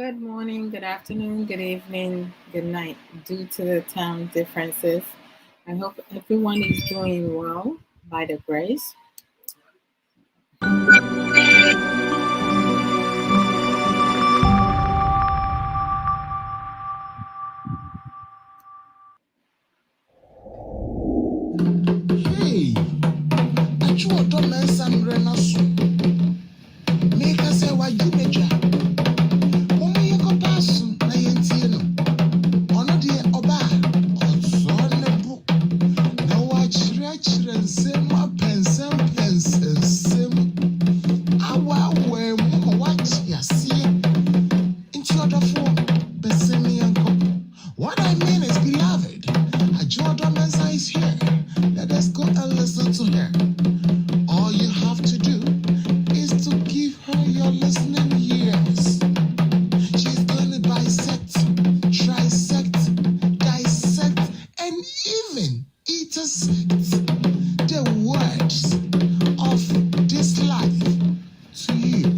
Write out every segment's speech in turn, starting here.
Good morning, good afternoon, good evening, good night, due to the time differences. I hope everyone is doing well by the grace. Hey, Adwoa Odo mensa mrena so. Make us say why you meja. Mama ye ko pass na ye tie no. Ono de oba. Ozo ne bu. Na wa chire chire nsem apensem pensem. Awa we mu wa chiasie. Inti odofo besemi yanko. What I mean is, beloved, Adwoa Odo mensa is here. Let us go and listen to her. All you have to do is to give her your listening ears. She's going to bisect, trisect, dissect, and even intersect the words of this life to you.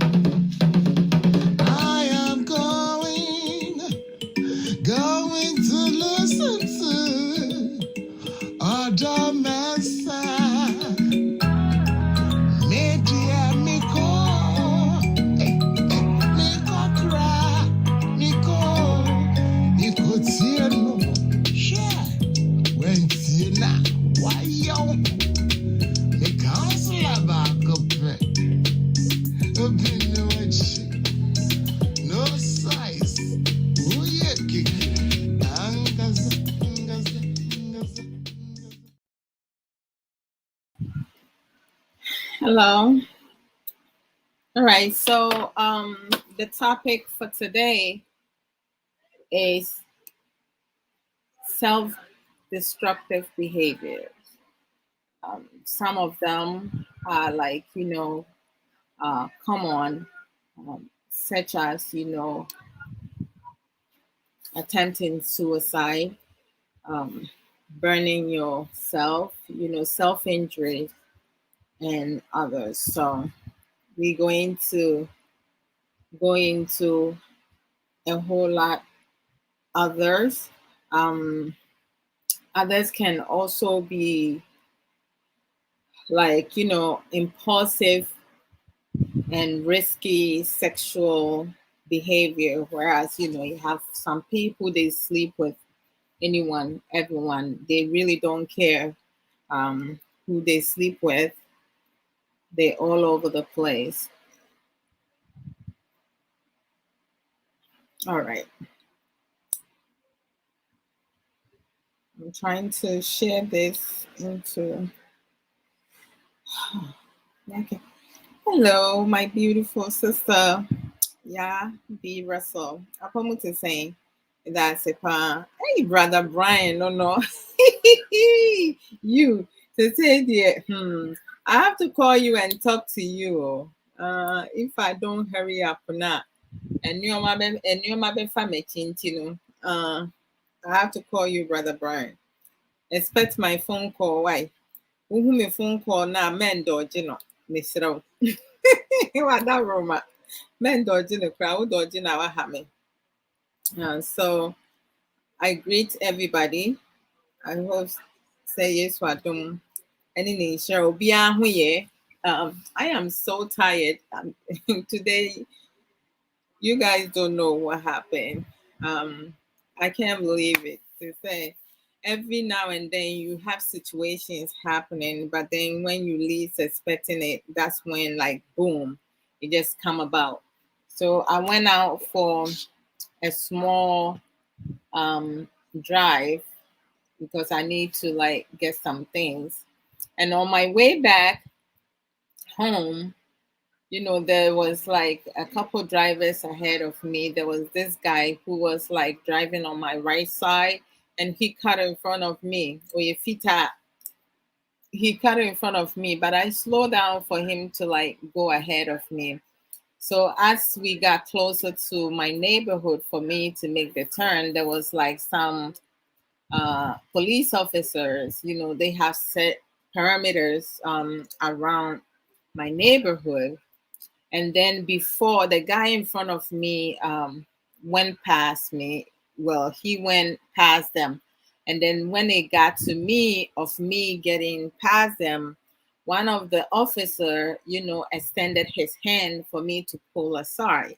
I am going to listen to other Messiah. Media Miko cry, Miko tieno, share, when tina, why yo, the counselor back up in the no size, oh yeah, kick, angaza. Hello. All right. So, the topic for today is self-destructive behaviors. Some of them are like common, such as attempting suicide, um, burning yourself, self injury, and others. So we're going to go into a whole lot others. Um, Others can also be like impulsive and risky sexual behavior. Whereas you have some people, they sleep with anyone, everyone. They really don't care who they sleep with. They're all over the place. All right. I'm trying to share this into. Okay. Hello, my beautiful sister. Yeah, B. Russell. Apomu is saying that's a pa. Hey, brother Brian. No, no. You to say the I have to call you and talk to you. If I don't hurry up now, and you're my family chinchino. I have to call you, brother Brian. Expect my phone call. Why? Who me phone call now? Men dodging no, Miss Row. What that Roma? Men dodging the crowd, dodging our hammy. So I greet everybody. I hope say yes what any share will be here. I am so tired. Today, you guys don't know what happened. Um, I can't believe it. To say every now and then you have situations happening, but then when you least expecting it, that's when like boom, it just come about. So I went out for a small drive because I need to like get some things. And on my way back home, there was like a couple drivers ahead of me. There was this guy who was like driving on my right side and he cut in front of me. He cut in front of me, but I slowed down for him to like go ahead of me. So as we got closer to my neighborhood for me to make the turn, there was like some police officers, they have set perimeters around my neighborhood. And then before the guy in front of me went past me. Well, he went past them. And then when it got to me, of me getting past them, one of the officer, extended his hand for me to pull aside.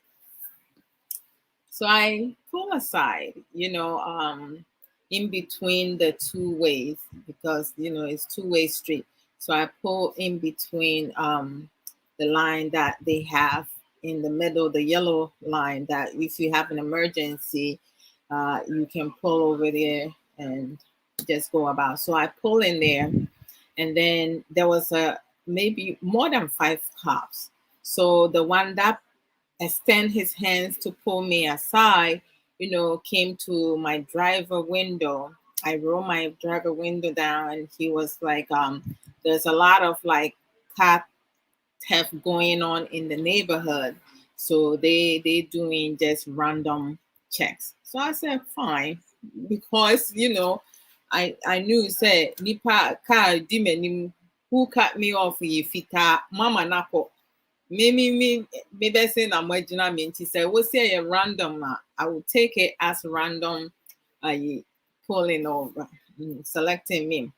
So I pull aside, in between the two ways, because it's two-way street. So I pull in between the line that they have in the middle, the yellow line, that if you have an emergency, you can pull over there and just go about. So I pull in there, and then there was maybe more than five cops. So the one that extend his hands to pull me aside, came to my driver window. I rolled my driver window down, and he was like, there's a lot of like car theft going on in the neighborhood. So they doing just random checks. So I said, fine, because I knew said nipa car di who cut me off fita mama nako. Me be say na mo gyina me nti say we say a random I will take it as random pulling over, selecting me.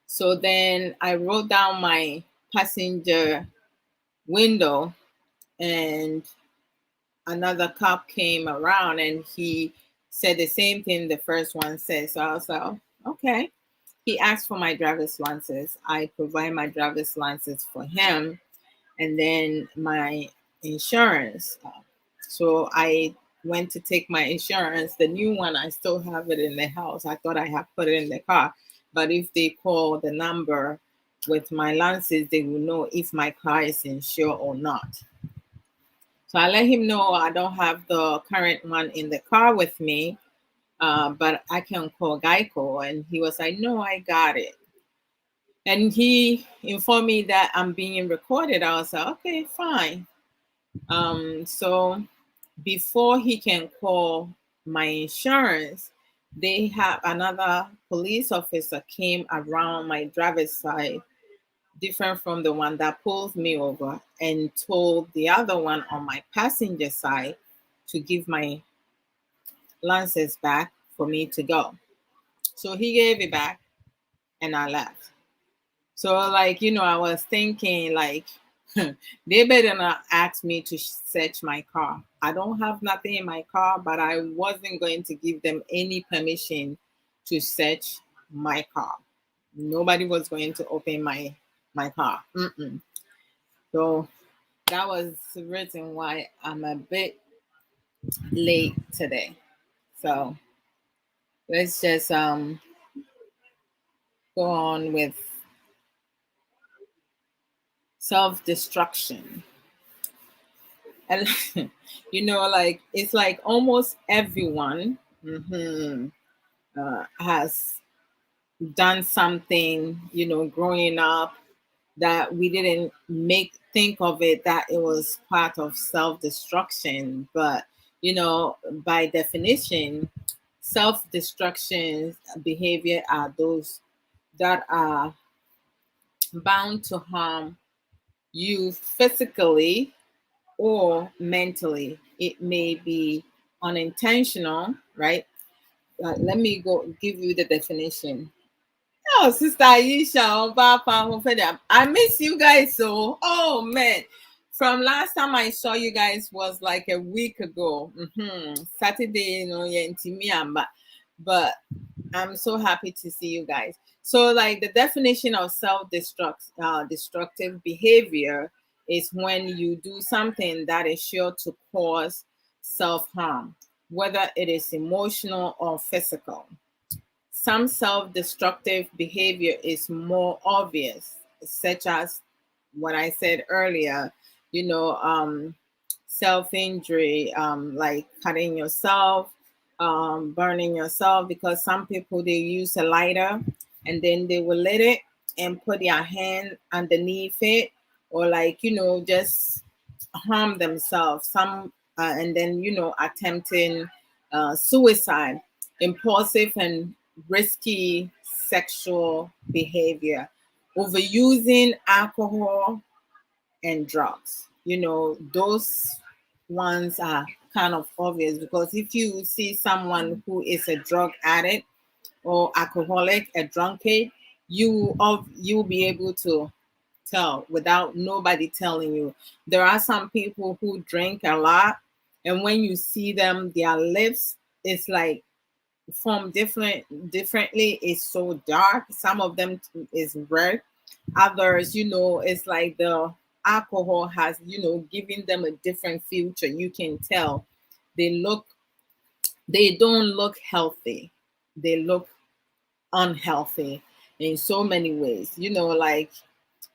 So then I rolled down my passenger window, and another cop came around and he said the same thing the first one said. So I was like, oh, okay. He asked for my driver's license. I provide my driver's license for him, and then my insurance. So I went to take my insurance. The new one, I still have it in the house. I thought I had put it in the car. But if they call the number with my license, they will know if my car is insured or not. So I let him know I don't have the current one in the car with me, but I can call Geico. And he was like, no, I got it. And he informed me that I'm being recorded. I was like, okay, fine. So before he can call my insurance, they have another police officer came around my driver's side, different from the one that pulls me over, and told the other one on my passenger side to give my license back for me to go. So he gave it back, and I left. So, like, I was thinking, like, they better not ask me to search my car. I don't have nothing in my car, but I wasn't going to give them any permission to search my car. Nobody was going to open my car. So that was the reason why I'm a bit late today. So let's just go on with self-destruction. And like it's like almost everyone has done something, growing up, that we didn't make think of it that it was part of self-destruction. But by definition, self-destruction behavior are those that are bound to harm you physically or mentally. It may be unintentional, right? Let me go give you the definition. Oh, Sister Aisha, Papa, I miss you guys so. Oh man, from last time I saw you guys was like a week ago. Saturday, yeah, but I'm so happy to see you guys. So, like, the definition of destructive behavior is when you do something that is sure to cause self harm, whether it is emotional or physical. Some self destructive behavior is more obvious, such as what I said earlier, self injury, like cutting yourself, burning yourself, because some people they use a lighter and then they will lit it and put their hand underneath it, or like, just harm themselves. Some, and then, attempting suicide, impulsive and risky sexual behavior, overusing alcohol and drugs. Those ones are kind of obvious, because if you see someone who is a drug addict or alcoholic, a drunkard, you'll be able to tell without nobody telling you. There are some people who drink a lot, and when you see them, their lips is like formed differently. It's so dark. Some of them is red. Others, it's like the alcohol has, given them a different future. You can tell they look they don't look healthy. They look unhealthy in so many ways. Like,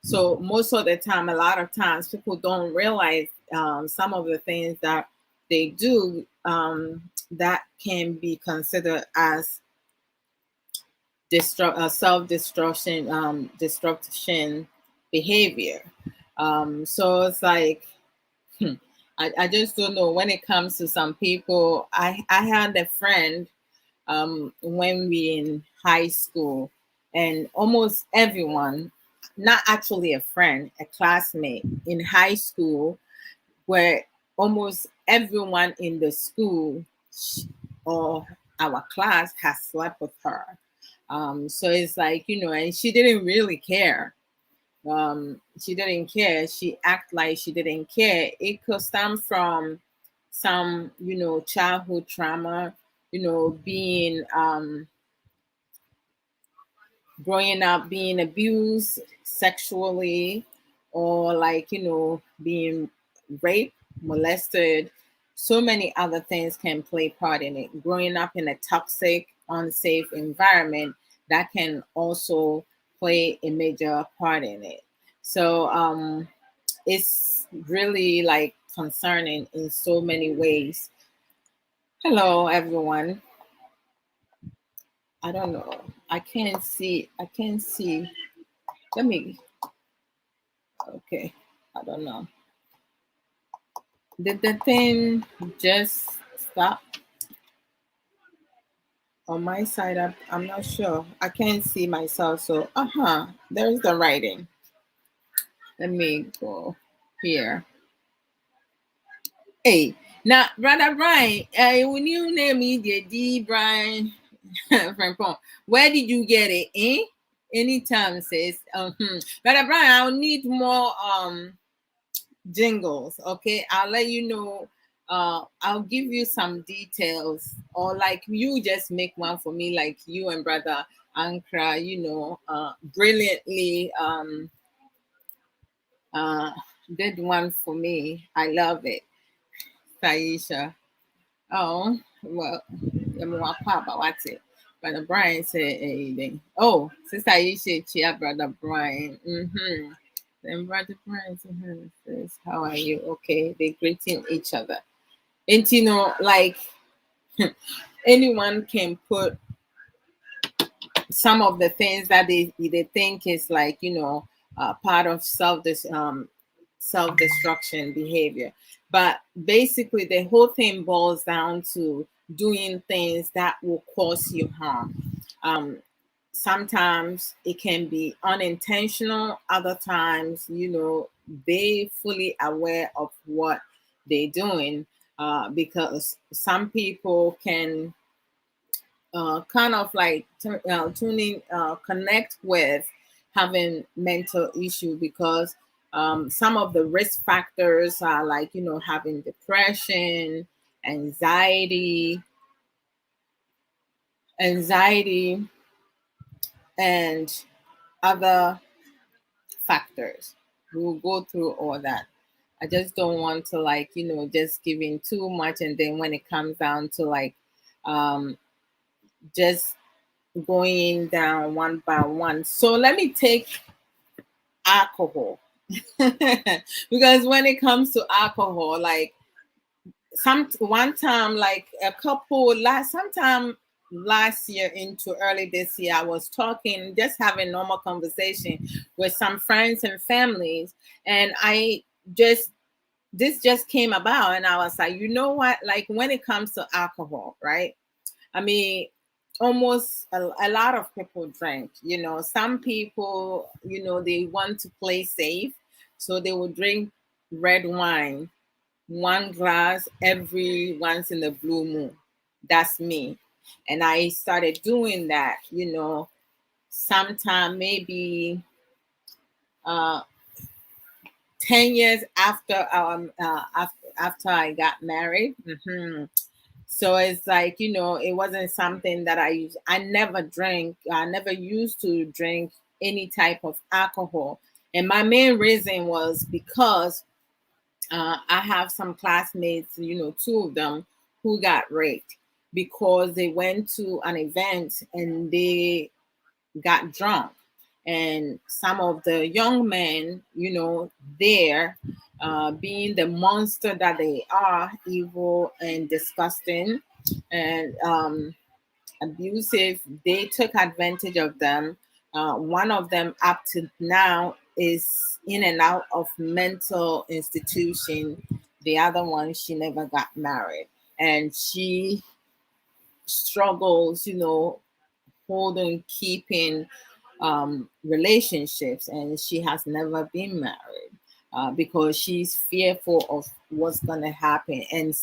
so most of the time, a lot of times, people don't realize some of the things that they do that can be considered as self-destruction, destruction behavior. So it's like, I just don't know. When it comes to some people, I had a friend when we in high school, and almost everyone, not actually a friend, a classmate in high school, where almost everyone in the school or our class has slept with her. So it's like, and she didn't really care. She didn't care. She act like she didn't care. It could stem from some, childhood trauma, being growing up being abused sexually, or like, being raped, molested. So many other things can play part in it. Growing up in a toxic, unsafe environment, that can also play a major part in it. So it's really like concerning in so many ways. Hello everyone. I don't know. I can't see. Let me. Okay. I don't know. Did the thing just stop on my side? I'm not sure. I can't see myself. So, there's the writing. Let me go here. Hey, now, Brother Brian, when you name me the D Brian Frampon, where did you get it? Anytime, says, Brother Brian, I'll need more jingles. Okay, I'll let you know. I'll give you some details, or like you just make one for me, like you and Brother Ankra, brilliantly did one for me. I love it. Taisha. Oh, well, I'm about what's it. Brother Brian said anything. Oh, Sister Aisha, Chia, Brother Brian. Then Brother Brian says, how are you? Okay, they greeting each other. And like anyone can put some of the things that they think is like, part of self destruction behavior. But basically, the whole thing boils down to doing things that will cause you harm. Sometimes it can be unintentional. Other times, they fully aware of what they're doing, because some people can kind of like tuning connect with having mental issue, because some of the risk factors are like, having depression, anxiety, and other factors. We will go through all that. I just don't want to like, just giving too much, and then when it comes down to like just going down one by one. So let me take alcohol. Because when it comes to alcohol, like one time, like a couple sometime last year into early this year, I was talking, just having normal conversation with some friends and families, and this just came about, and I was like, you know what, like when it comes to alcohol, right? I mean, almost a lot of people drink. Some people, they want to play safe, so they will drink red wine one glass every once in the blue moon. That's me. And I started doing that, sometime maybe uh 10 years after I got married. So it's like, it wasn't something that I never drank. I never used to drink any type of alcohol. And my main reason was because I have some classmates, two of them who got raped because they went to an event and they got drunk. And some of the young men, there, being the monster that they are, evil and disgusting and abusive, they took advantage of them. One of them, up to now, is in and out of mental institution. The other one, she never got married, and she struggles, holding, keeping relationships, and she has never been married because she's fearful of what's going to happen. And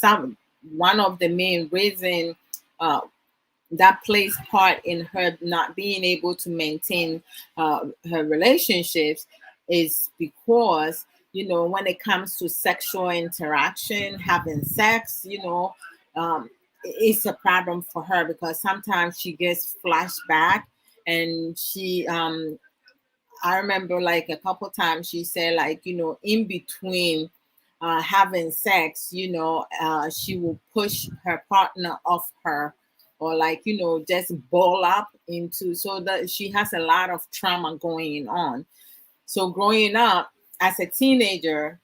one of the main reason uh, that plays part in her not being able to maintain her relationships is because, when it comes to sexual interaction, having sex, it's a problem for her because sometimes she gets flashback. And I remember like a couple times she said, like, in between having sex, she will push her partner off her, or like, just ball up into, so that she has a lot of trauma going on. So growing up as a teenager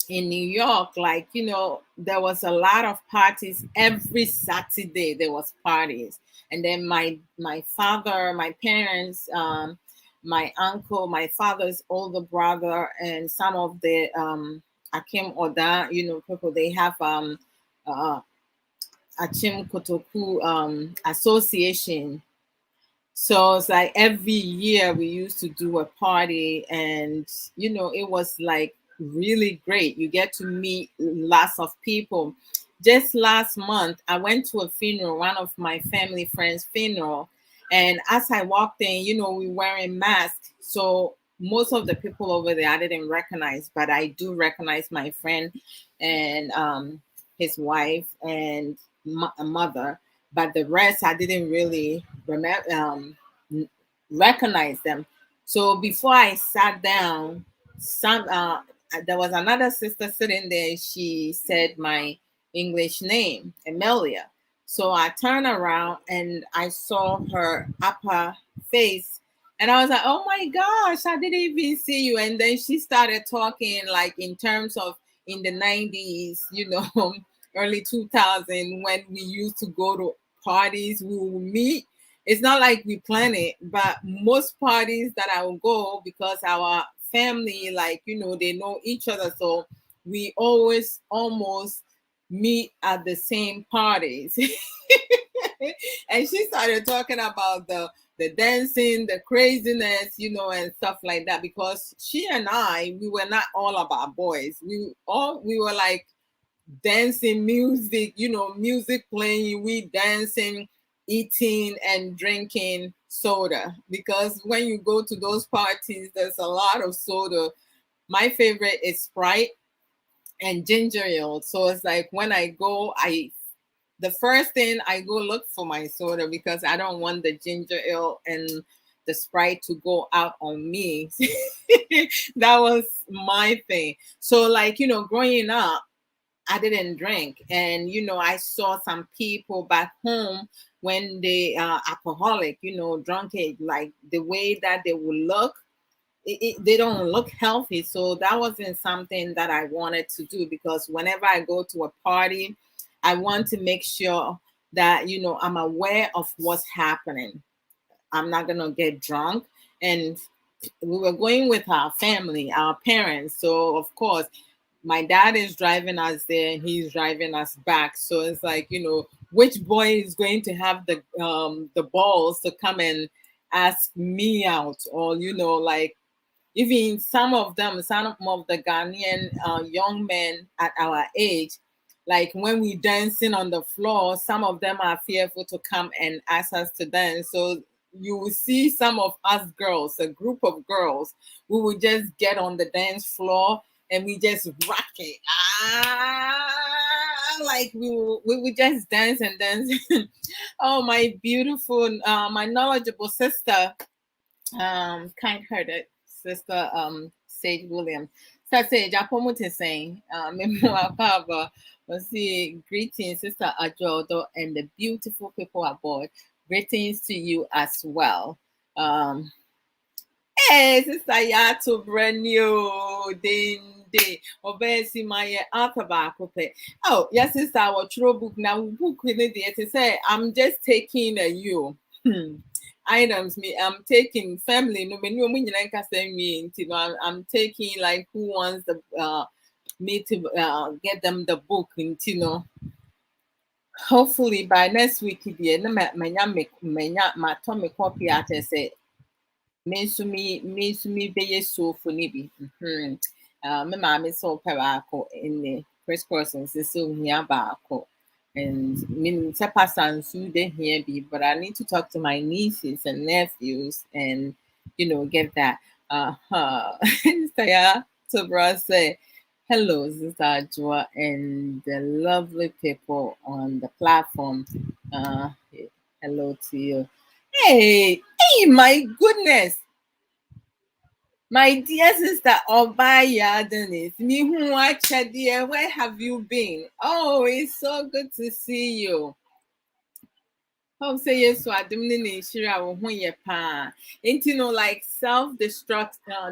in New York, like, there was a lot of parties. Every Saturday there was parties. And then my father, my parents, my uncle, my father's older brother, and some of the Akim Oda, people, they have uh Achim Kotoku association. So it's like every year we used to do a party, and it was like really great. You get to meet lots of people. Just last month, I went to a funeral, one of my family friends' funeral, and as I walked in, we wearing masks. So most of the people over there I didn't recognize, but I do recognize my friend and his wife and mother, but the rest I didn't really remember recognize them. So before I sat down, some there was another sister sitting there. She said my English name, Amelia. So I turned around and I saw her upper face, and I was like, "Oh my gosh, I didn't even see you." And then she started talking like in terms of in the 90s, early 2000, when we used to go to parties, we would meet. It's not like we plan it, but most parties that I will go, because our family, like, they know each other. So we always almost meet at the same parties. And she started talking about the dancing, the craziness, and stuff like that. Because she and I, we were not all about boys. We were like dancing, music, music playing, we dancing, eating and drinking soda. Because when you go to those parties, there's a lot of soda. My favorite is Sprite and ginger ale. So it's like when I go, the first thing I go look for my soda, because I don't want the ginger ale and the Sprite to go out on me. That was my thing. So like, growing up, I didn't drink. And, I saw some people back home when they are alcoholic, drunk, like the way that they would look, they don't look healthy. So that wasn't something that I wanted to do, because whenever I go to a party, I want to make sure that, I'm aware of what's happening. I'm not going to get drunk. And we were going with our family, our parents. So, of course, my dad is driving us there and he's driving us back. So it's like, which boy is going to have the balls to come and ask me out, or like Even some of them, some of the Ghanaian young men at our age, like when we dancing on the floor, some of them are fearful to come and ask us to dance. So you will see some of us girls, a group of girls, we will just get on the dance floor and we just rock it. Like we would just dance and dance. Oh, my beautiful, my knowledgeable sister, kind-hearted sister, Sage Williams. So Sage, I promote saying, let's see, greetings, Sister Adwoa Odo, and the beautiful people aboard. Greetings to you as well. Hey, Sister Yato, brand new, day. Obesi my author back. Oh, yes, Sister, our true book now. Book with it. To say, I'm just taking a you. Items me I'm taking family no me I'm taking like who wants the me to get them the book hopefully by next week my atomic copy at say me be so for nibi me mama so parako in the first person so here baako and mean and so they here be but I need to talk to my nieces and nephews and get that Sister Tobra say hello Sister Adwoa and the lovely people on the platform hello to you. Hey, my goodness. My dear sister Obaya Dennis, me who watch dear, where have you been? Oh, it's so good to see you. Hope say yes, so I didn't share when you pa. And like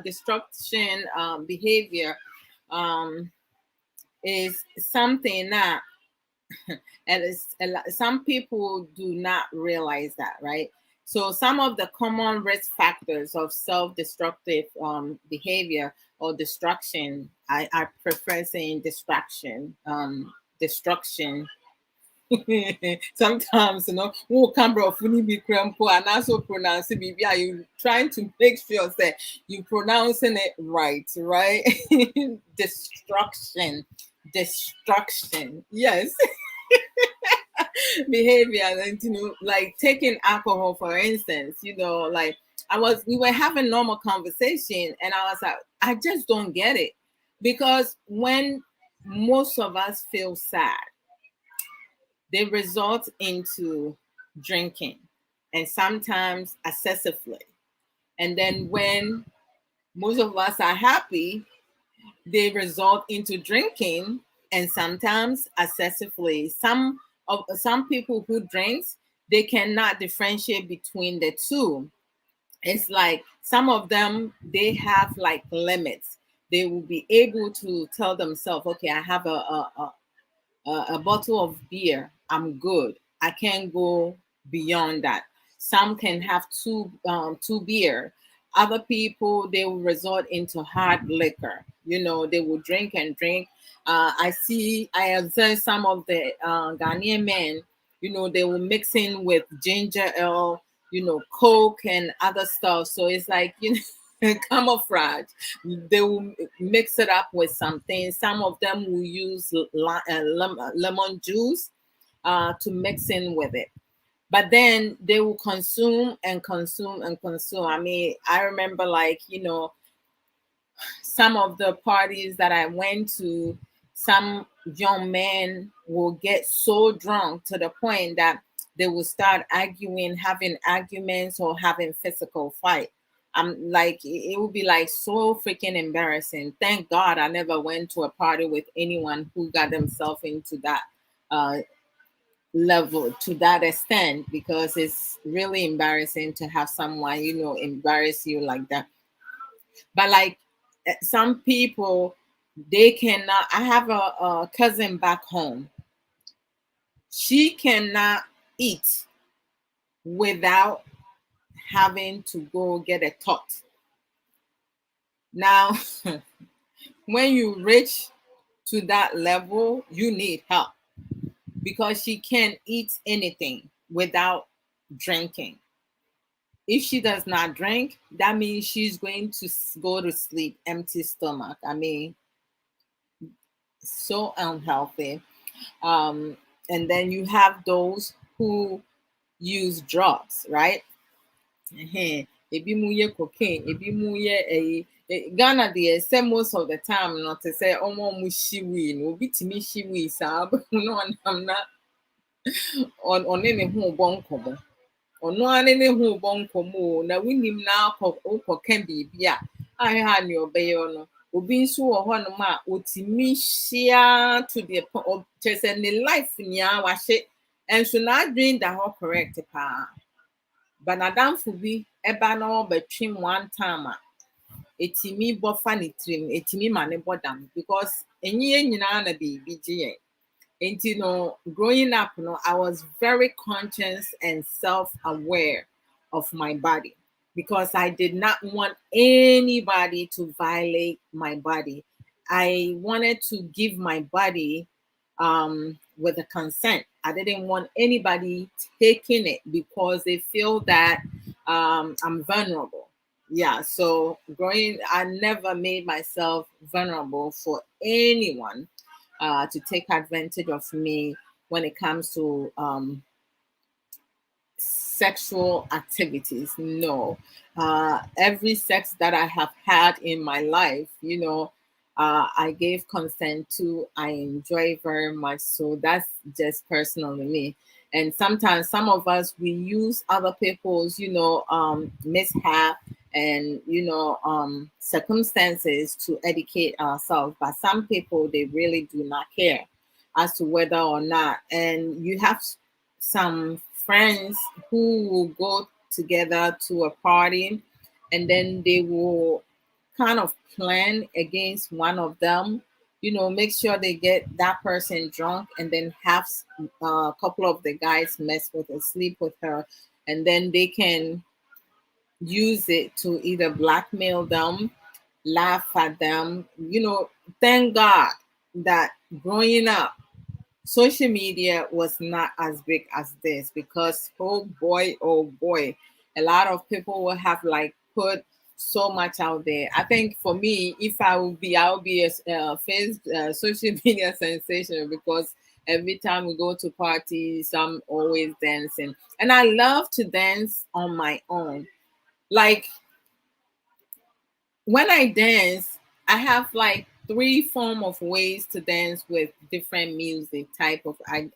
destruction behavior is something that and some people do not realize that, right? So some of the common risk factors of self-destructive behavior or destruction, I prefer saying destruction. Sometimes, who Canberra fully be crampo and also pronounce it. Maybe are you trying to make sure that you pronouncing it right, right? Destruction. Yes. Behavior and like taking alcohol for instance, like we were having normal conversation and I was like, I just don't get it because when most of us feel sad they result into drinking and sometimes excessively, and then when most of us are happy they result into drinking and sometimes excessively. Some people who drinks, they cannot differentiate between the two. It's like some of them they have like limits. They will be able to tell themselves, okay, I have a bottle of beer, I'm good. I can't go beyond that. Some can have two beer. Other people they will resort into hard liquor. They will drink and drink. I observe some of the Ghanaian men. They will mix in with ginger ale, coke and other stuff. So it's like camouflage. They will mix it up with something. Some of them will use lemon juice to mix in with it. But then they will consume and consume and consume. I mean, I remember like, some of the parties that I went to, some young men will get so drunk to the point that they will start arguing, having arguments or having physical fight. I'm like, it would be like so freaking embarrassing. Thank God I never went to a party with anyone who got themselves into that uh, level to that extent because it's really embarrassing to have someone, embarrass you like that. But like some people, they cannot. I have a cousin back home. She cannot eat without having to go get a tot. Now, when you reach to that level, you need help because she can't eat anything without drinking. If she does not drink, that means she's going to go to sleep empty stomach. I mean, so unhealthy. Um, and then you have those who use drugs, right? Ebi mu yɛ cocaine, ebi mu yɛ Ghana deɛ sɛ most of the time no te sɛ ɔmo hyi wii no obi tumi hyi wii saa na ɔnam na ɔne ne ho bɔ nkɔmɔ. Ɔno ara ne ne ho bɔ nkɔmɔ o na wonim na wokɔka biribi a ahwɛ ha nea ɔbɛyɛ no. Obi nso wɔ hɔnom a otumi hyia to the kyerɛ sɛ ne life nyinaa wahye nso n'adwene da hɔ correct paa. But n'adamfo bi ɛba na ɔbɛtwe mu one time a etumi bɔfa ne tirim, etumi ma ne bɔ dam because ɛnyɛ yɛn nyinaa na biribi gye yɛn. And you know, growing up, you know, I was very conscious and self-aware of my body because I did not want anybody to violate my body. I wanted to give my body with a consent. I didn't want anybody taking it because they feel that I'm vulnerable. Yeah, so growing, I never made myself vulnerable for anyone to take advantage of me when it comes to sexual activities. No. Every sex that I have had in my life, you know, I gave consent to, I enjoy very much. So that's just personally me. And sometimes some of us, we use other people's, you know, mishap and, you know, circumstances to educate ourselves. But some people, they really do not care as to whether or not. And you have some friends who will go together to a party and then they will kind of plan against one of them, you know, make sure they get that person drunk and then have a couple of the guys mess with her, sleep with her, and then they can use it to either blackmail them, laugh at them. You know, thank God that growing up, social media was not as big as this because oh boy, a lot of people will have like put so much out there. I think for me, if I'll be a face social media sensation because every time we go to parties, I'm always dancing, and I love to dance on my own. Like when I dance, I have like three form of ways to dance with different music type of I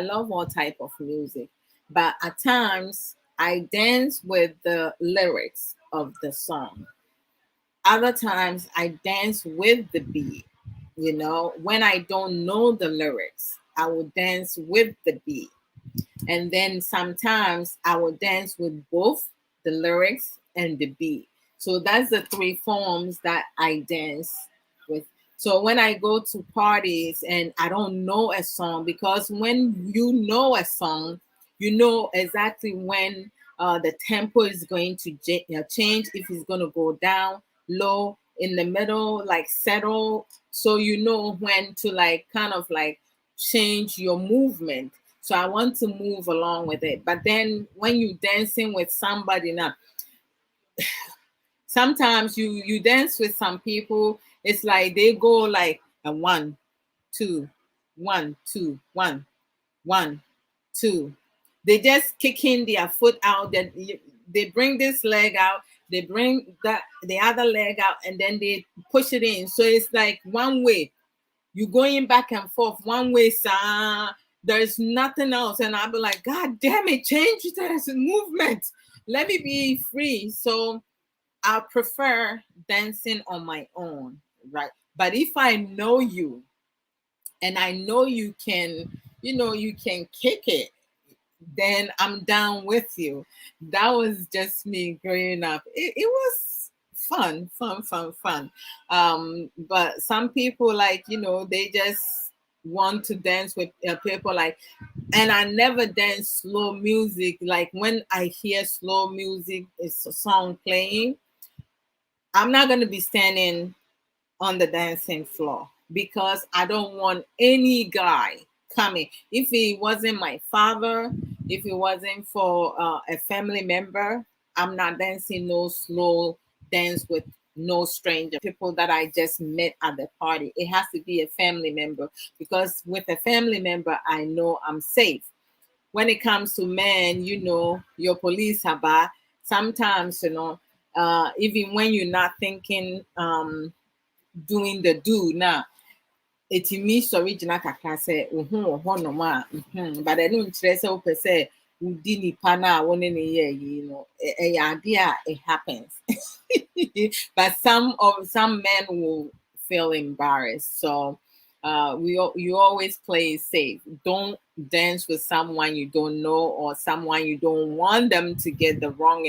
love all type of music, but at times I dance with the lyrics of the song. Other times I dance with the beat. You know, when I don't know the lyrics, I will dance with the beat. And then sometimes I will dance with both the lyrics and the beat. So that's the three forms that I dance with. So when I go to parties and I don't know a song, because when you know a song, you know exactly when the tempo is going to change, if it's going to go down, low, in the middle, like settle. So you know when to like kind of like change your movement. So I want to move along with it. But then when you dancing with somebody now, sometimes you dance with some people, it's like they go like a one, two, one, two, one, one, two. They just kicking their foot out. That they bring this leg out, they bring that the other leg out, and then they push it in. So it's like one way. You going back and forth one way, sir. There's nothing else. And I'll be like, God damn it, change this movement. Let me be free. So I prefer dancing on my own, right? But if I know you and I know you can, you know, you can kick it, then I'm down with you. That was just me growing up. It was fun, fun, fun, fun. But some people, like, you know, they just want to dance with people like, and I never dance slow music. Like when I hear slow music, it's a song playing, I'm not going to be standing on the dancing floor because I don't want any guy coming. If he wasn't my father, if it wasn't for a family member, I'm not dancing no slow dance with no stranger, people that I just met at the party. It has to be a family member, because with a family member, I know I'm safe. When it comes to men, your police haba, sometimes, even when you're not thinking, doing the do now, ɛtumi sɔre gyina kakra sɛ wo ho wɔ hɔnom a but ɛno nkyerɛ sɛ wopɛ sɛ wodi nipa no a wo ne ne yɛ yi no ɛyɛ adeɛ a it happens. But some men will feel embarrassed. So you always play it safe. Don't dance with someone you don't know, or someone you don't want them to get the wrong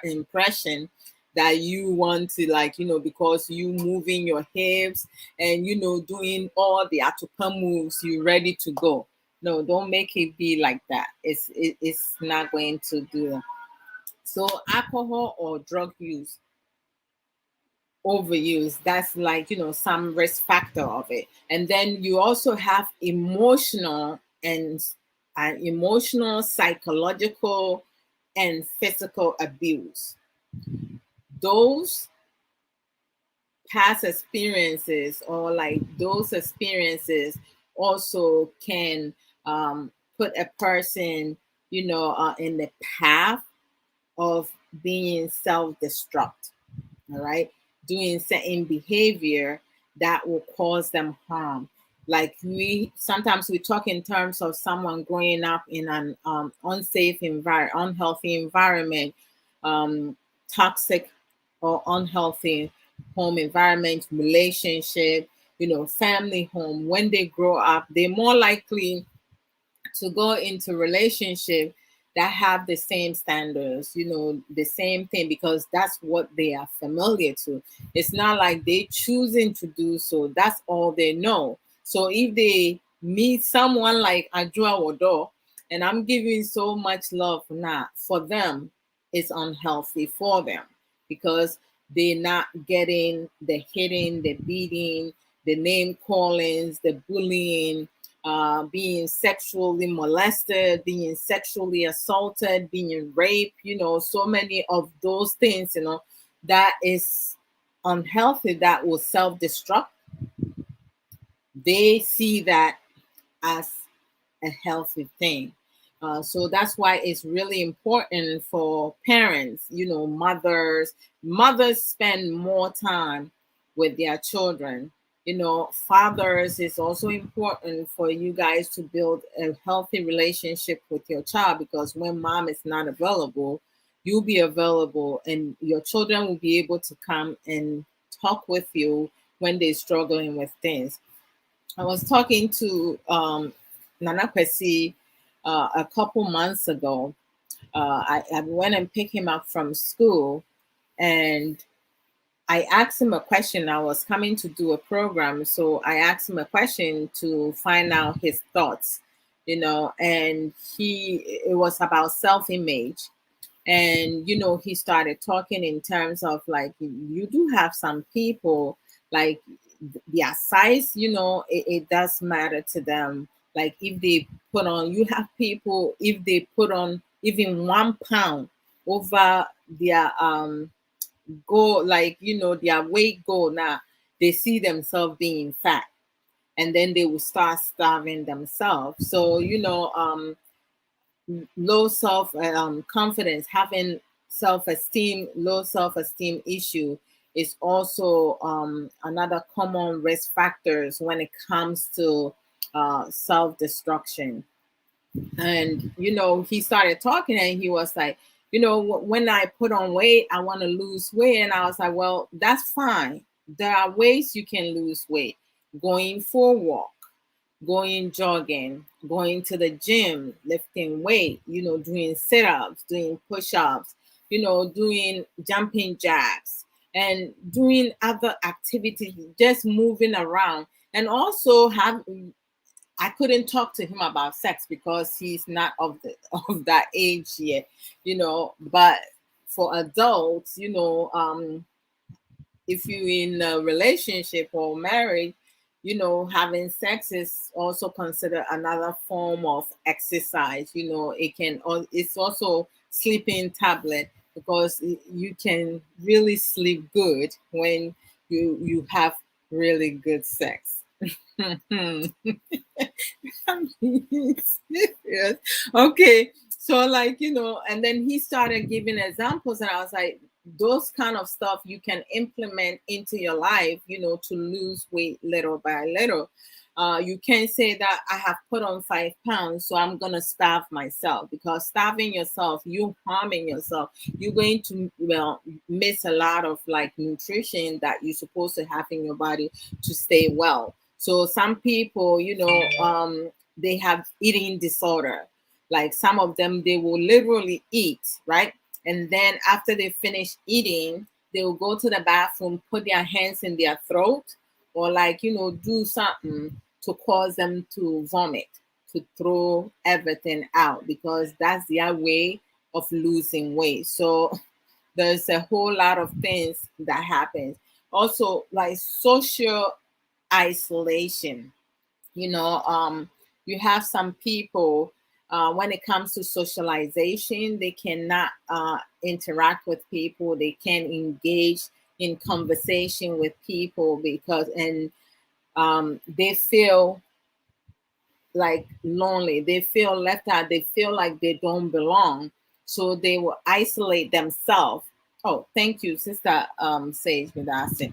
impression that you want to, like, because you moving your hips and doing all the atupa moves, you ready to go. No, don't make it be like that. It's not going to do that. So alcohol or drug use, overuse, that's like some risk factor of it. And then you also have emotional and emotional, psychological, and physical abuse. Those past experiences, or like those experiences, also can put a person in the path of being self-destruct. All right, doing certain behavior that will cause them harm. Like we talk in terms of someone growing up in an unsafe unhealthy environment, toxic or unhealthy home environment, relationship, family home. When they grow up, they're more likely to go into relationship that have the same standards, the same thing, because that's what they are familiar to. It's not like they choosing to do so. That's all they know. So if they meet someone like Adwoa Odo, and I'm giving so much love now, for them, it's unhealthy for them, because they're not getting the hitting, the beating, the name callings, the bullying, being sexually molested, being sexually assaulted, being raped, so many of those things, that is unhealthy, that will self-destruct. They see that as a healthy thing. So that's why it's really important for parents, mothers. Mothers spend more time with their children. Fathers, is also important for you guys to build a healthy relationship with your child, because when mom is not available, you'll be available, and your children will be able to come and talk with you when they're struggling with things. I was talking to Nana Kwesi a couple months ago. I went and picked him up from school, and I asked him a question. I was coming to do a program, so I asked him a question to find out his thoughts, and it was about self-image. And he started talking in terms of, like, you do have some people, like, their size, it does matter to them. Like, if they put on, you have people, if they put on even 1 pound over their goal, like, their weight goal, now they see themselves being fat, and then they will start starving themselves. So low self confidence, having self-esteem, low self-esteem issue is also another common risk factors when it comes to self-destruction. And he started talking, and he was like, when I put on weight, I want to lose weight. And I was like, well, that's fine. There are ways you can lose weight: going for a walk, going jogging, going to the gym, lifting weight, doing sit-ups, doing push-ups, doing jumping jacks, and doing other activities, just moving around. And also I couldn't talk to him about sex because he's not of of that age yet, but for adults, if you're in a relationship or marriage, having sex is also considered another form of exercise. It's also sleeping tablet, because you can really sleep good when you have really good sex. Yes. Okay. So like, and then he started giving examples, and I was like, those kind of stuff you can implement into your life, to lose weight little by little. You can't say that I have put on 5 pounds, so I'm gonna starve myself, because starving yourself, you harming yourself. You're going to, miss a lot of like nutrition that you're supposed to have in your body to stay well. So some people, they have eating disorder. Like some of them, they will literally eat, right? And then after they finish eating, they will go to the bathroom, put their hands in their throat, or like, do something to cause them to vomit, to throw everything out, because that's their way of losing weight. So there's a whole lot of things that happens. Also, like social isolation. you know um you have some people, when it comes to socialization, they cannot interact with people, they can't engage in conversation with people, because and they feel like lonely, they feel left out, they feel like they don't belong, so they will isolate themselves. Oh, thank you, Sister Sage Midasi.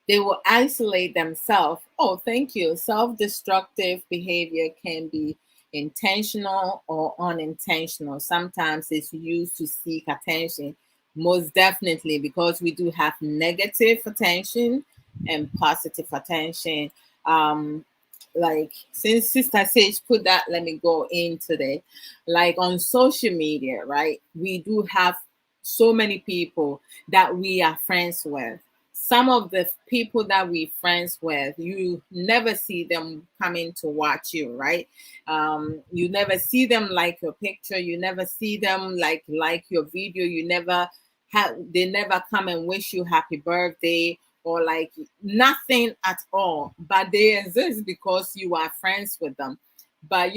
They will isolate themselves. Oh, thank you. Self destructive behavior can be intentional or unintentional. Sometimes it's used to seek attention, most definitely, because we do have negative attention and positive attention. Um, like, since Sister Sage put that, let me go into it. Like on social media, right? We do have so many people that we are friends with. Some of the people that we friends with, you never see them coming to watch you, right? You never see them like your picture, you never see them like your video, you never have, they never come and wish you happy birthday, or like nothing at all, but they exist because you are friends with them. But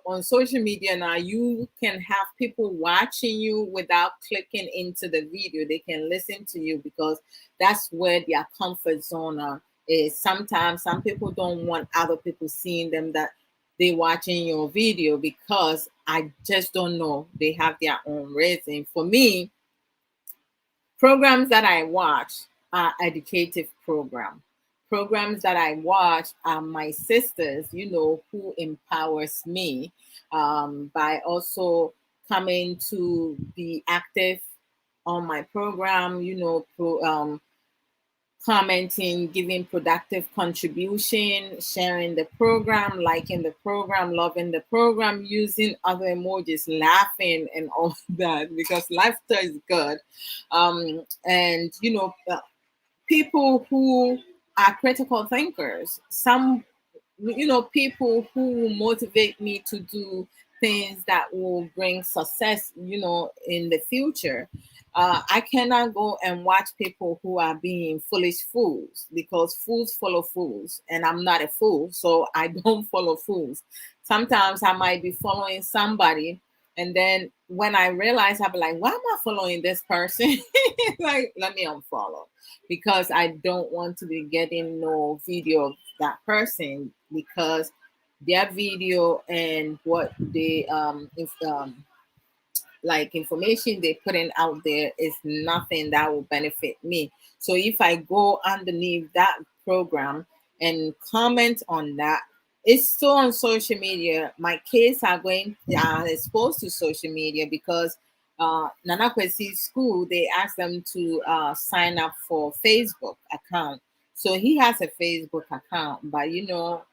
on social media now, you can have people watching you without clicking into the video. They can listen to you because that's where their comfort zone is. Sometimes some people don't want other people seeing them that they watching your video, because I just don't know. They have their own reason. For me, programs that I watch are educative program. Programs that I watch are my sisters, who empowers me, by also coming to be active on my program, commenting, giving productive contribution, sharing the program, liking the program, loving the program, using other emojis, laughing, and all that, because laughter is good. And people who are critical thinkers, some people who motivate me to do things that will bring success, in the future. I cannot go and watch people who are being foolish fools, because fools follow fools, and I'm not a fool, so I don't follow fools. Sometimes I might be following somebody, and then when I realize, I'll be like, why am I following this person? Like, let me unfollow, because I don't want to be getting no video of that person, because their video and what they if like information they putting out there is nothing that will benefit me. So if I go underneath that program and comment on that, it's still on social media. My kids are going are exposed to social media, because Nana Kwesi's school, they asked them to sign up for Facebook account. So he has a Facebook account, but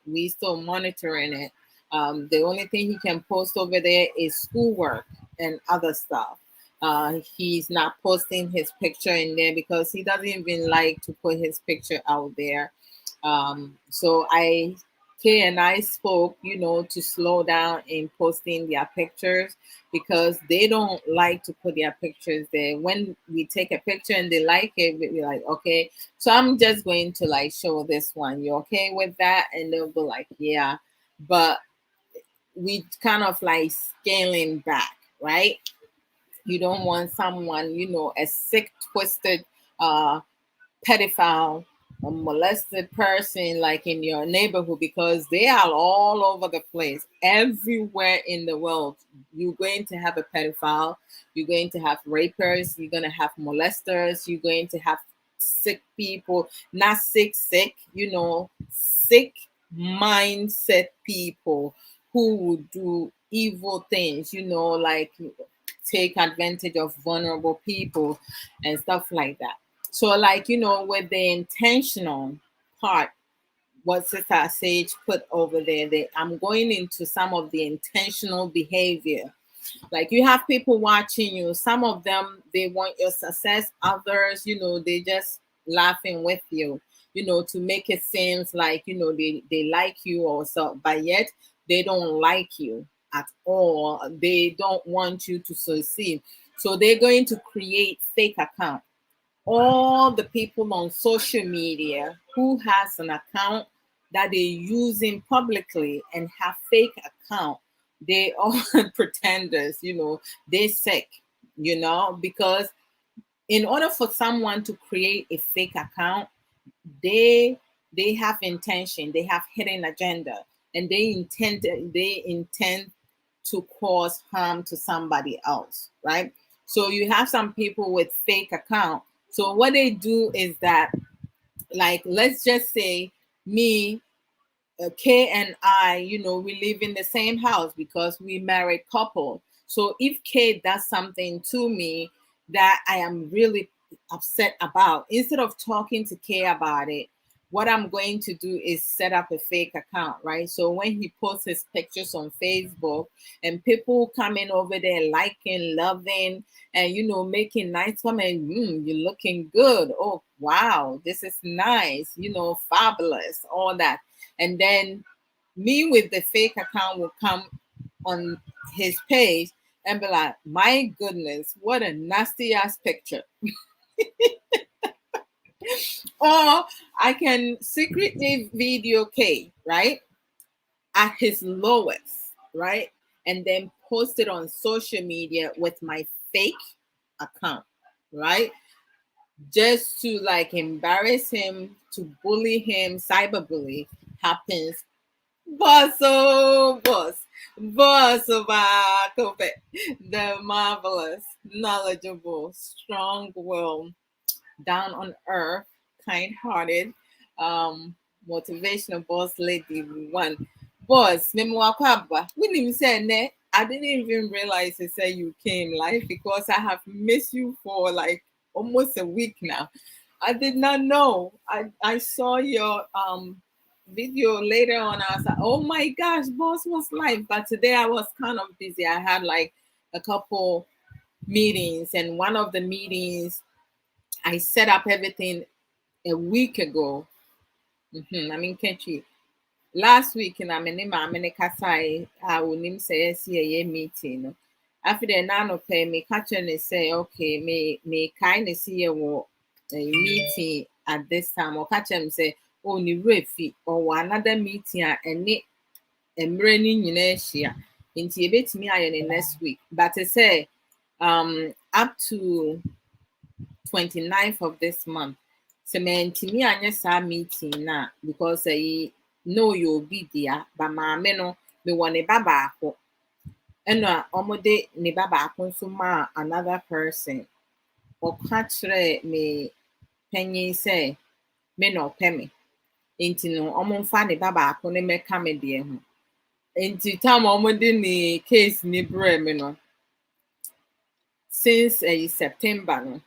we still monitoring it. The only thing he can post over there is schoolwork and other stuff. He's not posting his picture in there, because he doesn't even like to put his picture out there. So Kay and I spoke, to slow down in posting their pictures, because they don't like to put their pictures there. When we take a picture and they like it, we're like, okay, so I'm just going to like show this one. You okay with that? And they'll be like, yeah. But we kind of like scaling back, right? You don't want someone, a sick, twisted, pedophile, a molested person like in your neighborhood, because they are all over the place, everywhere in the world. You're going to have a pedophile, you're going to have rapers, you're going to have molesters, you're going to have sick people, not sick, sick mindset people who would do evil things, like take advantage of vulnerable people and stuff like that. So, like, with the intentional part, what Sister Sage put over there, I'm going into some of the intentional behavior. Like, you have people watching you. Some of them, they want your success. Others, they just laughing with you, to make it seem like, they like you or so, but yet they don't like you at all. They don't want you to succeed. So they're going to create fake accounts. All the people on social media who has an account that they're using publicly and have fake account, they all pretenders, they sick, because in order for someone to create a fake account, they they have intention, they have hidden agenda, and they intend to cause harm to somebody else, right? So you have some people with fake account. So what they do is that, like, let's just say me, Kay and I, we live in the same house because we married couple. So if Kay does something to me that I am really upset about, instead of talking to Kay about it, what I'm going to do is set up a fake account, right? So when he posts his pictures on Facebook and people coming over there liking, loving, and making nice comment, you're looking good. Oh wow, this is nice, fabulous, all that. And then me with the fake account will come on his page and be like, my goodness, what a nasty ass picture. Or I can secretly video K, right? At his lowest, right? And then post it on social media with my fake account, right? Just to like embarrass him, to bully him, cyberbully happens. Boss, oh, boss of the marvelous, knowledgeable, strong will, down on earth, kind hearted, um, motivational boss lady one. Boss, Memoakwaba, when you said ne, I didn't even realize he said you came live because I have missed you for like almost a week now. I did not know. I saw your video later on. I was like, oh my gosh, boss was live. But today I was kind of busy. I had like a couple meetings, and one of the meetings I set up everything a week ago. I mean, can't you? Last week, na me ne maame ne kasae a onim sɛ yɛsi ɛyɛ meeting no. After the nano pay me catch and say, okay, me kind of see yɛwɔ a meeting at this time. Or catch him say, oh, ni refi or another meeting and ne mmerɛ ne nyinaa ahyia. Nti yɛbɛtumi ayɛ ne next week. But I say, up to 29th of this month. So mentimi anya saa meeting na because no you be there, but maame no me wɔ ne ba baako ɛna ɔmo de ne ba baako nso ma another person. Ɔka kyerɛ me panyin sɛ me na ɔpɛ me. Nti no ɔmo mfa ne ba baako ne mɛka me deɛ ho. Nti time ɔmo de ne case ne brɛ me no, since September no,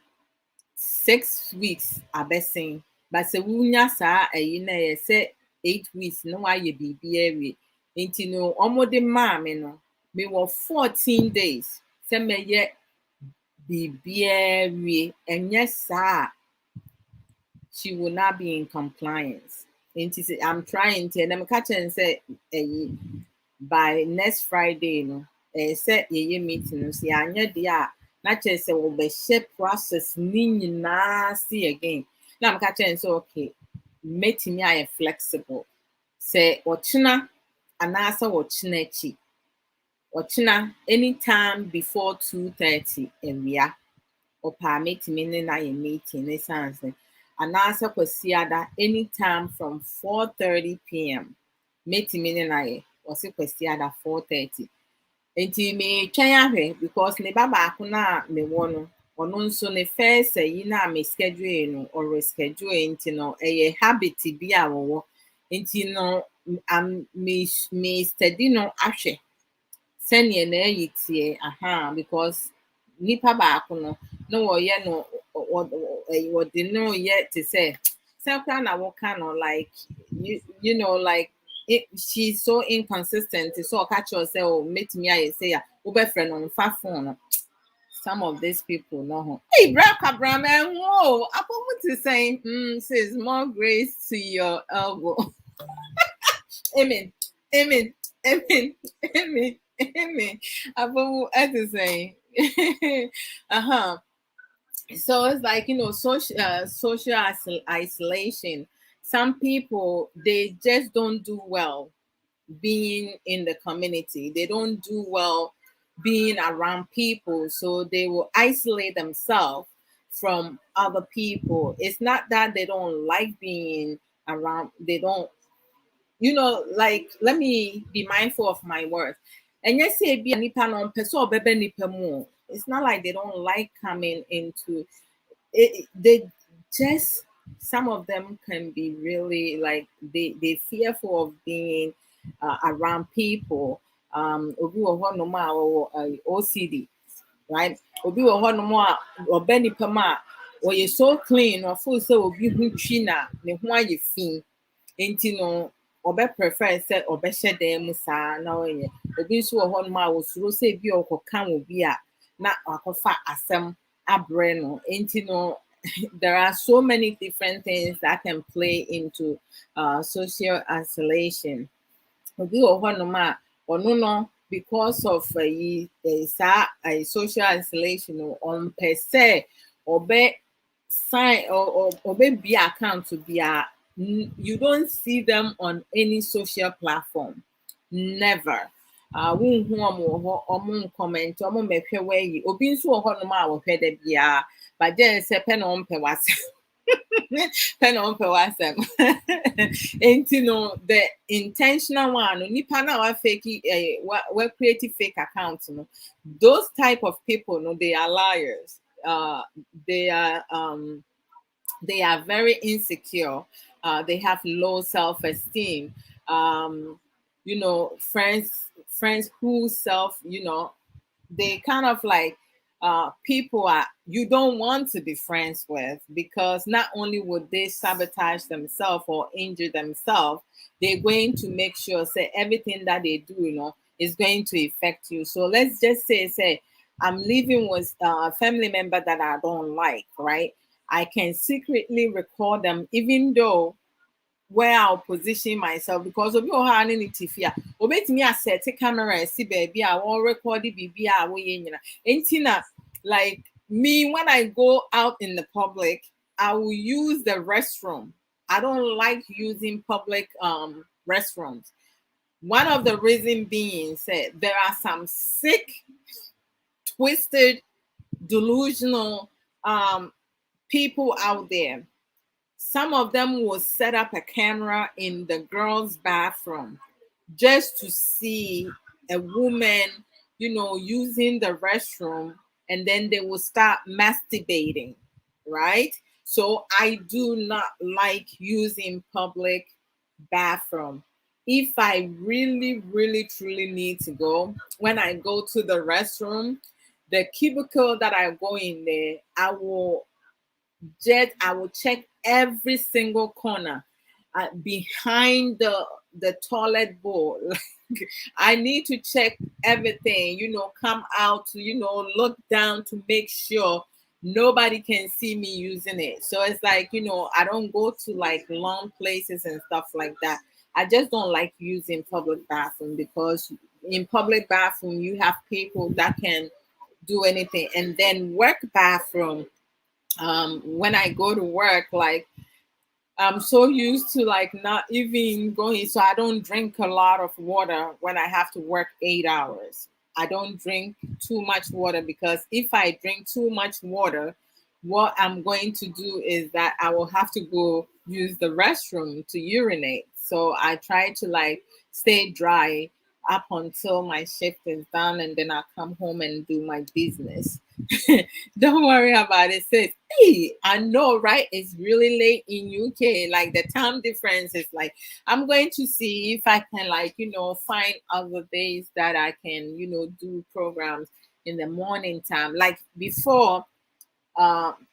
6 weeks abɛsen, but sɛ wunya saa ɛyi na yɛ sɛ 8 weeks no wayɛ biribi awie. Nti no ɔmo de maa me no, mewɔ 14 days sɛ mɛyɛ biribi awie. Ɛnyɛ saa, she will not be in compliance. Nti sɛ I'm trying to, na meka kyerɛ sɛ ɛyi by next Friday no, sɛ yɛyɛ meeting no, sɛ yɛanyɛ deɛ a na kyerɛ sɛ wɔbɛhyɛ process ne nyinaa see again. Na meka kyerɛ sɛ okay, mɛtumi ayɛ flexible. Sɛ wɔkyena anaasɛ wɔkyena akyi, Ochina anytime before 2:30 ewia. Opa metimi ne na ye meeting ne sense. And answer kwasiada anytime from 4:30 p.m. Metimi ne na ye. Wasi kwasiada 4:30. Enti me twɛn ahwɛ because ne ba baako na me wɔ no ɔno nso ne first yi na me schedule no or reschedule nti no ɛyɛ habit bi a wɔwɔ nti no me steady no ahwɛ sɛnea na ɛyi tie aha because nipa baako no na wɔyɛ no wɔde no yɛ te sɛ kora na wɔka no like you know like she's so inconsistent. So catch yourself or meet me I say ya friend on far phone. Some of these people know. Hey Braka Brahman, whoa, I want to say says more grace to your elbow. Amen. Amen. Amen. Amen. Amen. I want to say uh-huh. So it's like social isolation. Some people they just don't do well being in the community. They don't do well being around people, so they will isolate themselves from other people. It's not that they don't like being around, they don't, like, let me be mindful of my words. And yes, it's not like they don't like coming into it. They just, some of them can be really like they fearful of being around people. Obi wɔ hɔnom a ɔwɔ OCD, right? Obi wɔ hɔnom a ɔbɛ nipa mu a ɔyɛ so clean ɔfo sɛ obi ho twi na ne ho ayɛ fi nti no ɔbɛ prefer sɛ ɔbɛhyɛ dan mu saa na ɔyɛ. Obi nso wɔ hɔnom a osuro sɛ ebi ɔkɔka obi a na akɔfa asɛm abrɛ no nti no. There are so many different things that can play into social isolation. Obi wɔ hɔnom a ɔno no because of social isolation no ɔmpɛ sɛ ɔbɛ sign or be account to be you don't see them on any social platform. Never. Wonhu ɔmo wɔ hɔ, ɔmo comment, ɔmo mmɛhwɛ wɛyi. Obi nso wɔ hɔnom a wɔhwɛ da biara. But then say pen on pe wasem. Pen on pe wasem. And the intentional one, nipa na wa fake we creative fake accounts, those type of people, they are liars. They are very insecure. They have low self-esteem. Friends who they kind of like people you don't want to be friends with, because not only would they sabotage themselves or injure themselves, they're going to make sure say everything that they do is going to affect you. So let's just say I'm living with a family member that I don't like, right? I can secretly record them even though where I'll position myself, because of your hand in it. Obey me, I set a camera, see baby, I will record the baby. Ain't like me when I go out in the public, I will use the restroom. I don't like using public restrooms. One of the reasons being said there are some sick, twisted, delusional people out there. Some of them will set up a camera in the girls' bathroom just to see a woman, using the restroom, and then they will start masturbating, right? So I do not like using public bathroom. If I really, really, truly need to go, when I go to the restroom, the cubicle that I go in there, I will check every single corner behind the toilet bowl. Like, I need to check everything, come out, look down to make sure nobody can see me using it. So it's like, I don't go to like long places and stuff like that. I just don't like using public bathroom, because in public bathroom you have people that can do anything. And then work bathroom, when I go to work, like I'm so used to like not even going, so I don't drink a lot of water when I have to work 8 hours. I don't drink too much water, because if I drink too much water, what I'm going to do is that I will have to go use the restroom to urinate. So I try to like stay dry up until my shift is done, and then I'll come home and do my business. Don't worry about it, sis. Hey, I know, right? It's really late in UK. Like the time difference is like, I'm going to see if I can, like, find other days that I can, do programs in the morning time. Like before,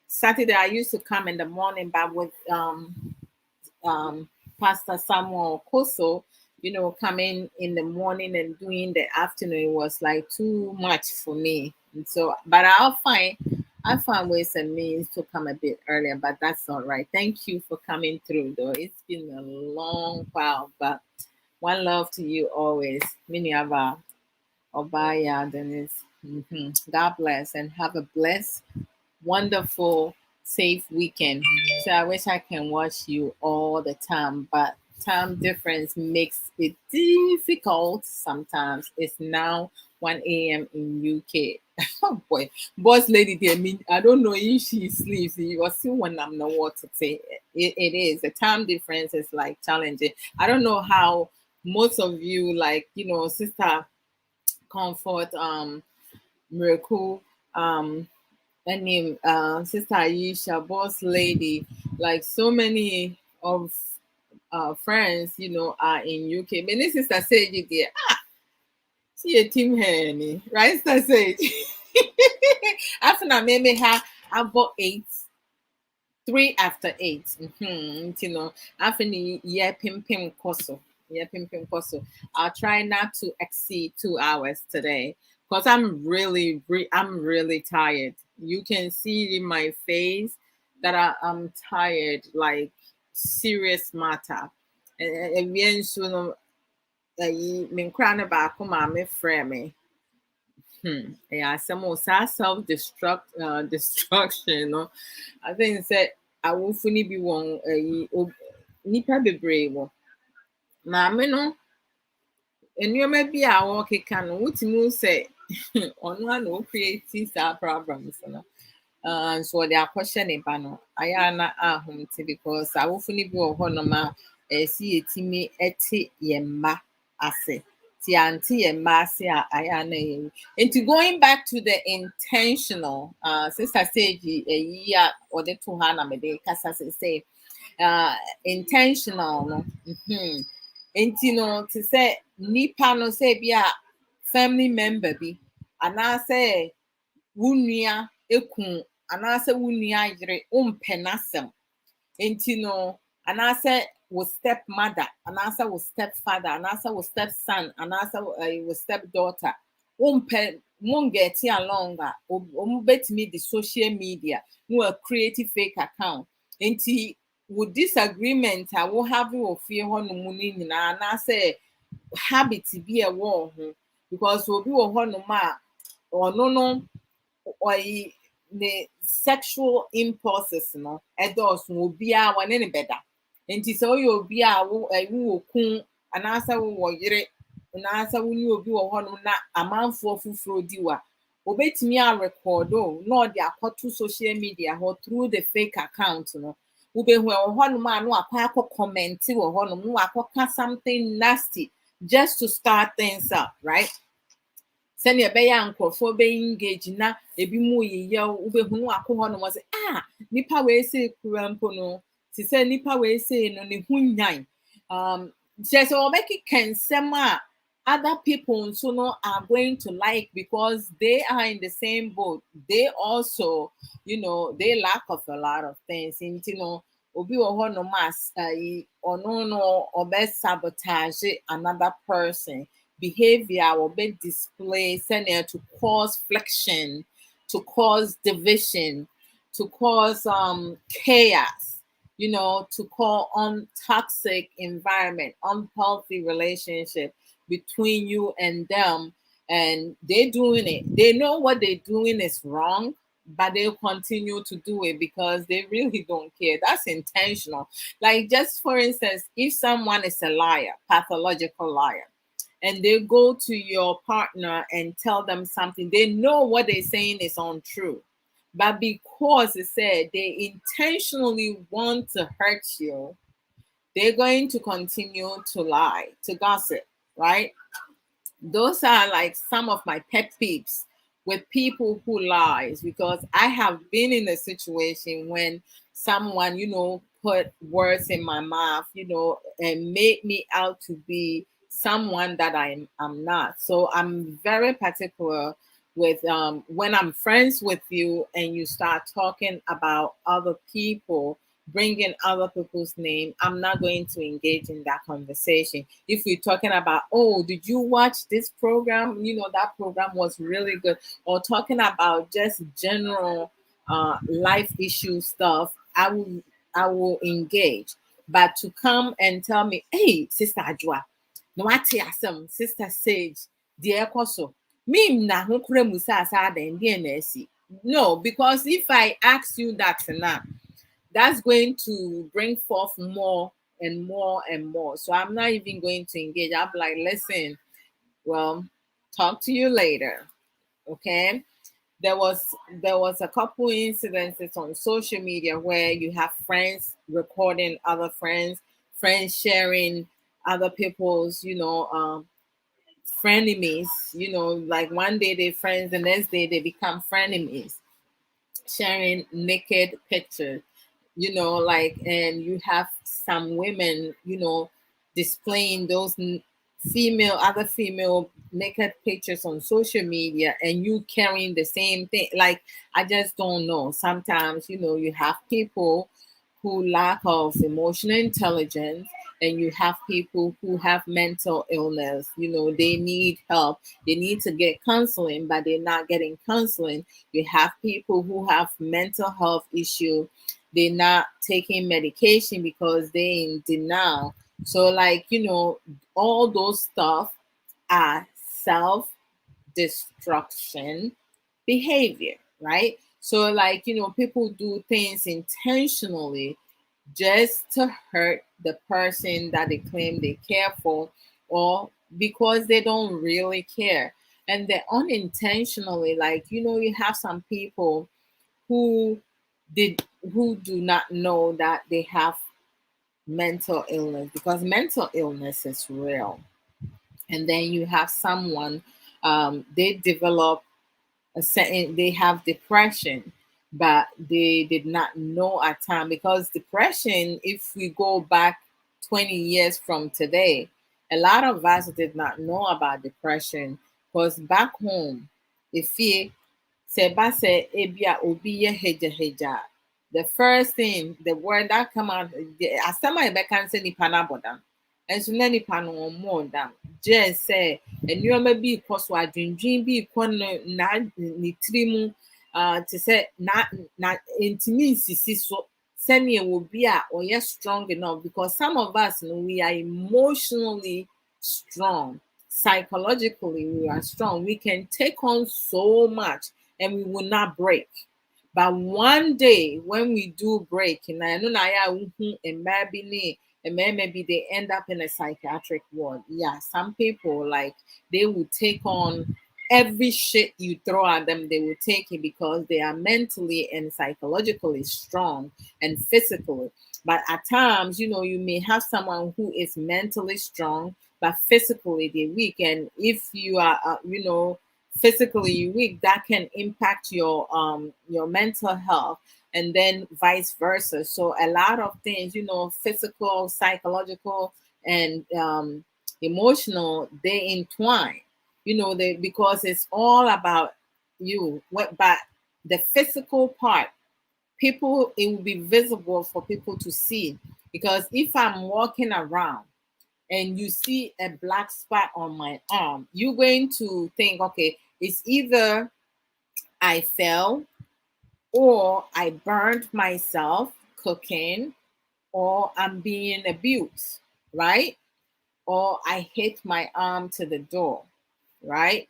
Saturday, I used to come in the morning, but with um, Pastor Samuel Koso, coming in the morning and doing the afternoon, it was like too much for me. And so, but I find ways and means to come a bit earlier, but that's all right. Thank you for coming through, though. It's been a long while, but one love to you always. Miniava, Obaya, Dennis. God bless and have a blessed, wonderful, safe weekend. So I wish I can watch you all the time, but time difference makes it difficult sometimes. It's now 1 a.m. in UK. Oh boy, boss lady there. I don't know if she sleeps. You see when I'm not what to say. It is the time difference is like challenging. I don't know how most of you, like, Sister Comfort, Miracle, name, Sister Aisha, boss lady, like so many of friends, are in UK. Many sister Sage there. See a team here, right? Sister Sage. After na maybe about 8, 3 after 8. After the year pim koso. Yeah, pim koso. I'll try not to exceed 2 hours today, because I'm really tired. You can see in my face that I'm tired, like serious matter. And bien soon, me crying back on my friend. Yeah, some of that destruction, I think said I will fully be one nipa bebree wɔ. Maame no, nneɛma bi a wɔkeka no, wotumi hu sɛ ɔno a na ɔcreate saa problems no. Nso ɔde akɔhyɛ ne ba no, ayɛ a na ahomte, because awofo no bi wɔ hɔnom a ɛsi yɛtumi te yɛn mma ase. Ti ante yɛn mma ase a ayɛ a na yɛn. Nti going back to the intentional, Sister Sage ɛyi a ɔde to ha na mede kasa sɛ intentional no. Nti no, te sɛ nipa no sɛ bi a family member bi anaasɛ wo nua eku anaasɛ wo nua yere wompɛ n'asɛm, nti no, anaasɛ wo step mother anaasɛ wo step father anaasɛ wo step son anaasɛ wo step daughter wompɛ mo get along a ɔmo betumi de social media no a create fake account, nti wo disagreement a wo have wɔ fie hɔ nom no nyinaa anaasɛ habit bi a ɛwɔ wo ho, because obi wɔ hɔ nom a ɔno no ɔyi ne sexual impulses no ɛdɔɔso obiara wɔne ne bɛda, nti sɛ ɔyɛ obi a wowɔ kun anaasɛ wowɔ yere anaasɛ wo ne obi wɔ hɔnom na amanfoɔ foforɔ di wa, obetumi arekɔdo na ɔde akɔto social media hɔ through the fake account no. Wobɛhu ɛwɔ hɔnom a no akɔ comment wɔ hɔnom, no akɔka something nasty just to start things up, right? Sɛnea ɛbɛyɛ a nkurɔfoɔ bɛyɛ engage na ebi mu yeyɛ, wobɛhu no akɔ hɔnom sɛ nipa wei sɛ kura mpo no, te sɛ nipa wei sɛ no ne ho nyan. Kyerɛ sɛ wɔbɛkeka nsɛm a other people nso no are going to like, because they are in the same boat. They also, they lack of a lot of things. Nti no, obi wɔ hɔnom a ɔno no ɔbɛ sabotage another person behavior will be displayed to cause friction, to cause division, to cause chaos, to call on toxic environment, unhealthy relationship between you and them. And they're doing it. They know what they're doing is wrong, but they'll continue to do it because they really don't care. That's intentional. Like, just for instance, if someone is a liar, pathological liar, and they go to your partner and tell them something, they know what they're saying is untrue. But because they said they intentionally want to hurt you, they're going to continue to lie, to gossip, right? Those are like some of my pet peeves with people who lies, because I have been in a situation when someone, put words in my mouth, and made me out to be someone that I'm not. So I'm very particular with when I'm friends with you and you start talking about other people, bringing other people's name, I'm not going to engage in that conversation. If we're talking about, oh, did you watch this program? That program was really good. Or talking about just general life issue stuff, I will engage. But to come and tell me, hey, Sister Adwoa, no what some Sister Sage, dear Koso, me na ho kura mu sa den na esi. No, because if I ask you that now, that's going to bring forth more and more and more. So I'm not even going to engage. I'm like, listen, well, talk to you later. Okay. There was a couple incidences on social media where you have friends recording other friends sharing other people's, frenemies, like one day they're friends, the next day they become frenemies, sharing naked pictures, like, and you have some women, displaying those other female naked pictures on social media, and you carrying the same thing. Like, I just don't know. Sometimes, you have people who lack of emotional intelligence, and you have people who have mental illness. They need help, they need to get counseling, but they're not getting counseling. You have people who have mental health issue, they're not taking medication because they're in denial. So, like, all those stuff are self destruction behavior, right? So, like, people do things intentionally just to hurt the person that they claim they care for, or because they don't really care. And they unintentionally, like, you have some people who who do not know that they have mental illness, because mental illness is real. And then you have someone, they develop they have depression, but they did not know at time, because depression, if we go back 20 years from today, a lot of us did not know about depression, because back home, if you say base ebia obi ye heja heja, the first thing, the word that come out, as sama ebe can say nipa na bodam, and so na nipa no more dam, just say, and you may be cause wa dream be kon na ni trimu, to say na intimi sisi so send will be a or yes strong enough, because some of us, we are emotionally strong, psychologically we are strong, we can take on so much and we will not break. But one day when we do break, and I know and maybe they end up in a psychiatric ward. Yeah, some people, like, they will take on every shit you throw at them, they will take it, because they are mentally and psychologically strong and physically. But at times, you may have someone who is mentally strong but physically they're weak. And if you are, physically weak, that can impact your mental health, and then vice versa. So a lot of things, physical, psychological, and emotional, they entwine, they, because it's all about you. What But the physical part, people, it will be visible for people to see, because if I'm walking around and you see a black spot on my arm, you're going to think, okay, it's either I fell, or I burned myself cooking, or I'm being abused, right? Or I hit my arm to the door, right?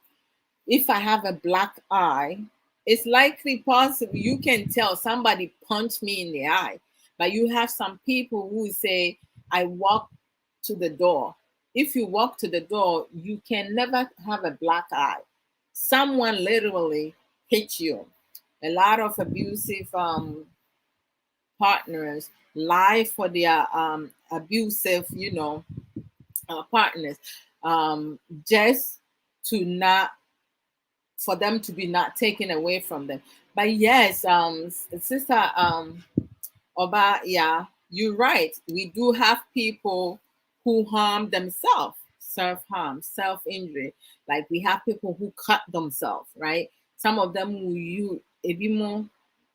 If I have a black eye, it's likely possible you can tell somebody punched me in the eye. But you have some people who say, I walked to the door, if you walk to the door, you can never have a black eye. Someone literally hit you. A lot of abusive partners lie for their abusive, partners, just to not for them to be not taken away from them. But yes, sister Oba, yeah, you're right. We do have people who harm themselves, self harm, self injury. Like we have people who cut themselves, right? Some of them will use a bit more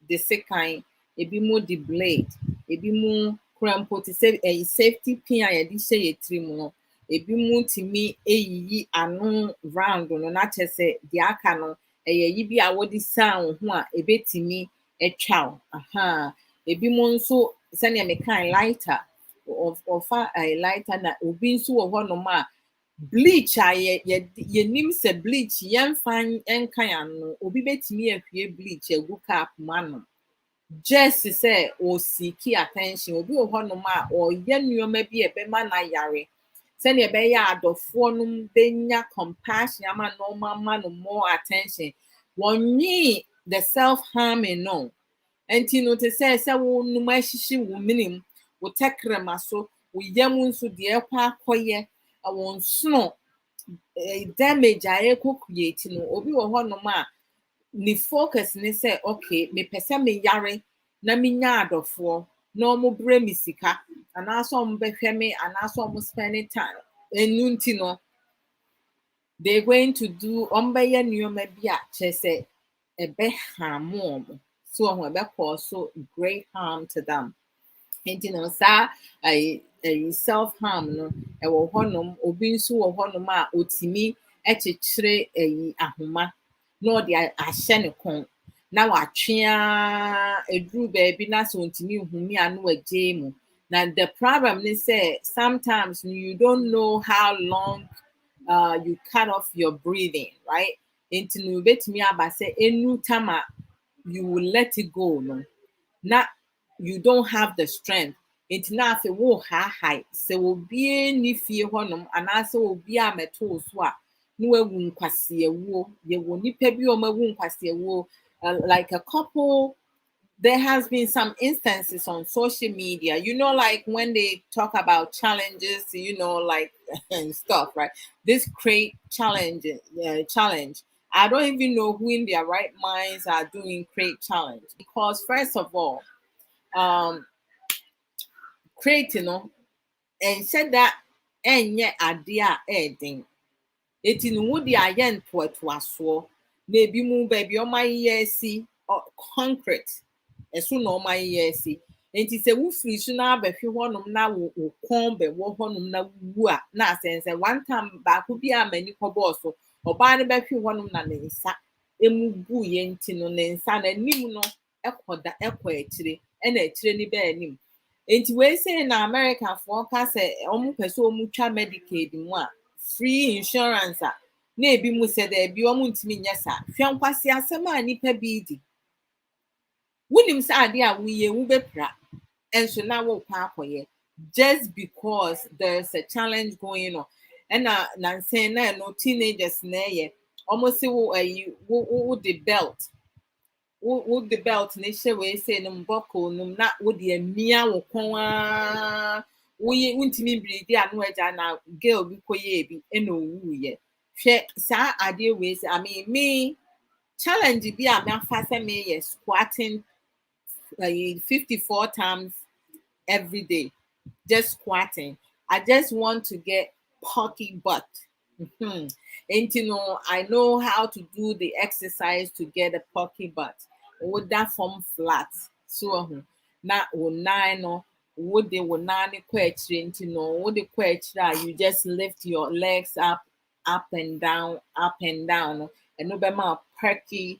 the second, a bit more the blade, a bit more crampo to save a safety pin. I did say a trim. Ebi mu timi eyiyi ano round no na kyerɛ sɛ deɛ aka no ɛyɛ yi bi a wɔde saa wo ho a ebetimi atwa wo. Ebi mu nso sɛnea mekan lighter ɔfa lighter na obi nso wɔ hɔnom a bleach a yɛnim sɛ bleach yɛmfa nkan ano obi betumi ahwie bleach agu cup mu ano just sɛ ɔsiki attention obi wɔ hɔnom a ɔyɛ nneɛma bi a ɛbɛma na yare sɛnea ɛbɛyɛ adɔfoɔ no bɛnya compassion ama no ama no more attention wɔnyi the self harming no nti no te sɛ wo num ahyehye wo minim wo tɛkrɛma so wo yam nso deɛ ɛkɔ akɔyɛ wɔn sono damage a ɛkɔ create no obi wɔ hɔnom a ne focus ne sɛ okay mepɛ sɛ me yare na menya adɔfoɔ na ɔmo brɛ me sika anaasɛ ɔmo bɛhwɛ me anaasɛ ɔmo spend time enu nti no they're going to do ɔmo bɛyɛ nneɛma bi a kyerɛ sɛ ɛbɛharm ɔmo so ɔmo ɛbɛkɔ so great harm to them nti no saa self harm no ɛwɔ hɔnom obi nso wɔ hɔnom a otimi ɛkyekyere ahoma na ɔde ahyɛ ne kɔn na watwea eduru baabi na sɛ ontimi nhumi a na wagye mu. Now the problem is say sometimes you don't know how long you cut off your breathing, right? Into no betumi aba say enu time you will let it go, no. Not you don't have the strength. Into na afi wo high. Se obi ni fie honom anase obi a meto so a no ewu nkwase ewo ye wo nipa bi o ma wu nkwase ewo like a couple. There has been some instances on social media, like when they talk about challenges, like and stuff, right? This crate challenge. I don't even know who in their right minds are doing crate challenge because first of all, crate, and said that and yet idea adding. It in woody ayen to so maybe move baby on my see concrete. Ɛso na ɔma yɛ asi nti sɛ wofiri so na abɛhwe hɔnom na wo kɔn bɛwɔ hɔnom na wu a na asɛnsɛ one time baako bi a mani kɔbɔɔ so ɔbaa no bɛhwe hɔnom na ne nsa emu gu yɛ nti no ne nsa n'anim no ɛkɔ akyire ɛna akyire ne bɛɛ anim nti wei sɛ na Americafoɔ ka sɛ ɔmo pɛ sɛ ɔmo twa Medicaid mu a free insurance a na ebi mu sɛ dɛbi ɔmo ntumi nyɛ saa hwɛ nkwasi asɛm a nipa bi di. Wunim sa ade a wuye wubepra enso na wo pa akoye just because there's a challenge going on and na say na no teenagers na ye almost wo the belt wo the belt na hye we say no mboko no na wo de amia wo kon a wo ntimi bridi anu agya na girl bi koye bi ena owu ye hwe sa ade we say I mean me challenge bi a me afa say me ye squatting 54 times every day, just squatting. I just want to get porky butt. And I know how to do the exercise to get a porky butt. Would that form flat? So not nine or would they would nine question would the question you just lift your legs up and down, and no more perky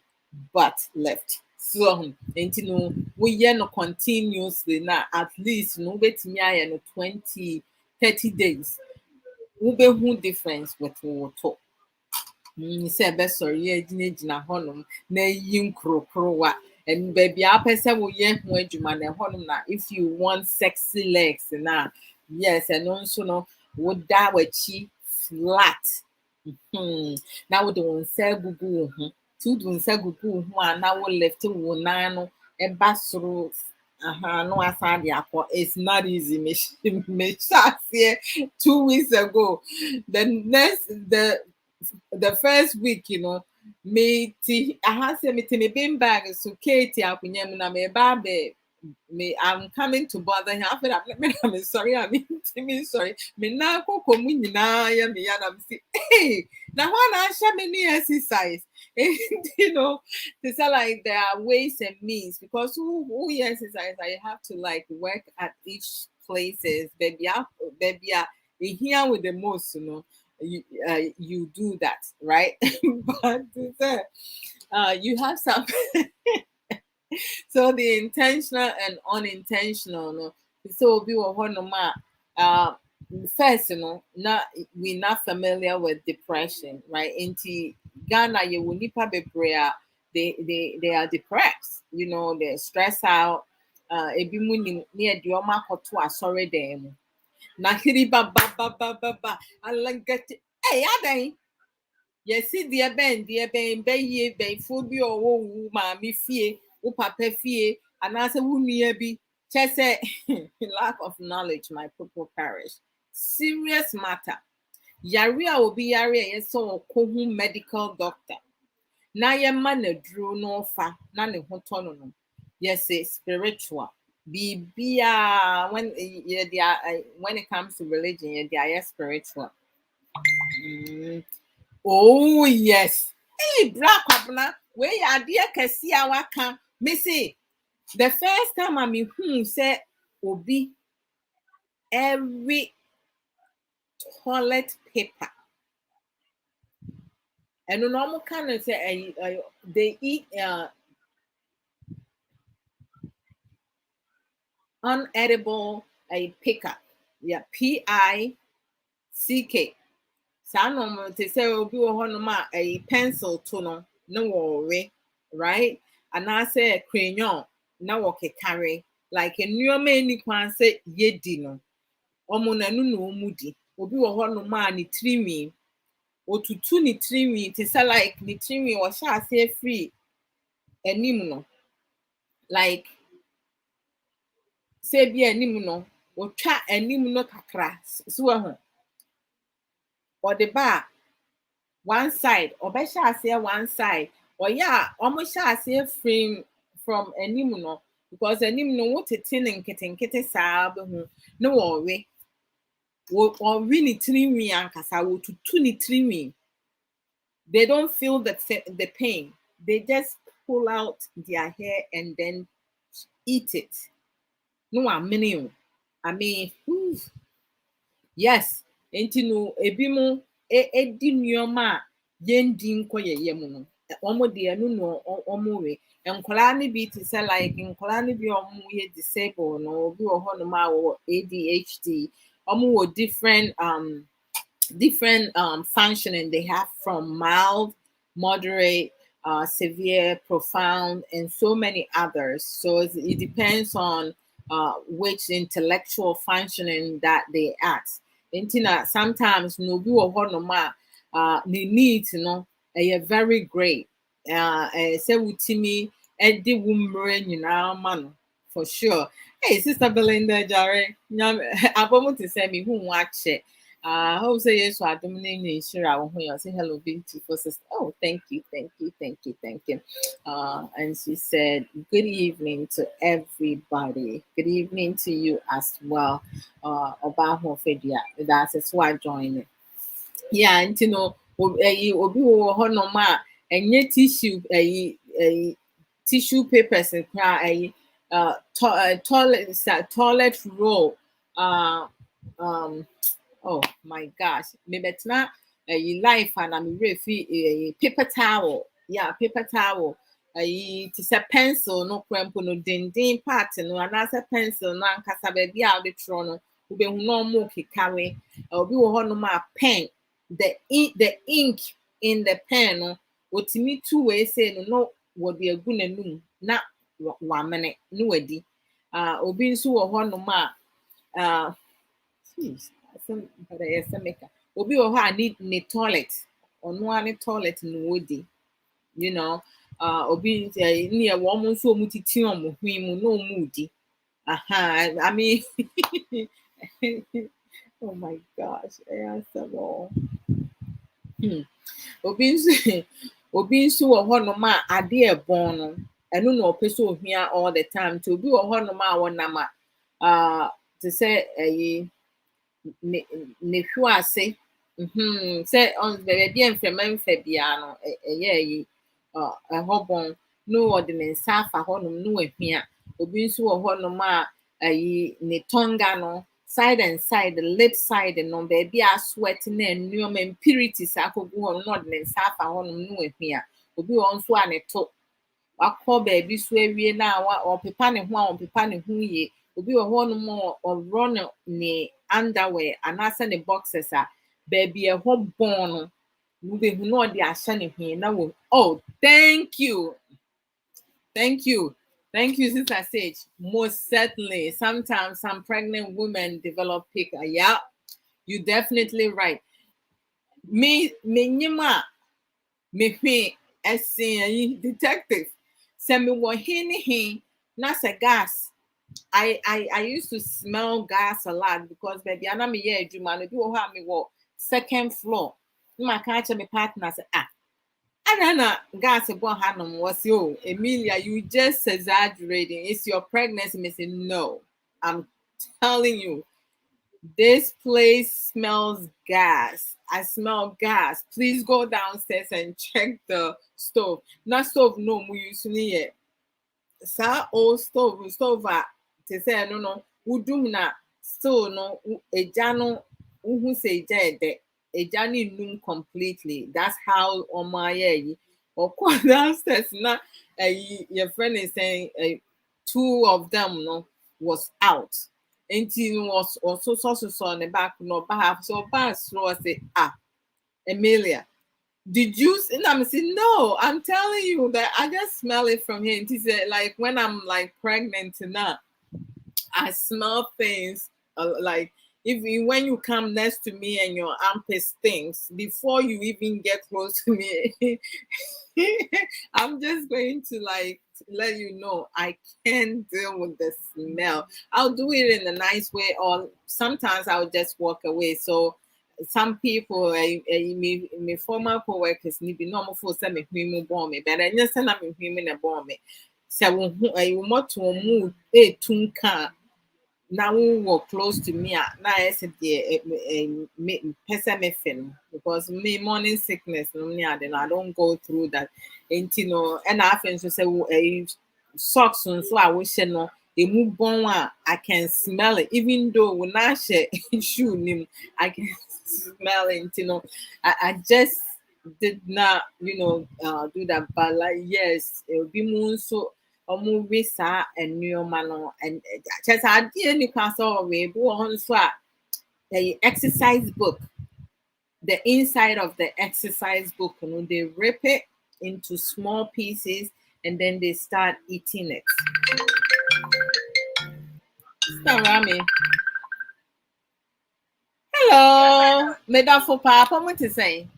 butt lift. So, we no continuously now at least no bet me I 20, 30 days. We be who difference with what talk. Say best sorry, na honum na yin krokrowa and baby I person will yen when you man honum na if you want sexy legs na yes and also no would that wachi flat. Now would the say gugu two do say gugu one now will left to nano a basro. No, it's not easy. Me 2 weeks ago. The first week, me I had say me bin bag so Katie akunyam na me ba be me I'm coming to bother him. After that, I'm sorry. Sorry. Me na koko mu nyina ya me ya na me say, hey, now when I share me exercise, and they say like there are ways and means because who exercise, I have to like work at each places. Baby, here with the most, you do that, right? But you have some. So the intentional and unintentional, no. So we were one of my first, not we're not familiar with depression, right? Into Ghana, you will nipa bebre, they are depressed, they're stressed out. Ebi mu ni near the oma koto asore dem. Na hiri ba ba ba ba ba ba. Alangati. Hey, adan. Yes, dear Ben, ye, Ben, food be or woo, mammy fee, who papa fee, and answer who near be. Chese, lack of knowledge, my people perish. Serious matter. Yaria will be Yaria, yes, so kohum medical doctor. Na ye man a drew no fa, none of hotono. Yes, it's spiritual. When when it comes to religion, they are spiritual. Oh yes. Hey, black na we are dear Cassia waka. Missy. The first time I mean say obi every toilet paper. And the normal kind of say they eat unedible picker. Yeah, PICK. Saa normal te say obi wo hono a pencil to no worry, right? And I say crayon na wo carry like a new many kwan say yedi no. Omo na no no mudi. Obi wo hono ni trimi. Otutu ni trimi te say like ni trimi wo sha say free enim no. Like say bi enim no, wo twa enim no kakra so ho. Or the bar one side or besha say one side or yeah almost say frame from animal because animal what it in kitten sab no worry or really tree and kasa to tuni tree they don't feel the pain, they just pull out their hair and then eat it. No I mean yes enti no ebi mo edi nneoma yendi nkọ yeye mu no omo de anu no omo we enkola ne bi te say like enkola ne bi omo ye disabled no obi wo ho no ma wo ADHD omo wo different functioning they have from mild, moderate, severe, profound, and so many others. So it depends on which intellectual functioning that they at. Sometimes no be the needs very great. Say utimi edi wumre nyina man for sure. Hey, Sister Belinda Jare, abomo to say me who watch it. I hope say yes, I don't sure I will say hello, beautiful sister. Oh, thank you. And she said, good evening to everybody. Good evening to you as well. About Hofedia. That's why I joined it. Yeah, and obi wo ho no ma enye tissue papers and cry toilet roll. Oh my gosh, maybe it's not a life and I'm really paper towel. Yeah, paper towel. It's a pencil, no crampo, no din pattern, no another pencil, no ankasa baby out the trono, who be no more carry, or be no more pen. The ink in the pen, no, what to me 2 ways say no, would be a good and not 1 minute, no, obi nso wɔ hɔ nom a some but yes maker obi wɔ hɔ a ne toilet ɔno a ne toilet no wodi you know obi ne wɔn nso ɔmo titi ɔmo hwin mu na ɔmo di I mean oh my gosh so obi nso wɔ hɔnom a ade ɛbɔn no ɛno na ɔpɛ sɛ ohia all the time nti obi wɔ hɔnom a wɔnam a te sɛ ɛyi ne hwe ase sɛ baabi a mframa biara no ɛyɛ ɛyi ɛhɔ bɔn na ɔde ne nsa afa hɔnom na wahia obi nso wɔ hɔnom a ɛyi ne tonga no side and side the lip side no baabi a sweat na nneɛma impurities akɔgu hɔ na ɔde ne nsa afa hɔnom na wahia obi wɔ nso a ne to wakɔ baabi so awie na ɔpepa ne ho a ɔpepa ne ho yie obi wɔ hɔnom a ɔrɔ ne underwear anaasɛ ne boxers a baabi ɛhɔ bɔn no wobɛhu na ɔde ahyɛ ne hwee na wɔ oh thank you Sister Sage. Most certainly sometimes some pregnant women develop pick. Yeah, you definitely right. Me nyima me as detective send me what he not a gas. I used to smell gas a lot because baby I'm here Juma do have me what second floor. My catch my partner say Anna gas about Hanum was you, Emilia. You just exaggerating. It's your pregnancy, missing. No, I'm telling you, this place smells gas. I smell gas. Please go downstairs and check the stove. Not stove, no, we use it. Sa old stove, to say no, udum na still no, a jano, who say dead. A journey noon completely. That's how on my of course downstairs now your friend is saying two of them was out. And he was also so on the back no back so pass through say Emilia. Did you and I'm saying no, I'm telling you that I just smell it from here. And he said like when I'm like pregnant now, I smell things like when you come next to me and your armpit stinks, before you even get close to me, I'm just going to like let you know I can't deal with the smell. I'll do it in a nice way, or sometimes I'll just walk away. So some people, my former co-workers, need be normal for some bomb me, but I just send them in a bomb me. So I want to move a tunka. Now we were close to me. Now I said the because me morning sickness. Then I don't go through that. And and I often say socks and so I wish a move on. I can smell it, even though when I share shoe I can smell it. I just did not do that, but like yes, it will be more so. Movie and new man and just I didn't pass away on the exercise book. The inside of the exercise book, they rip it into small pieces and then they start eating it. Rami. Hello, Madam for Papa, what to say?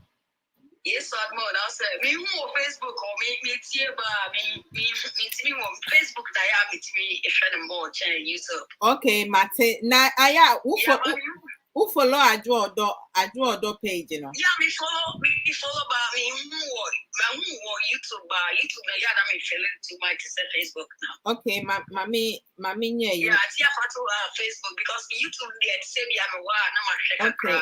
Yes, I'm on. I said, me more Facebook or me Facebook. I am me if I'm more channel YouTube. Okay, Mate. Now, who follow Adwoa Odo page, you know? Yeah, me follow about me more YouTube. YouTube, yeah, I'm feeling too much to say Facebook now. Okay, mommy, yeah. Yeah, I see a photo of Facebook because YouTube they say me I'm a one. Okay.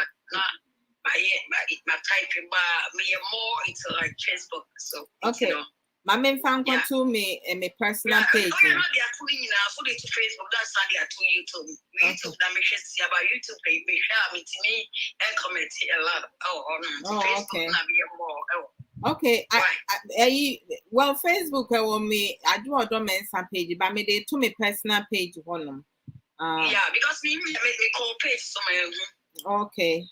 My typing, but me more into like Facebook. So okay. My main fan to me and my personal page. They are putting in our food into Facebook. That's how they are to YouTube. YouTube that makes you see about YouTube. They share me to me and comment a lot. Facebook okay. More. Okay. Well, Facebook will me. I do a domain page, but me they to me personal page one. Yeah, because me call page so my. Okay.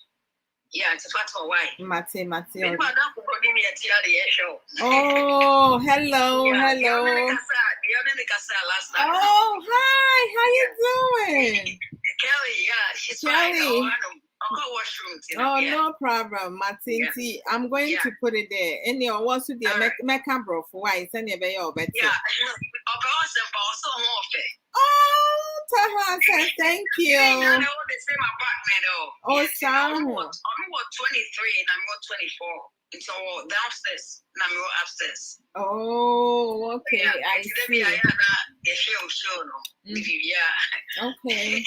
Yeah, it's a fact of why. Mate. Oh, hello, yeah, hello. Oh, hi, how you doing? Kelly, yeah, she's Kelly. fine. washroom. Oh, no problem, Matinti. I'm going to put it there. Any or what's with the Mecca for why? Send you better. Yeah, also Oh, Taha, thank you. The same apartment, Oh, I'm 23 and I'm 24. So downstairs, and I'm upstairs. Oh, okay. I see. Okay.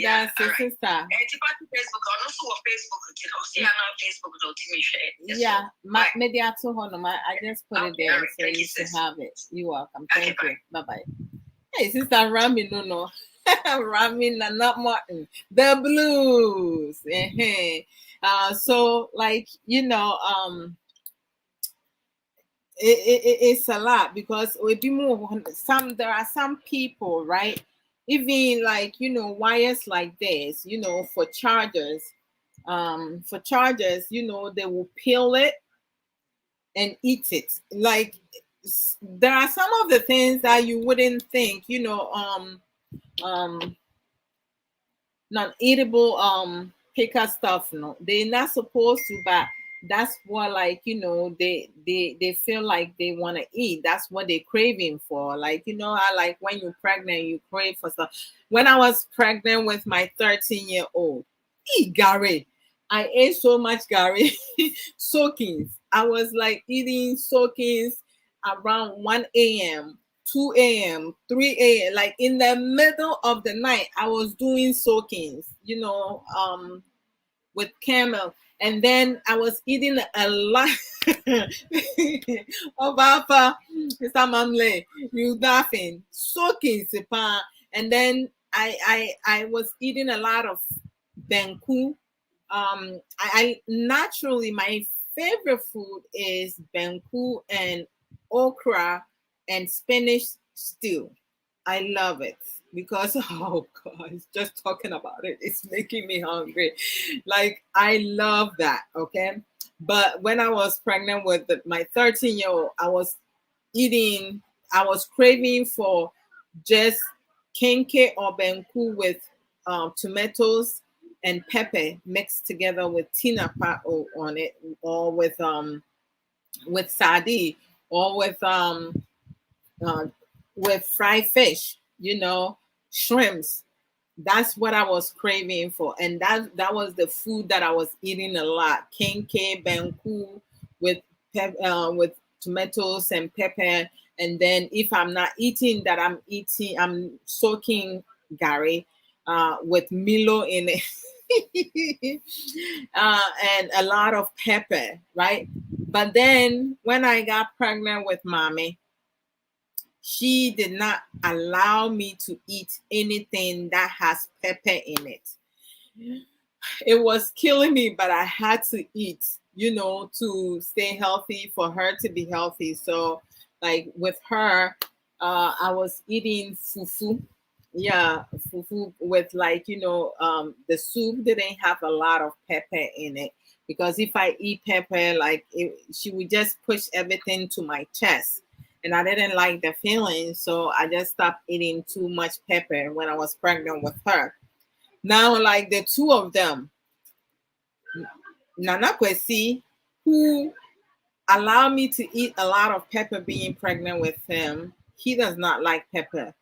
That's the sister. Yeah, maybe I told her, I just put it there so you should have it. You're welcome. Thank you. Bye bye. Hey, sister Rami, no. Rami, not Martin. The blues. So like it's a lot because we be more there are some people, right? Even like wires like this, for chargers. They will peel it and eat it. Like there are some of the things that you wouldn't think, non-eatable picker stuff. No, they're not supposed to, but that's what they feel like they want to eat. That's what they're craving for. I like when you're pregnant, you crave for stuff. When I was pregnant with my 13-year-old, Gary, I ate so much Gary soakings. I was like eating soakings around 1 a.m. 2 a.m., 3 a.m., like in the middle of the night, I was doing soakings, with camel. And then I was eating a lot of Alpha, you laughing, soakings. And then I was eating a lot of Benku. I naturally, my favorite food is Benku and okra and spinach stew. I love it because oh god, just talking about it, it's making me hungry. Like I love that. Okay, but when I was pregnant with my 13-year-old, I was craving for just kenke or benku with tomatoes and pepper mixed together with tina pao on it, or with sardine, or uh, with fried fish, shrimps. That's what I was craving for, and that was the food that I was eating a lot. Kenke benku with with tomatoes and pepper, and then if I'm not eating that, I'm soaking Gary with Milo in it, and a lot of pepper, right? But then when I got pregnant with mommy, she did not allow me to eat anything that has pepper in it. It was killing me, but I had to eat, to stay healthy, for her to be healthy. So, like with her, I was eating fufu. Yeah, fufu with the soup didn't have a lot of pepper in it, because if I eat pepper, she would just push everything to my chest, and I didn't like the feeling, so I just stopped eating too much pepper when I was pregnant with her. Now, like the two of them, Nana Kwesi, who allowed me to eat a lot of pepper being pregnant with him, he does not like pepper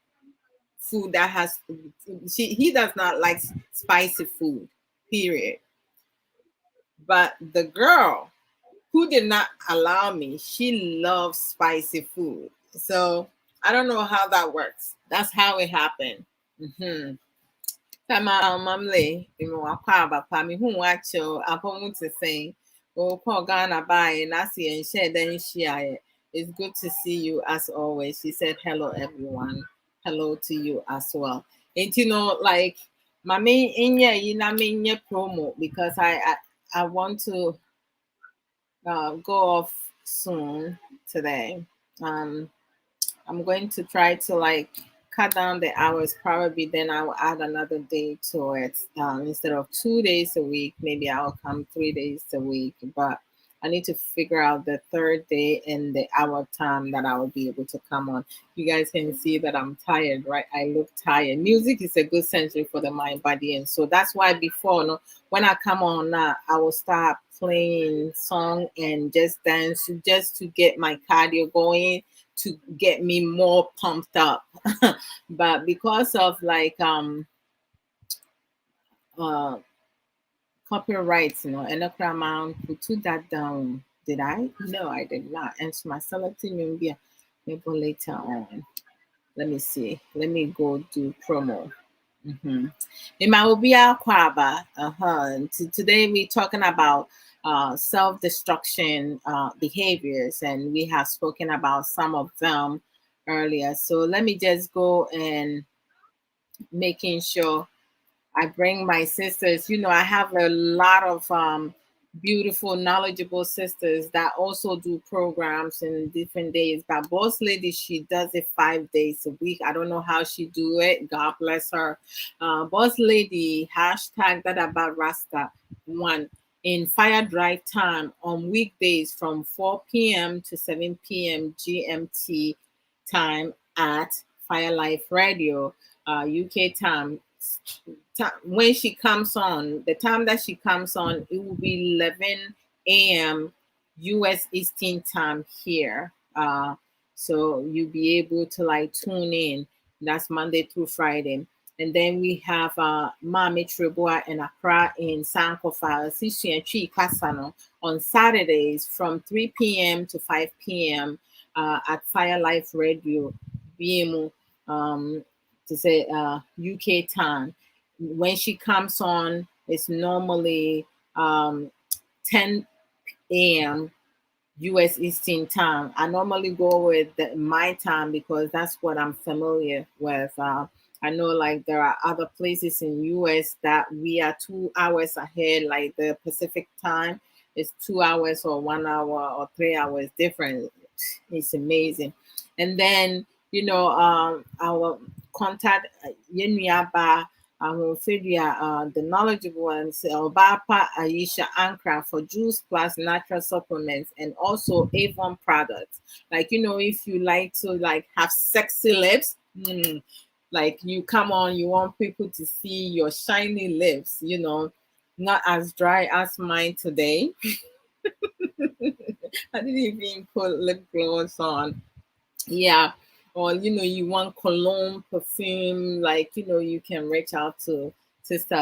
food that has he does not like spicy food, period. But the girl who did not allow me, she loves spicy food. So I don't know how that works. That's how it happened. Tama mamle imewakwa bapa mi hu wacho apomu to say o call Ghana by and I see and share then share. It's good to see you as always. She said hello everyone. Hello to you as well. And like mami inye inye promo, because I want to go off soon today. I'm going to try to cut down the hours. Probably then I will add another day to it. Instead of 2 days a week, maybe I'll come 3 days a week. But I need to figure out the third day and the hour time that I will be able to come on. You guys can see that I'm tired, right? I look tired. Music is a good sensory for the mind, body, and so that's why before, no, when I come on now, I will start playing song and just dance just to get my cardio going, to get me more pumped up. But because of like uh copyrights, and the amount who took that down. Did I? No, I did not. And so my selecting maybe later on. Let me see. Let me go do promo. Mm-hmm. In my Obia Kwaba, today we're talking about self-destruction behaviors, and we have spoken about some of them earlier. So let me just go and making sure I bring my sisters. I have a lot of beautiful, knowledgeable sisters that also do programs in different days. But Boss Lady, she does it 5 days a week. I don't know how she do it. God bless her. Boss Lady, hashtag that about Rasta one in fire drive time on weekdays from 4 p.m. to 7 p.m. GMT time at Fire Life Radio, UK time. When she comes on, the time that she comes on, it will be 11 a.m. US Eastern time here. So you'll be able to like tune in. That's Monday through Friday. And then we have Mami Treboa and Accra in Sankofa, Sishu and Chi Kasano on Saturdays from 3 p.m. to 5 p.m. At Fire Life Radio, BMO, to say UK time. When she comes on, it's normally 10 a.m. US Eastern time. I normally go with my time because that's what I'm familiar with. I know like there are other places in US that we are 2 hours ahead, like the Pacific time is 2 hours or 1 hour or 3 hours different. It's amazing. And then, our contact Yenyaba, the knowledgeable ones, Obapa Aisha Ankra for Juice Plus natural supplements and also Avon products. Like, if you like to like have sexy lips, like you come on, you want people to see your shiny lips, not as dry as mine today. I didn't even put lip gloss on. Yeah. Or you want cologne, perfume, like you can reach out to Sister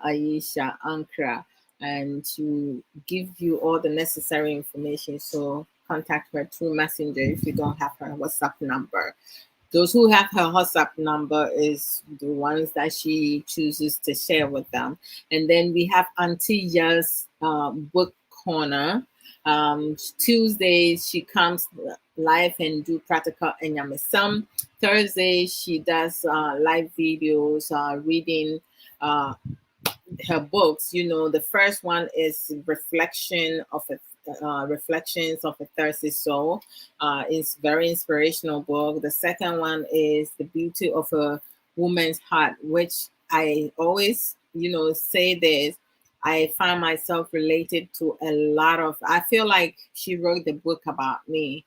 Aisha Ankra and to give you all the necessary information. So contact her through Messenger if you don't have her WhatsApp number. Those who have her WhatsApp number is the ones that she chooses to share with them. And then we have Auntie Ya's book corner. Tuesdays she comes live and do practical enyamisam. Thursday she does live videos reading her books. The first one is Reflections of a Thirsty Soul. It's very inspirational book. The second one is The Beauty of a Woman's Heart, which I always, say this. I find myself related to a lot of. I feel like she wrote the book about me,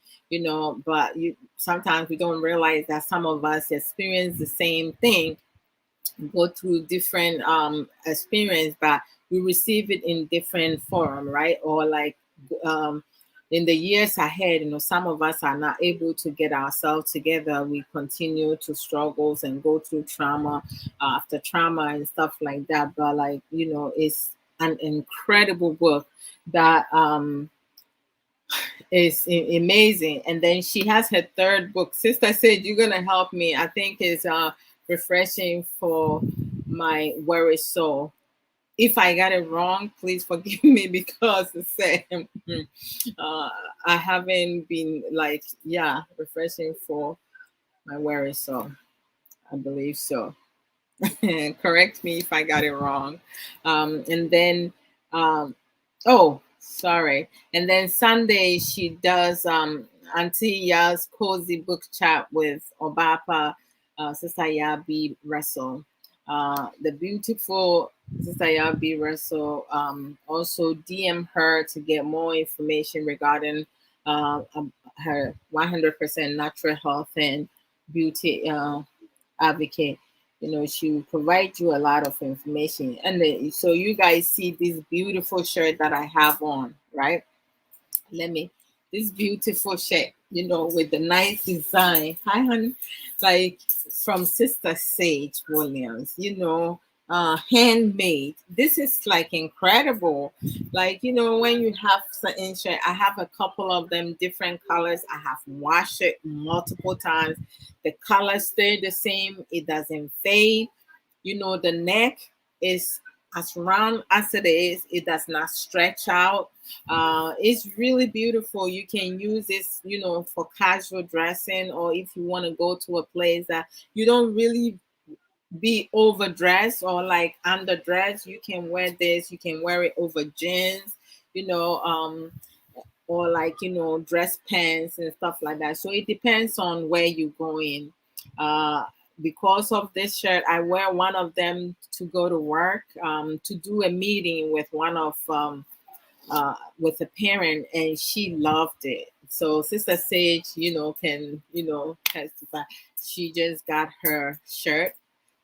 but sometimes we don't realize that some of us experience the same thing, go through different experience, but we receive it in different form, right? Or like in the years ahead, some of us are not able to get ourselves together. We continue to struggles and go through trauma after trauma and stuff like that. But like, it's an incredible book that is amazing. And then she has her third book. Sister said, you're gonna help me. I think it's refreshing for my worried soul. If I got it wrong, please forgive me because I haven't been like, refreshing for my worried soul. I believe so. Correct me if I got it wrong. And then, oh, sorry. And then Sunday she does Auntie Ya's cozy book chat with Obapa, Sister Yabi Russell. The beautiful Sister Yabira. So also DM her to get more information regarding her 100% natural health and beauty advocate. She will provide you a lot of information. And so you guys see this beautiful shirt that I have on, right? Let me, this beautiful shirt, with the nice design. Hi, honey. Like from Sister Sage Williams, handmade. This is like incredible. Like, when you have certain shirt, I have a couple of them, different colors. I have washed it multiple times. The colors stay the same, it doesn't fade. The neck is as round as it is, it does not stretch out. It's really beautiful. You can use this, for casual dressing, or if you want to go to a place that you don't really be overdressed or like underdressed, you can wear this. You can wear it over jeans, you know, or like dress pants and stuff like that. So it depends on where you're going. uh because of this shirt, I wear one of them to go to work, to do a meeting with one of with a parent, and she loved it. So Sister Sage, can testify. She just got her shirt.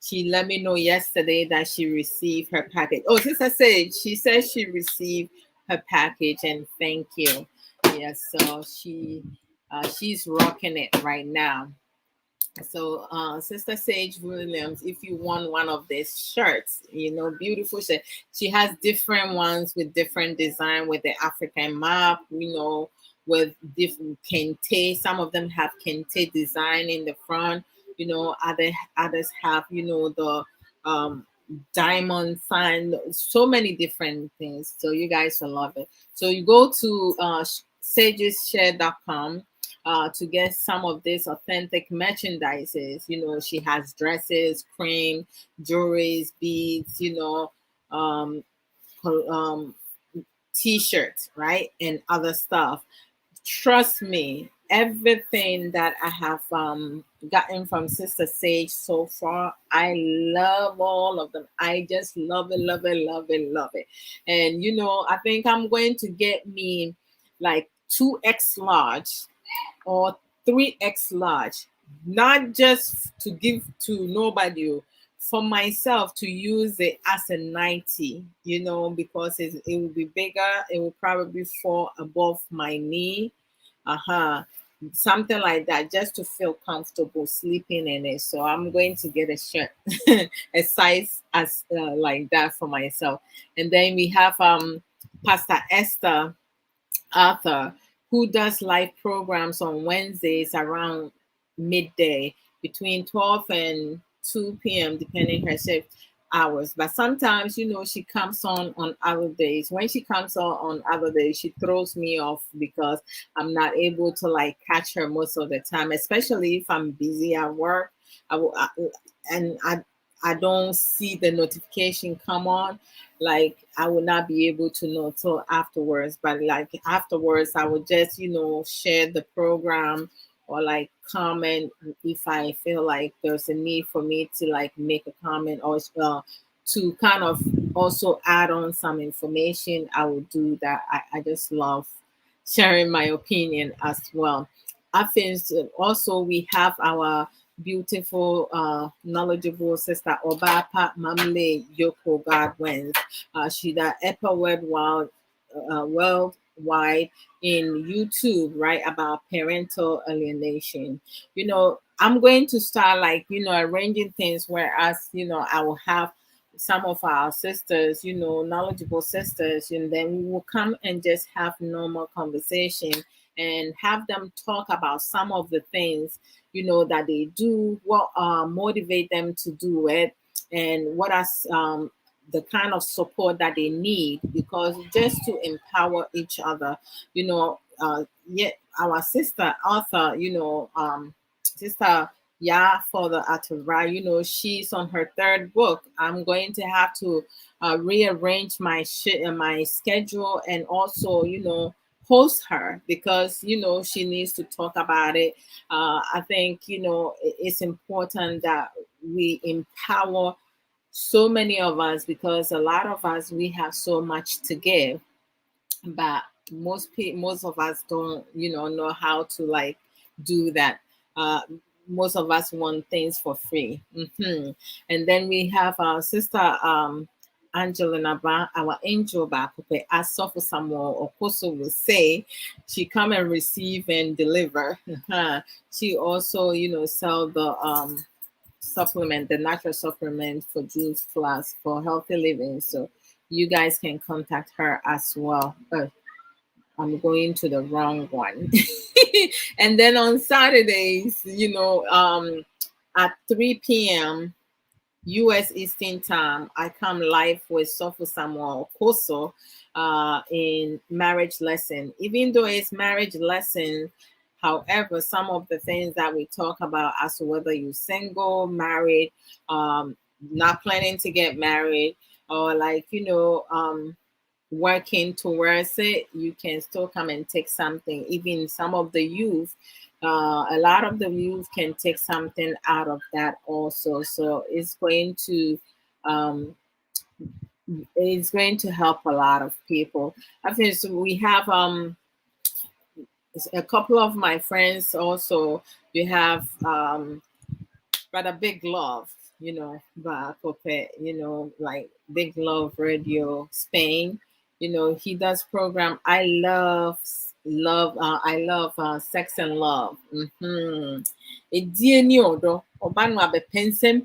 She let me know yesterday that she received her package. Oh, Sister Sage, she says she received her package, and thank you. Yes, so she's rocking it right now. So, Sister Sage Williams, if you want one of these shirts, beautiful shirt. She has different ones with different design, with the African map, with different kente. Some of them have kente design in the front. Others have, the diamond sign. So many different things. So you guys will love it. So you go to sageshare.com to get some of this authentic merchandises. She has dresses, cream, jewelries, beads, um, um, t-shirts, right? And other stuff. Trust me, everything that I have gotten from Sister Sage so far, I love all of them. I just love it, love it, love it, love it. And I think I'm going to get me like 2X large or 3X large, not just to give to nobody, for myself to use it as a 90, because it will be bigger. It will probably fall above my knee. Uh-huh. Something like that, just to feel comfortable sleeping in it. So I'm going to get a shirt, a size as like that for myself. And then we have Pastor Esther Arthur, who does live programs on Wednesdays around midday between 12 and 2 p.m., depending her shift hours. But sometimes, she comes on other days. When she comes on other days, she throws me off because I'm not able to like catch her most of the time, especially if I'm busy at work. I will, and I don't see the notification come on, like I would not be able to know till afterwards. But like afterwards, I would just share the program, or like comment if I feel like there's a need for me to like make a comment, or to kind of also add on some information. I will do that. I just love sharing my opinion as well. I think also we have our beautiful, knowledgeable sister Obapa Mamle Yoko Godwins. She's the upper worldwide in YouTube, right, about parental alienation. I'm going to start like, arranging things, whereas, I will have some of our sisters, knowledgeable sisters, and then we will come and just have normal conversation and have them talk about some of the things, that they do, what motivate them to do it, and what are the kind of support that they need, because just to empower each other, yet our sister Arthur, sister for the Atara, she's on her third book. I'm going to have to rearrange my schedule, and also, host her, because she needs to talk about it. I think it's important that we empower so many of us, because a lot of us, we have so much to give, but most of us don't, know how to like do that. Most of us want things for free. And then we have our sister, Angelina, our angel back, as for Samuel Okoso will say, she come and receive and deliver. She also, sell the supplement, the natural supplement for Juice Plus for healthy living. So you guys can contact her as well. I'm going to the wrong one. And then on Saturdays, at 3 p.m. US Eastern Time, I come live with Sofu Samuel Koso in marriage lesson. Even though it's marriage lesson, however, some of the things that we talk about as to whether you're single, married, not planning to get married, or like, working towards it, you can still come and take something. Even some of the youth, a lot of the youth can take something out of that also. So it's going to help a lot of people. I think so. We have a couple of my friends also. We have Brother Big Love, Bacope, like Big Love Radio Spain. He does program. I love sex and love. Edieni odo obanu abe pensem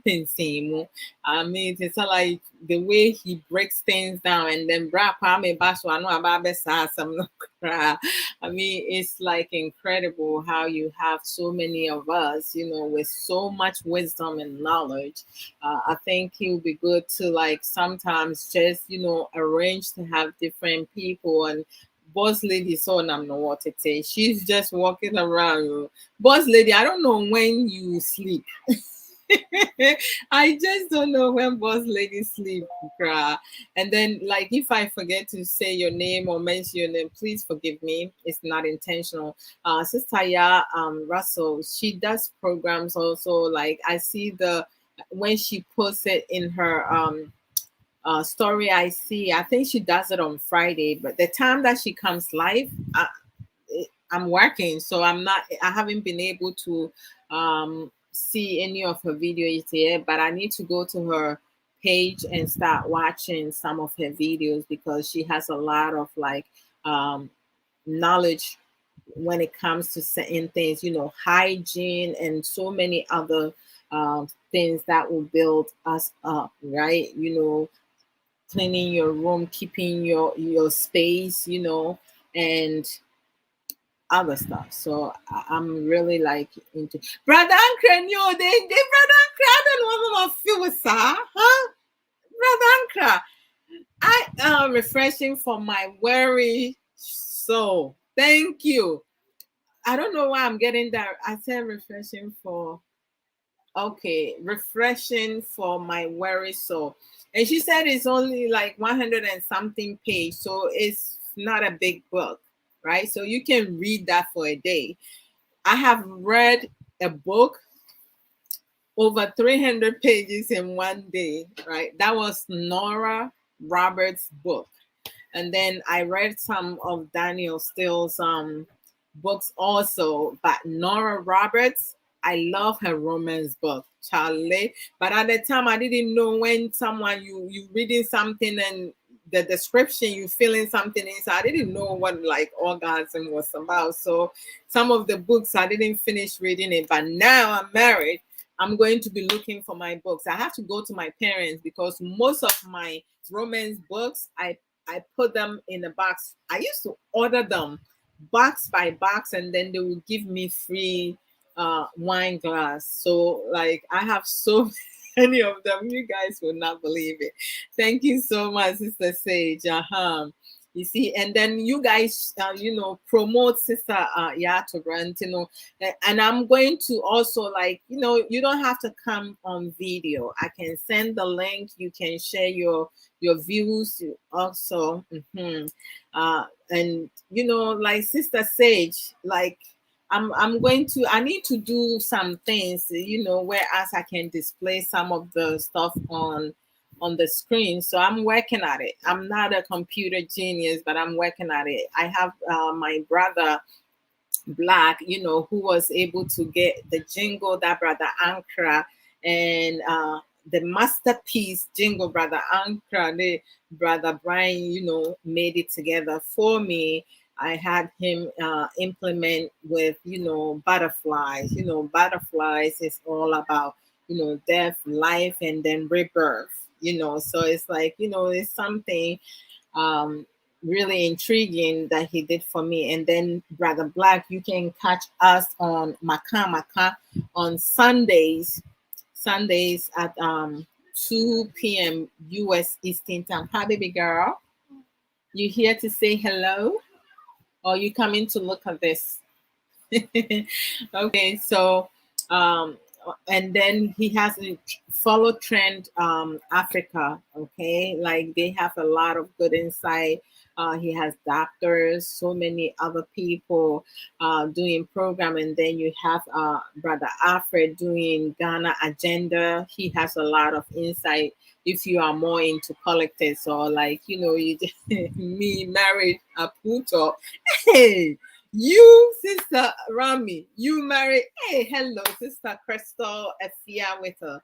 mu. I mean, it's like the way he breaks things down, and then bra pa me baso anu ababe sa some. I mean, it's like incredible how you have so many of us, with so much wisdom and knowledge. I think it would be good to like sometimes just, arrange to have different people. And boss lady, so I'm not what it is. She's just walking around. Boss lady, I don't know when you sleep. I just don't know when boss lady sleep, cry. And then, like, if I forget to say your name or mention your name, please forgive me. It's not intentional. Sister Ya Russell, she does programs also. Like, I see when she posts it in her story, I think she does it on Friday, but the time that she comes live, I'm working, so I haven't been able to see any of her videos yet, but I need to go to her page and start watching some of her videos, because she has a lot of like knowledge when it comes to certain things, hygiene and so many other things that will build us up, right? Cleaning your room, keeping your space, and other stuff. So I'm really like into Brother Ankra. They Brother Ankra. I don't know what I feel with huh? Brother Ankra. I am refreshing for my weary soul. Thank you. I don't know why I'm getting that. I said refreshing for refreshing for my weary soul. And she said it's only like 100 and something page, so it's not a big book, right? So you can read that for a day. I have read a book over 300 pages in one day, right? That was Nora Roberts' book. And then I read some of Daniel Steele's books also, but Nora Roberts, I love her romance book, Charlie. But at the time, I didn't know when someone you reading something and the description, you feeling something inside. I didn't know what like orgasm was about. So some of the books I didn't finish reading it. But now I'm married, I'm going to be looking for my books. I have to go to my parents, because most of my romance books, I put them in a box. I used to order them box by box, and then they will give me free wine glass. So like I have so many of them, you guys will not believe it. Thank you so much, Sister Sage. You see, and then you guys, promote Sister Yato Grant, and I'm going to also like, you don't have to come on video. I can send the link. You can share your views also. And like Sister Sage, like I need to do some things, whereas I can display some of the stuff on on the screen. So I'm working at it. I'm not a computer genius, but I'm working at it. I have my brother Black, who was able to get the jingle that Brother Ankara and the masterpiece jingle Brother Ankara, the Brother Brian, made it together for me. I had him implement with, butterflies. Butterflies is all about, death, life, and then rebirth. So it's like, it's something um, really intriguing that he did for me. And then Brother Black, you can catch us on Maka on Sundays at 2 p.m. US Eastern Time. Hi, baby girl. You here to say hello? Or you coming to look at this? Okay, so and then he has a follow trend Africa. Okay, like they have a lot of good insight. He has doctors, so many other people doing program, and then you have Brother Alfred doing Ghana agenda. He has a lot of insight. If you are more into politics or like you me married a Pluto, hey. You, Sister Rami, you married. Hey, hello, Sister Crystal Efia with her.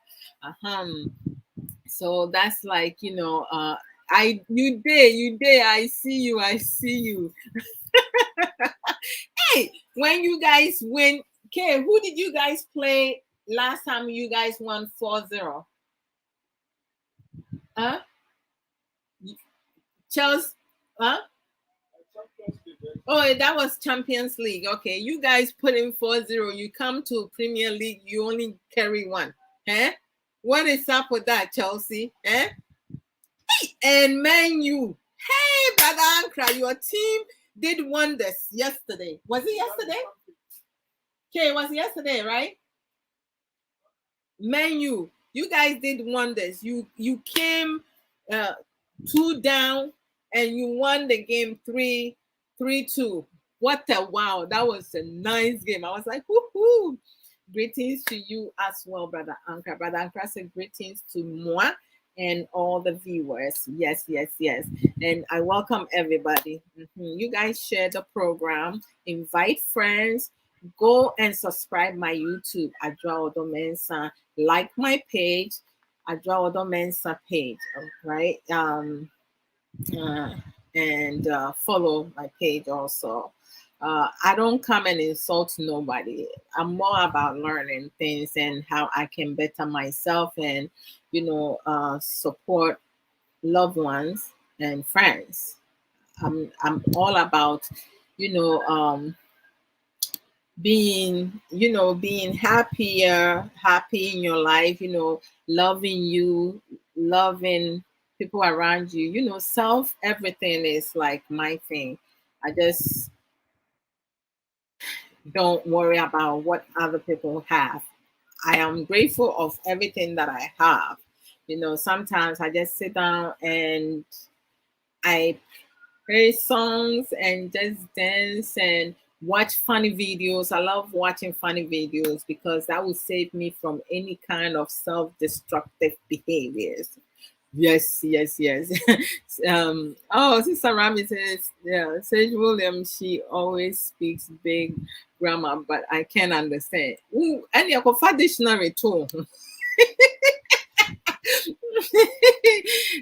So that's like, you day, I see you. Hey, when you guys win, okay, who did you guys play last time you guys won 4-0? Huh? Chelsea, huh? Oh, that was Champions League. Okay, you guys put in 4-0. You come to Premier League, you only carry one. Eh? What is up with that, Chelsea? Eh? Hey, and Man U. Hey, Brother Ankara, your team did wonders yesterday. Was it yesterday? Okay, it was yesterday, right? Man U, you guys did wonders. You came 2 down and you won the game 3-2. What a wow! That was a nice game. I was like, woohoo! Greetings to you as well, Brother Ankara. Brother Ankara said greetings to moi and all the viewers. Yes. And I welcome everybody. You guys share the program, invite friends, go and subscribe my YouTube, Adwoa Odo Mensa, like my page, Adwoa Odo Mensa page, right? And follow my page also. I don't come and insult nobody. I'm more about learning things and how I can better myself and, support loved ones and friends. I'm all about, being happy in your life, loving you, loving people around you, self everything is like my thing. I just don't worry about what other people have. I am grateful of everything that I have. Sometimes I just sit down and I play songs and just dance and watch funny videos. I love watching funny videos because that will save me from any kind of self-destructive behaviors. Yes. Oh, Sister Rami says, yeah, Sage Williams, she always speaks big grammar, but I can't understand. Ooh, and you have dictionary too.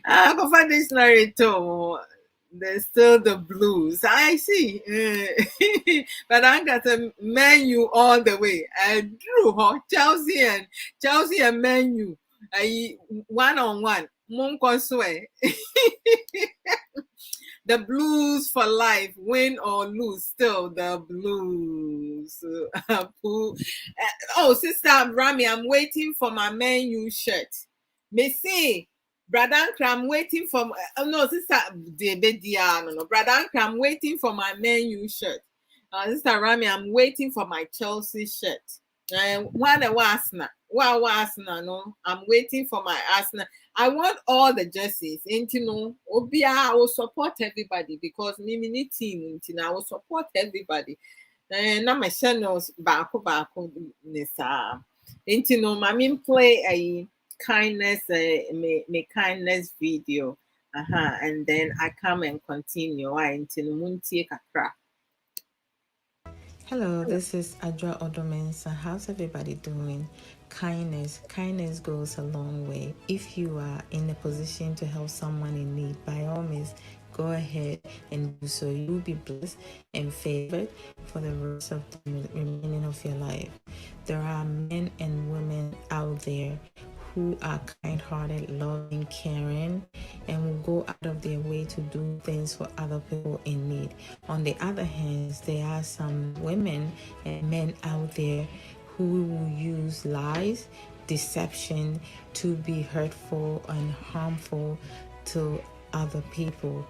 I have dictionary too. There's still the blues. I see. But I got a menu all the way. I drew Chelsea and menu. I 1-on-1. Monko swear. The blues for life, win or lose, still the blues. Oh, Sister Rami, I'm waiting for my menu shirt. Missy, Brother Ankara, I'm waiting for no, Sister no, Brother Ankara, I'm waiting for my menu shirt. Sister Rami, I'm waiting for my Chelsea shirt. What the Arsenal? What Arsenal? No, I'm waiting for my Arsenal. I want all the jerseys. And Obia, I will support everybody because me team. I will support everybody. And now my channels back. Nisa. And my play kindness, me kindness video. And then I come and continue. I until muntie kakra. Hello, this is Adwoa Odo. How's everybody doing? Kindness goes a long way. If you are in a position to help someone in need, by all means, go ahead and do so. You'll be blessed and favored for the rest of the remaining of your life. There are men and women out there who are kind-hearted, loving, caring, and will go out of their way to do things for other people in need. On the other hand, there are some women and men out there who will use lies, deception to be hurtful and harmful to other people.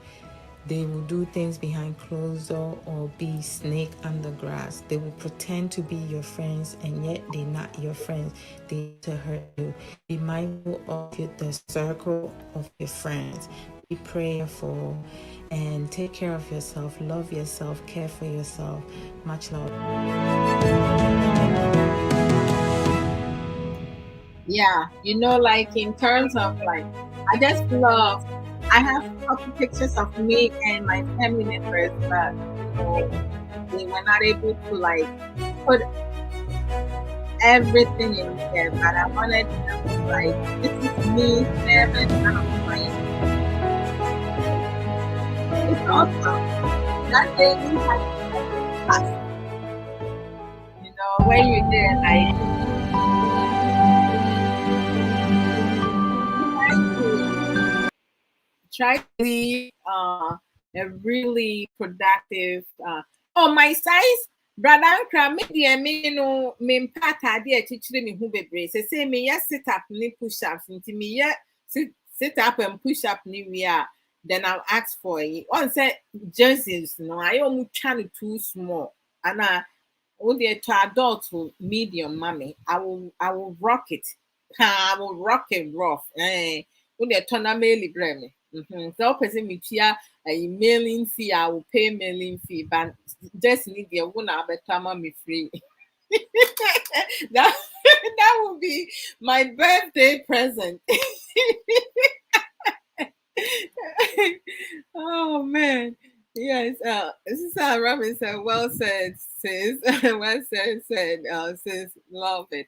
They will do things behind closed door or be snake under grass. They will pretend to be your friends and yet they're not your friends. They to hurt you. Be mindful of the circle of your friends. Be prayerful and take care of yourself. Love yourself. Care for yourself. Much love. Yeah, like in terms of like, I just love. I have a couple pictures of me and my family members, but they were not able to like put everything in there. But I wanted to like, this is me, 7 It's awesome. That day we had class. When you did like try to leave a really productive my size brother Ankra me no me mpata de achichire me hu bebre say me yes sit up ni push ups nti me yeah sit up and push up ni we are then I'll ask for it on say jerseys no I omu twa no too small and when they to adult to medium mommy I will rock it I will rock it rough when they turn a mail me. So person me tia a mailing fee, I will pay mailing fee, but just need the one better me free. that that would be my birthday present. Oh man. Yes, this is how Robin said, well said, sis. Well said, sis, love it.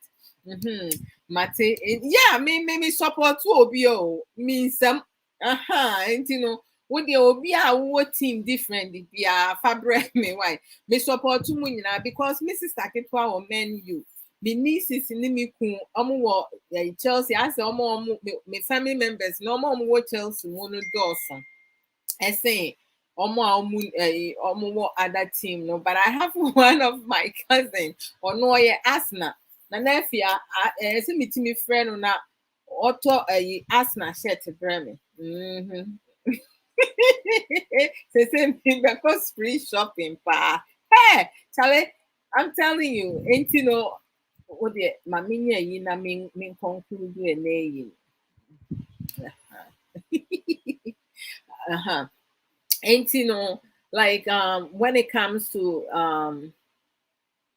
Mate, yeah, me support to Obio, me some, and when the Obia what team different, be a fabric me why, me support to Munina because Mrs. Taketwa or menu. Me nieces in me kun omo Chelsea, I say omo me family members, no more Chelsea, mono Dawson. I say omo other team no, but I have one of my cousin or no asthma. Na nephew say me to me friend na auto asthma shirt breme. Say me because free shopping pa. Hey, Charlie, I'm telling you, ain't what the maminya yi na min conclude we uh-huh. And like when it comes to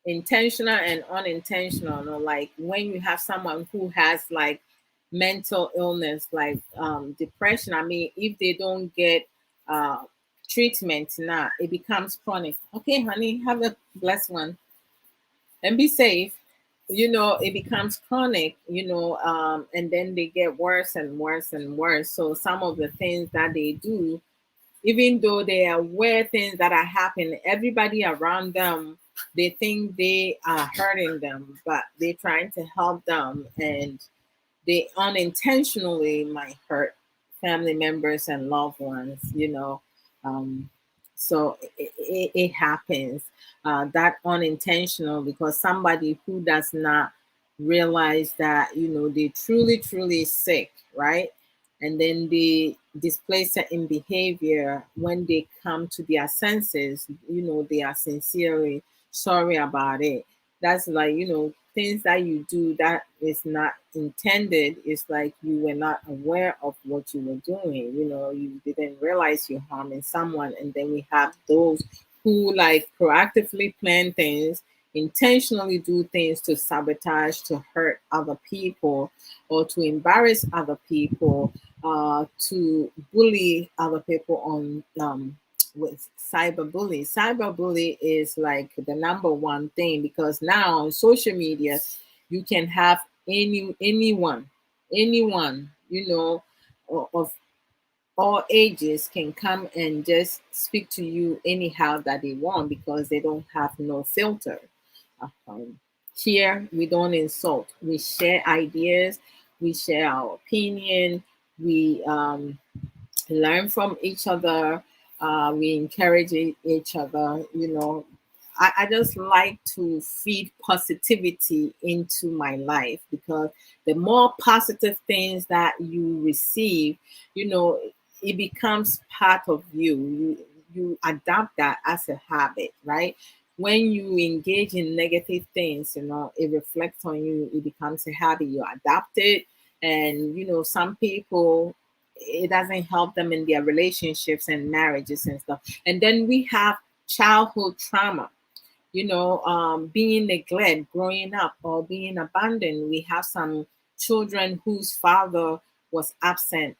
intentional and unintentional, like when you have someone who has like mental illness like depression, I mean if they don't get treatment now it becomes chronic. Okay honey, have a blessed one and be safe. It becomes chronic, and then they get worse and worse and worse. So some of the things that they do, even though they are aware things that are happening, everybody around them, they think they are hurting them, but they're trying to help them, and they unintentionally might hurt family members and loved ones. So it happens that unintentional because somebody who does not realize that they truly sick, right? And then they display certain behavior when they come to their senses, they are sincerely sorry about it. That's like things that you do that is not intended. It's like you were not aware of what you were doing. You didn't realize you're harming someone. And then we have those who like proactively plan things intentionally do things to sabotage, to hurt other people, or to embarrass other people, to bully other people on with cyberbully. Cyberbully is like the number one thing, because now on social media you can have anyone, of all ages can come and just speak to you anyhow that they want, because they don't have no filter. Um, Here we don't insult. We share ideas. We share our opinion. We learn from each other. We encourage each other. I just like to feed positivity into my life, because the more positive things that you receive, it becomes part of you. You adapt that as a habit, right? When you engage in negative things, it reflects on you. It becomes a habit. You adapt it, and some people, it doesn't help them in their relationships and marriages and stuff. And then we have childhood trauma, being neglected growing up, or being abandoned. We have some children whose father was absent,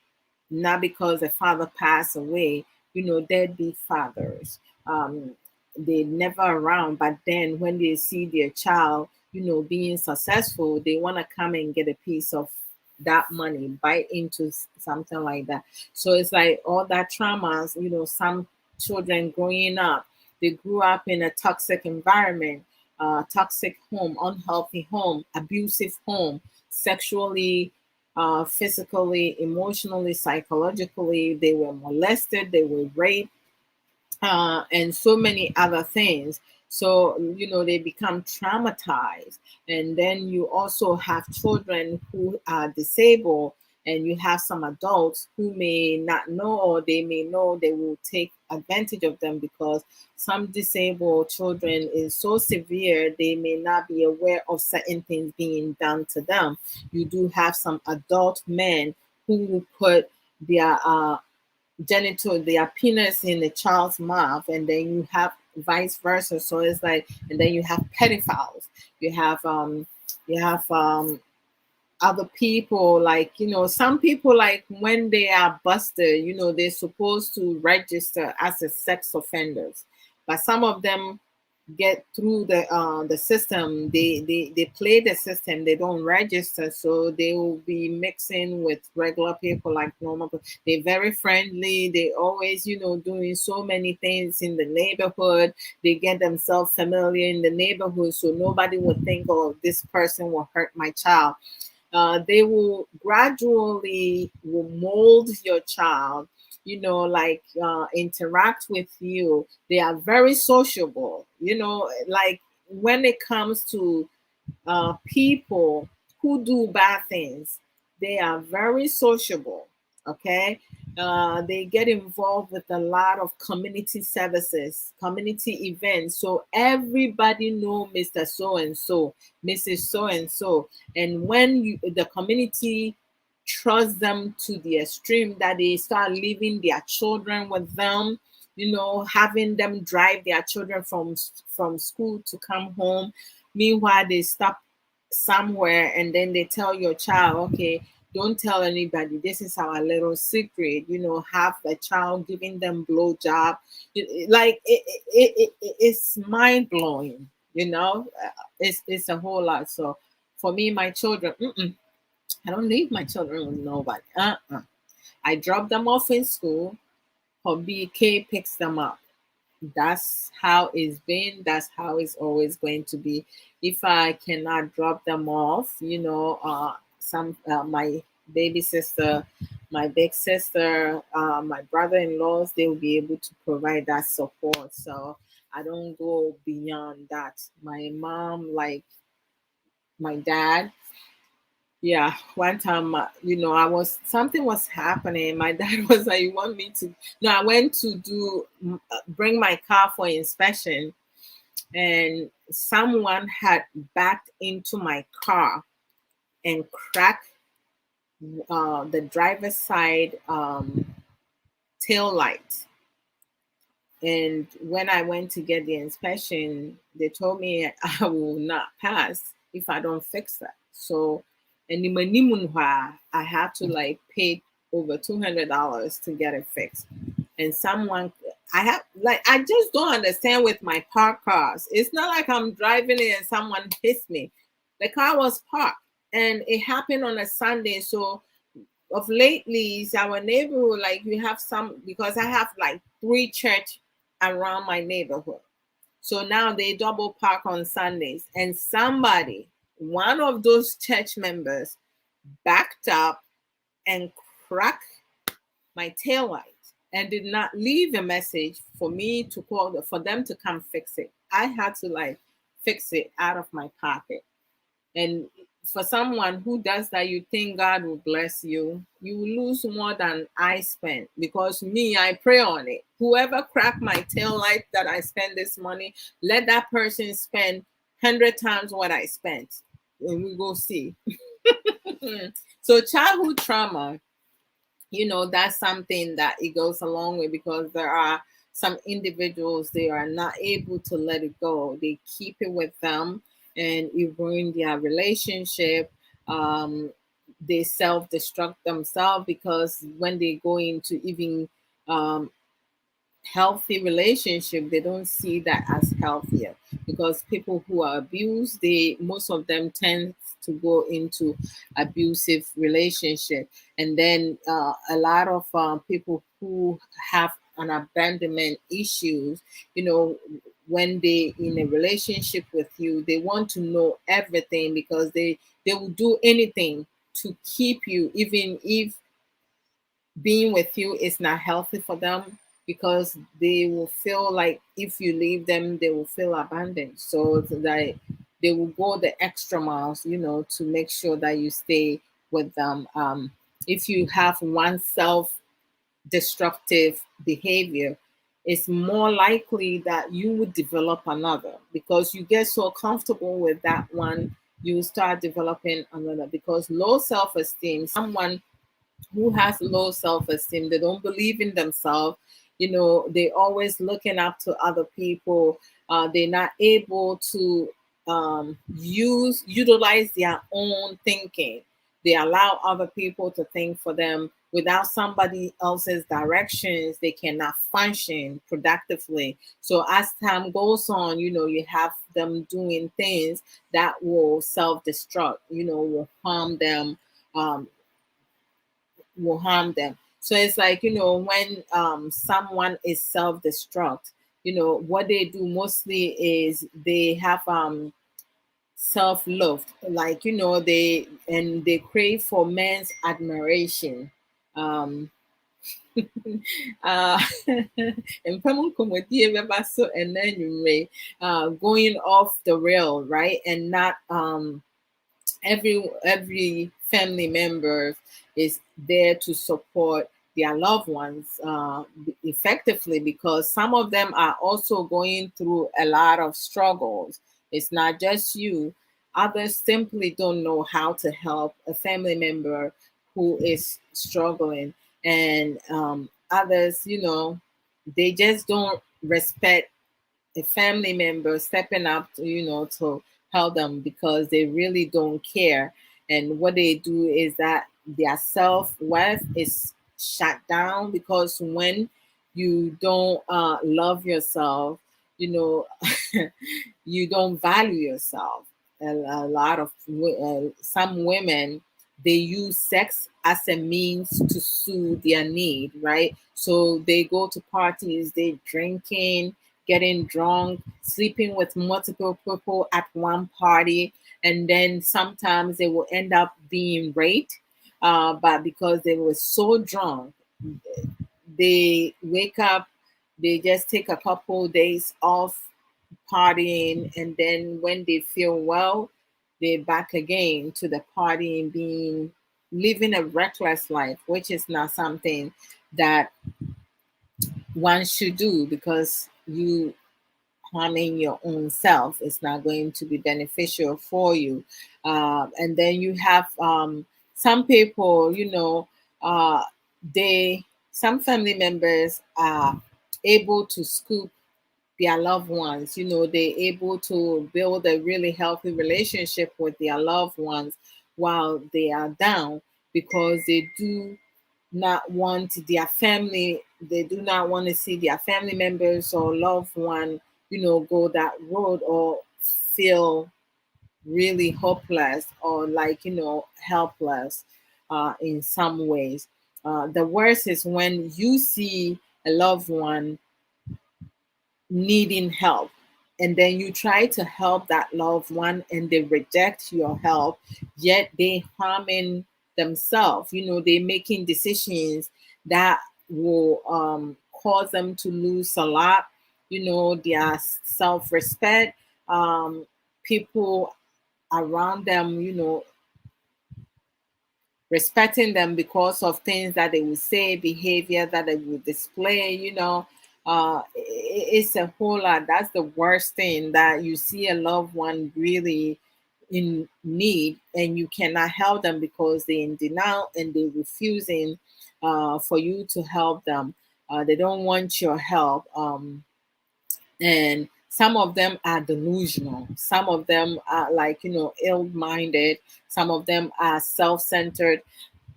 not because the father passed away, deadbeat fathers. They never around, but then when they see their child, being successful, they want to come and get a piece of that money, buy into something like that. So it's like all that traumas, some children growing up, they grew up in a toxic environment, toxic home, unhealthy home, abusive home, sexually, physically, emotionally, psychologically. They were molested, they were raped, and so many other things. So, they become traumatized. And then you also have children who are disabled, and you have some adults who may not know, or they may know, they will take advantage of them, because some disabled children is so severe, they may not be aware of certain things being done to them. You do have some adult men who will put their genital, their penis in the child's mouth, and then you have vice versa. So it's like, and then you have pedophiles. You have other people, like, some people, like, when they are busted, they're supposed to register as a sex offenders, but some of them get through the system. They play the system, they don't register, so they will be mixing with regular people, like normal people. They're very friendly, they always, doing so many things in the neighborhood. They get themselves familiar in the neighborhood, so nobody would think, oh, this person will hurt my child. They will gradually will mold your child, like, interact with you. They are very sociable, like, when it comes to people who do bad things, they are very sociable. Okay. They get involved with a lot of community services, community events. So everybody know Mr. So and so, Mrs. So and so. And when the community trust them to the extreme, that they start leaving their children with them, having them drive their children from school to come home. Meanwhile, they stop somewhere, and then they tell your child, okay, don't tell anybody, this is our little secret. Have the child giving them blowjob. Like, it's mind-blowing. It's a whole lot. So for me, my children, I don't leave my children with nobody. I drop them off in school, or BK picks them up. That's how it's been. That's how it's always going to be. If I cannot drop them off, some my baby sister, my big sister, my brother-in-laws, they will be able to provide that support. So I don't go beyond that. My mom, like my dad, yeah, one time, I was, something was happening. My dad was like, "You want me to?" No, I went to bring my car for inspection, and someone had backed into my car and cracked the driver's side tail light. And when I went to get the inspection, they told me I will not pass if I don't fix that. So, and I had to like pay over $200 to get it fixed. And someone, I just don't understand with my parked cars. It's not like I'm driving it and someone hits me. The car was parked, and it happened on a Sunday. So of lately, our neighborhood, like you have some, because I have like 3 church around my neighborhood. So now they double park on Sundays, and somebody, one of those church members, backed up and cracked my tail light and did not leave a message for me to call for them to come fix it. I had to like fix it out of my pocket. And for someone who does that, you think God will bless you. You will lose more than I spent, because me, I pray on it. Whoever cracked my tail light that I spend this money, let that person spend 100 times what I spent, and we go see. So childhood trauma, that's something that it goes a long way, because there are some individuals, they are not able to let it go. They keep it with them, and it ruins their relationship. They self-destruct themselves, because when they go into even um, healthy relationship, they don't see that as healthier, because people who are abused, most of them tend to go into abusive relationship. And then a lot of people who have an abandonment issues, when they in a relationship with you, they want to know everything, because they will do anything to keep you, even if being with you is not healthy for them, because they will feel like if you leave them, they will feel abandoned. So that they will go the extra miles, to make sure that you stay with them. If you have one self-destructive behavior, it's more likely that you would develop another, because you get so comfortable with that one, you start developing another. Because low self-esteem, someone who has low self-esteem, they don't believe in themselves, they always looking up to other people, they're not able to utilize their own thinking. They allow other people to think for them. Without somebody else's directions, they cannot function productively. So as time goes on, you have them doing things that will self-destruct, will harm them, um, So it's like, when someone is self-destruct, what they do mostly is they have self-love, like, they crave for men's admiration. Um uh and then going off the rail, right? And not every family member is there to support their loved ones effectively, because some of them are also going through a lot of struggles. It's not just you. Others simply don't know how to help a family member who is struggling. And others, they just don't respect a family member stepping up to, to help them, because they really don't care. And what they do is that their self-worth is shut down, because when you don't love yourself, you know you don't value yourself. A lot of some women, they use sex as a means to soothe their need, right? So they go to parties, they drinking, getting drunk, sleeping with multiple people at one party, and then sometimes they will end up being raped. But because they were so drunk, they wake up, they just take a couple days off partying, and then when they feel well, they're back again to the partying, being living a reckless life, which is not something that one should do, because you harming your own self is not going to be beneficial for you. And then you have some people, they some family members are able to scoop their loved ones. They're able to build a really healthy relationship with their loved ones while they are down, because they do not want they do not want to see their family members or loved one, go that road or feel really hopeless or helpless in some ways. The worst is when you see a loved one needing help, and then you try to help that loved one and they reject your help, yet they harming themselves. They making decisions that will cause them to lose a lot, their self-respect. People around them, respecting them because of things that they will say, behavior that they will display. It's a whole lot. That's the worst thing, that you see a loved one really in need and you cannot help them because they're in denial and they're refusing for you to help them. They don't want your help. And some of them are delusional, some of them are ill-minded, some of them are self-centered.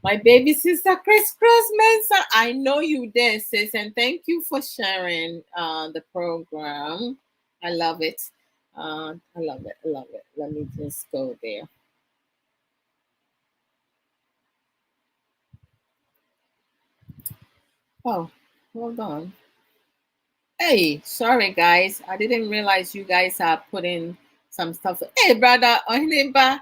My baby sister Chris Mensa, I know you there, sis, and thank you for sharing the program. I love it. I love it. I love it. Let me just go there. Oh, hold on. Hey, sorry guys. I didn't realize you guys are putting some stuff. Hey, brother Ohineba,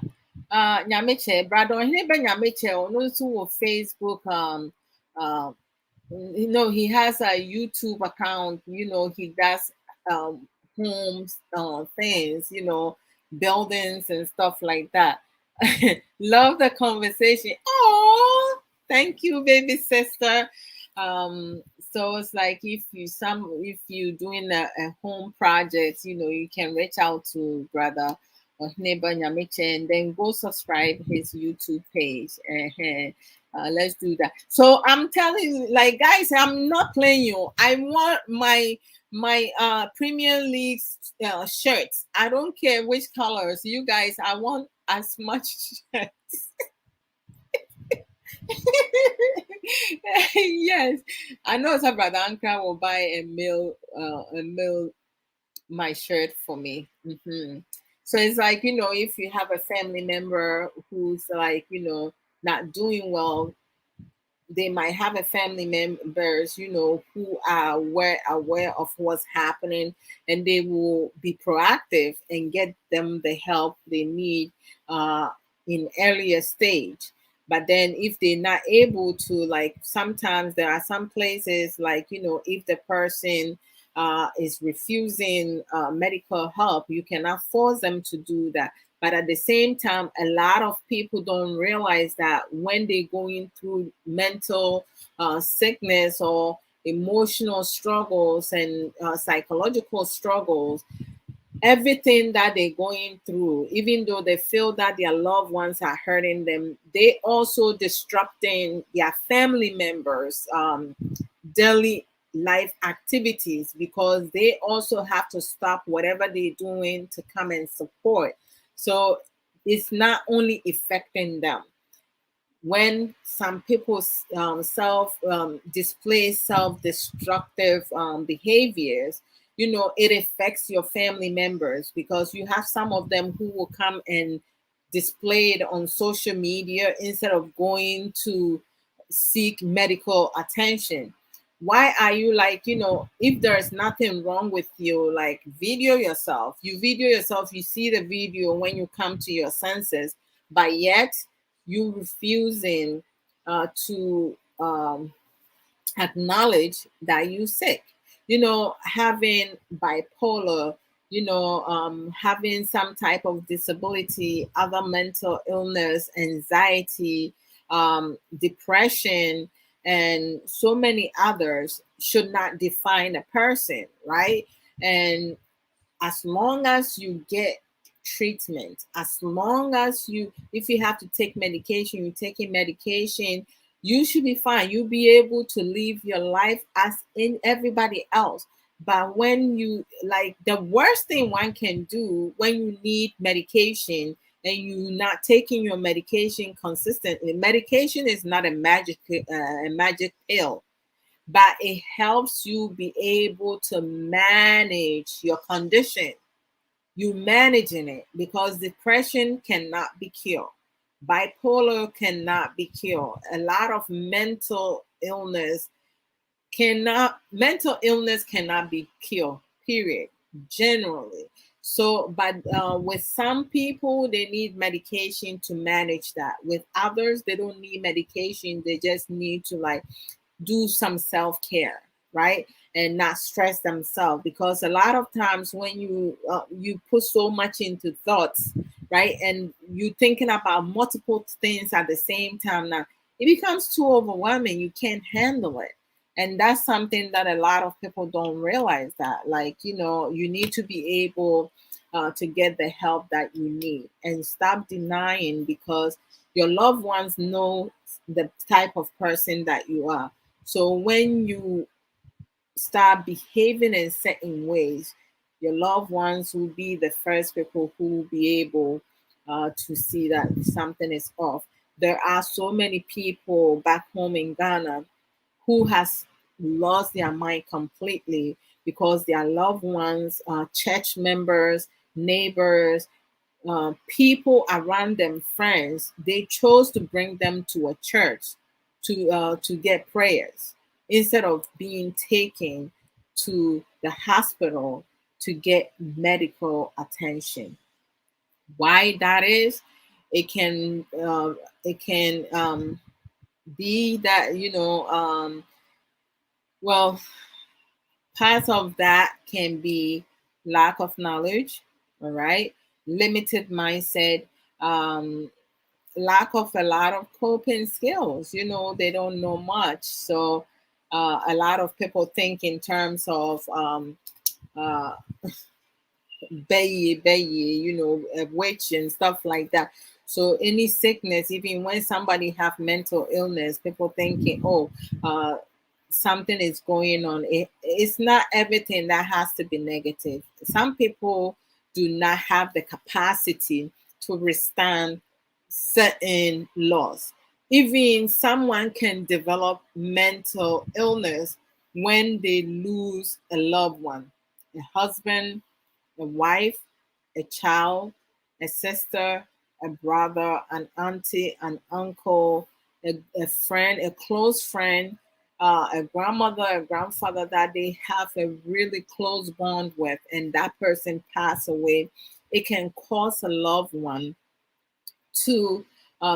Nyameche, brother Ohineba Nyameche, on also Facebook. Uh, he has a YouTube account. He does homes, things. Buildings and stuff like that. Love the conversation. Oh, thank you, baby sister. So it's like if you doing a home project, you can reach out to brother or neighbor Nyamiche and then go subscribe his YouTube page. Let's do that. So I'm telling you, like, guys, I'm not playing you. I want my Premier League shirts. I don't care which colors. You guys, I want as much shirts. Yes, I know some brother Ankara will buy a mail my shirt for me. So it's like, if you have a family member who's like, not doing well, they might have a family members, who are aware of what's happening, and they will be proactive and get them the help they need in earlier stage. But then if they're not able to, like, sometimes there are some places, like, if the person is refusing medical help, you cannot force them to do that. But at the same time, a lot of people don't realize that when they're going through mental sickness or emotional struggles and psychological struggles, everything that they're going through, even though they feel that their loved ones are hurting them, they also disrupting their family members' daily life activities, because they also have to stop whatever they're doing to come and support. So it's not only affecting them. When some people self display self-destructive behaviors, it affects your family members, because you have some of them who will come and display it on social media instead of going to seek medical attention. Why are you, like, if there's nothing wrong with you, like, video yourself, you see the video when you come to your senses, but yet you refusing to acknowledge that you sick, having bipolar, having some type of disability, other mental illness, anxiety, depression, and so many others should not define a person, right? And as long as you get treatment, as long as if you have to take medication, you're taking medication, You should be fine. You'll be able to live your life as in everybody else. But when you, like, the worst thing one can do when you need medication and you're not taking your medication consistently, medication is not a magic pill, but it helps you be able to manage your condition. You managing it, because depression cannot be cured, bipolar cannot be cured, a lot of mental illness cannot be cured, period, generally. So but with some people they need medication to manage that. With others they don't need medication, they just need to, like, do some self-care, right? And not stress themselves, because a lot of times when you put so much into thoughts, right, and you thinking about multiple things at the same time, now it becomes too overwhelming, you can't handle it. And that's something that a lot of people don't realize, that, like, you need to be able to get the help that you need, and stop denying, because your loved ones know the type of person that you are. So when you start behaving in certain ways, your loved ones will be the first people who will be able to see that something is off. There are so many people back home in Ghana who has lost their mind completely because their loved ones, church members, neighbors, people around them, friends, they chose to bring them to a church to get prayers instead of being taken to the hospital to get medical attention. Why that is? It can be that, well, part of that can be lack of knowledge, all right, limited mindset, um, lack of a lot of coping skills. They don't know much. So a lot of people think in terms of uh, a witch and stuff like that. So any sickness, even when somebody have mental illness, people thinking, oh, uh, something is going on. It's not everything that has to be negative. Some people do not have the capacity to withstand certain loss. Even someone can develop mental illness when they lose a loved one, a husband, a wife, a child, a sister, a brother, an auntie, an uncle, a friend, a close friend, a grandmother, a grandfather that they have a really close bond with, and that person pass away. It can cause a loved one to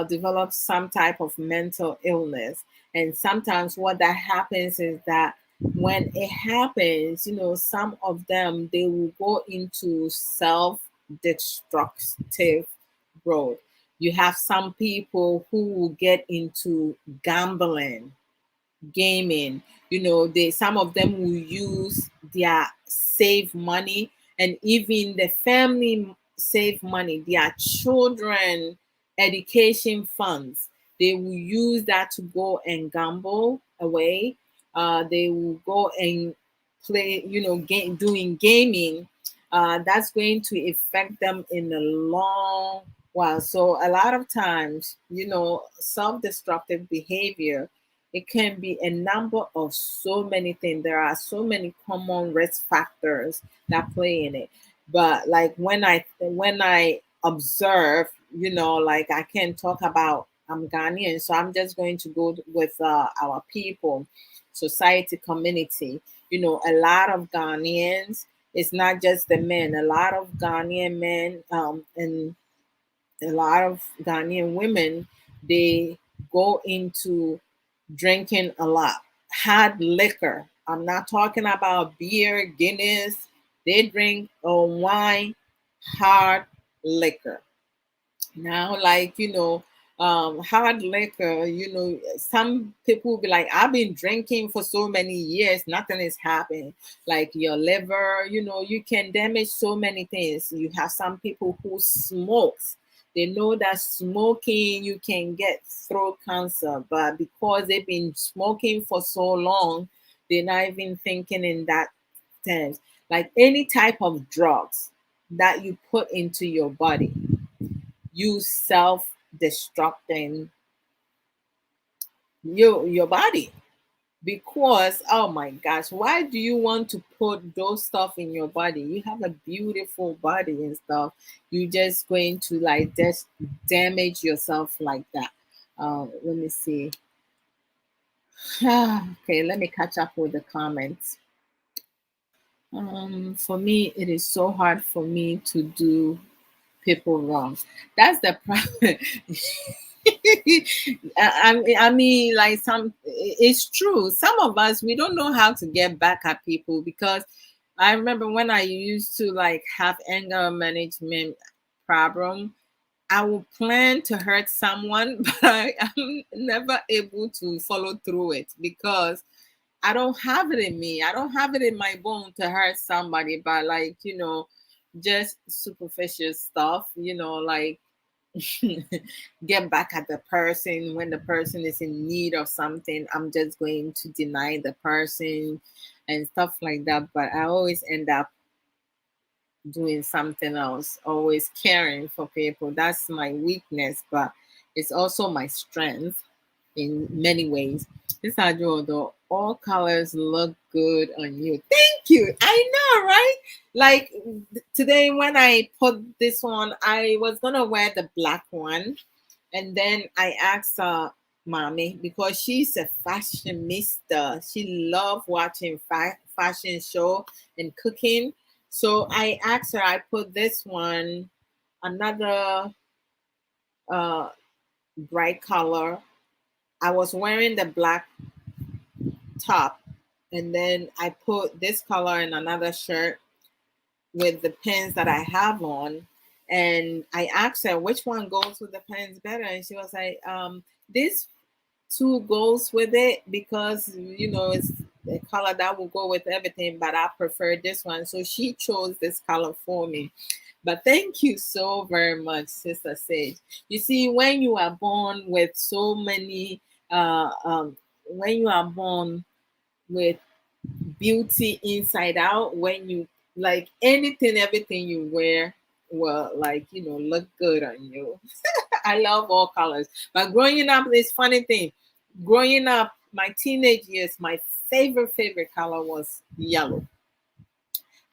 develop some type of mental illness. And sometimes what that happens is that when it happens, some of them, they will go into self-destructive road. You have some people who will get into gambling, gaming. They, some of them will use their save money, and even the family save money, their children education funds, they will use that to go and gamble away. They will go and play, doing gaming. That's going to affect them in the long while. So a lot of times, self-destructive behavior, it can be a number of so many things. There are so many common risk factors that play in it. But like when I observe, like I can talk about, I'm Ghanaian, so I'm just going to go with our people, society, community. A lot of Ghanaians, it's not just the men, a lot of Ghanaian men, and a lot of Ghanaian women, they go into drinking a lot. Hard liquor. I'm not talking about beer, Guinness. They drink wine, hard liquor. Now, like, hard liquor, some people will be like, I've been drinking for so many years, nothing is happening. Like your liver, you can damage so many things. You have some people who smokes. They know that smoking, you can get throat cancer, but because they've been smoking for so long, they're not even thinking in that terms. Like any type of drugs that you put into your body, you self-destructing your body. Because oh my gosh, why do you want to put those stuff in your body? You have a beautiful body and stuff. You just going to like just damage yourself like that. Let me see. Okay, let me catch up with the comments. For me, it is so hard for me to do people wrong. That's the problem. I mean, like it's true. Some of us, we don't know how to get back at people because I remember when I used to like have anger management problem, I will plan to hurt someone, but I'm never able to follow through it because I don't have it in me. I don't have it in my bone to hurt somebody, but like, just superficial stuff, like get back at the person when the person is in need of something. I'm just going to deny the person and stuff like that. But I always end up doing something else, always caring for people. That's my weakness, but it's also my strength in many ways. This is Adwoa Odo. All colors look good on you. Thank you. I know, right? Like today when I put this on, I was gonna wear the black one, and then I asked mommy because she's a fashionista. She loves watching fashion show and cooking. So I asked her. I put this one, another uh, bright color. I was wearing the black top, and then I put this color in another shirt with the pins that I have on. And I asked her which one goes with the pins better, and she was like, this two goes with it because it's the color that will go with everything, but I prefer this one. So she chose this color for me. But thank you so very much, Sister Sage. You see, when you are born with so many when you are born with beauty inside out, when you like anything, everything you wear will like look good on you. I love all colors. But growing up, this funny thing. Growing up, my teenage years, my favorite color was yellow.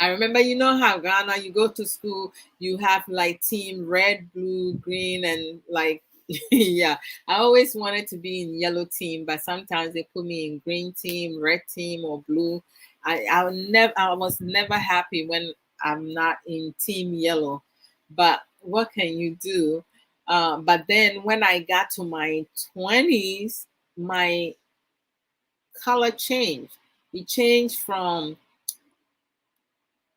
I remember, how Ghana, you go to school, you have like team red, blue, green, and like, yeah. I always wanted to be in yellow team, but sometimes they put me in green team, red team, or blue. I was never happy when I'm not in team yellow. But what can you do? But then when I got to my 20s, my color changed. It changed from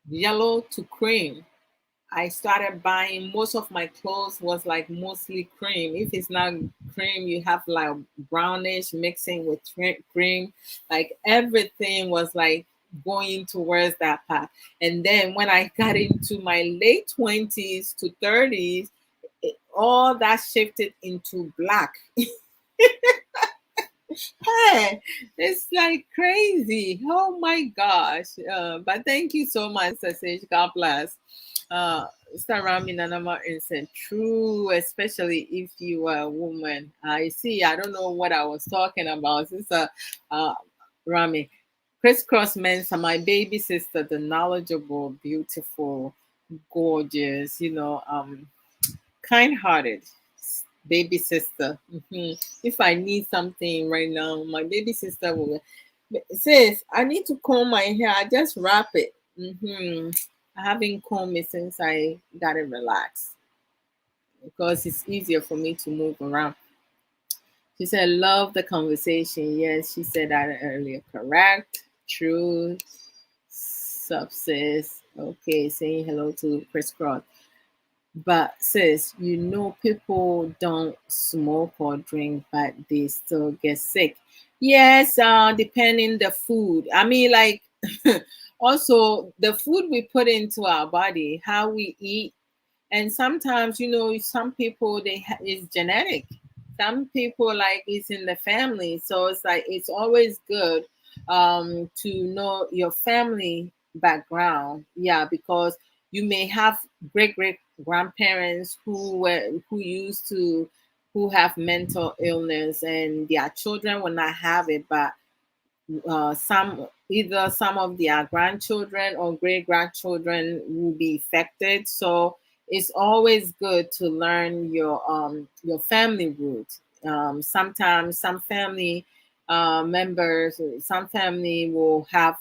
yellow to cream. I started buying, most of my clothes was like mostly cream. If it's not cream, you have like brownish mixing with cream. Like everything was like going towards that path. And then when I got into my late 20s to 30s, all that shifted into black. Hey, it's like crazy. Oh my gosh. But thank you so much, Sasej. God bless. Mr. Rami Nana Martin said, true, especially if you are a woman. I see. I don't know what I was talking about. Sister Rami. Crisscross Mensa, my baby sister, the knowledgeable, beautiful, gorgeous, kind-hearted baby sister. If I need something right now, my baby sister will says I need to comb my hair. I just wrap it. I haven't combed it since I got it relaxed because it's easier for me to move around. She said, love the conversation. Yes, she said that earlier. Correct. True. Subsis. Okay, saying hello to Chris Cross. But sis, people don't smoke or drink, but they still get sick. Yes, depending the food. I mean, like also the food we put into our body, how we eat, And sometimes, some people it's genetic. Some people like it's in the family, so it's like it's always good to know your family background. Yeah, because you may have great grandparents who used to who have mental illness, and their children will not have it, but some of their grandchildren or great grandchildren will be affected. So it's always good to learn your family roots. Sometimes some family members, some family will have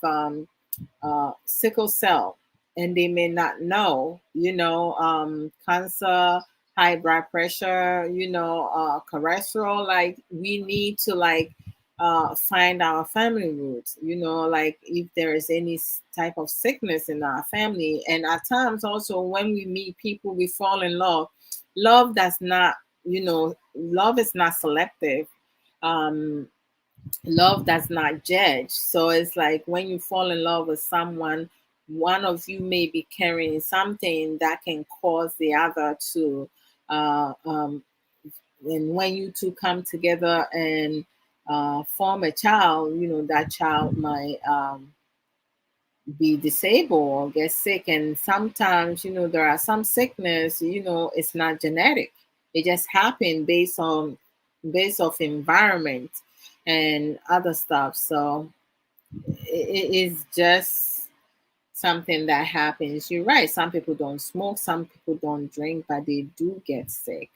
sickle cell, and they may not know, cancer, high blood pressure, cholesterol. Like we need to find our family roots, like if there is any type of sickness in our family. And at times also when we meet people, we fall in love. Love does not, love is not selective. um Love does not judge. So it's like when you fall in love with someone, one of you may be carrying something that can cause the other to and when you two come together and form a child, that child might be disabled or get sick. And sometimes, there are some sickness, it's not genetic. It just happened based off environment and other stuff. So it is just something that happens. You're right. Some people don't smoke, some people don't drink, but they do get sick.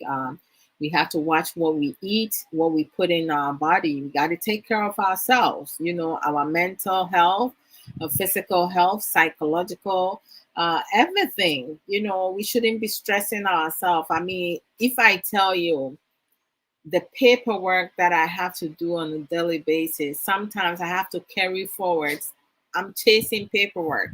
We have to watch what we eat, what we put in our body. We got to take care of ourselves, our mental health, physical health, psychological, everything. We shouldn't be stressing ourselves. I mean, if I tell you the paperwork that I have to do on a daily basis, sometimes I have to carry forward. I'm chasing paperwork.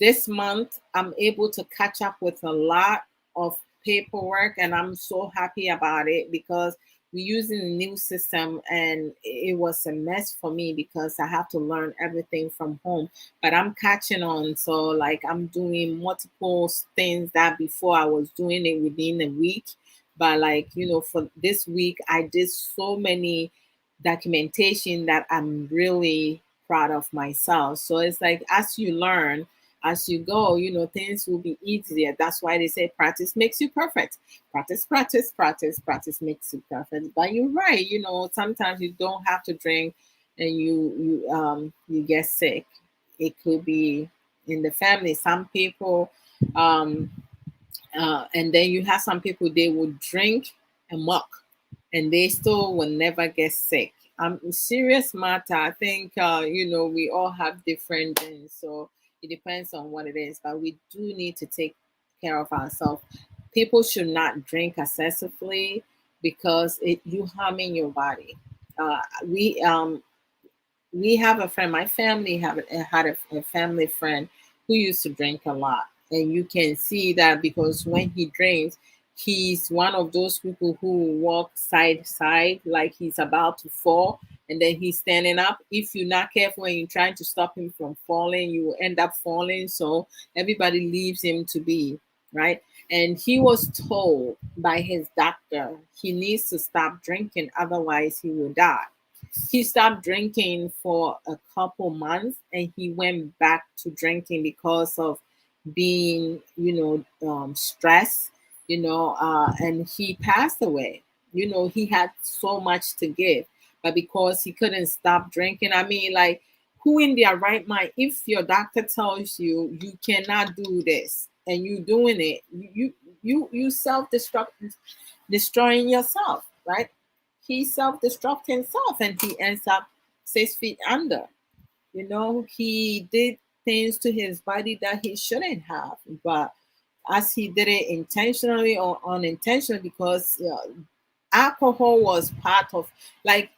This month I'm able to catch up with a lot of paperwork, and I'm so happy about it because we're using a new system, and it was a mess for me because I have to learn everything from home. But I'm catching on. So like I'm doing multiple things that before I was doing it within a week. But like, for this week I did so many documentation that I'm really proud of myself. So it's like as you learn, as you go, things will be easier. That's why they say practice makes you perfect. Practice makes you perfect. But you're right, sometimes you don't have to drink and you get sick. It could be in the family. Some people and then you have some people, they will drink and mock and they still will never get sick. Serious matter. I think we all have different things, so it depends on what it is. But we do need to take care of ourselves. People should not drink excessively because you harming your body. We have a friend. My family had a family friend who used to drink a lot, and you can see that because when he drinks, he's one of those people who walk side to side like he's about to fall, and then he's standing up. If you're not careful and you're trying to stop him from falling, you will end up falling. So everybody leaves him to be, right. And he was told by his doctor he needs to stop drinking, otherwise he will die. He stopped drinking for a couple months and he went back to drinking because of being, stressed, and he passed away. He had so much to give, but because he couldn't stop drinking, I mean, like, who in their right mind, if your doctor tells you you cannot do this and you doing it, you self-destruct, destroying yourself, right? He self-destruct himself and he ends up 6 feet under. He did things to his body that he shouldn't have, but as he did it intentionally or unintentionally, because alcohol was part of, like,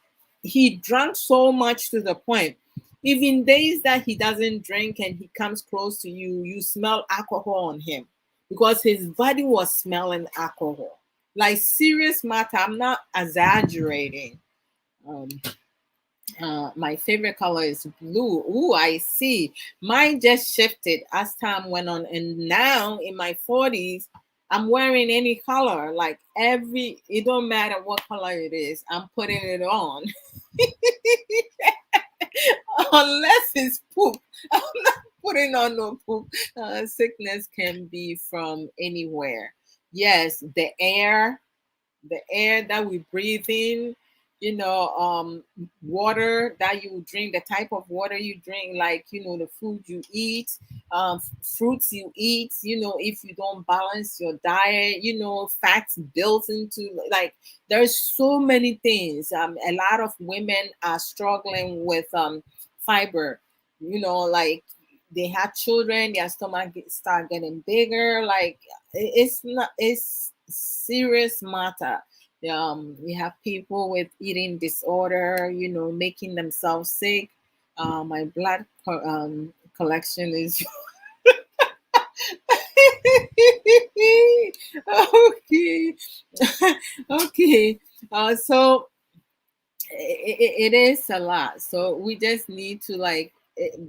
he drank so much to the point, even days that he doesn't drink and he comes close to you, you smell alcohol on him because his body was smelling alcohol. Like, serious matter, I'm not exaggerating. um my favorite color is blue. Ooh, I see. Mine just shifted as time went on, and now in my 40s, I'm wearing any color, like it don't matter what color it is, I'm putting it on. Unless it's poop. I'm not putting on no poop. Sickness can be from anywhere. Yes, the air that we breathe in, water that you drink, the type of water you drink, like, the food you eat, fruits you eat, if you don't balance your diet, fats built into, like, there's so many things. A lot of women are struggling with fiber, like they have children, their stomach start getting bigger, like it's serious matter. We have people with eating disorder, making themselves sick. My blood collection is okay. Okay. So it is a lot. So we just need to, like,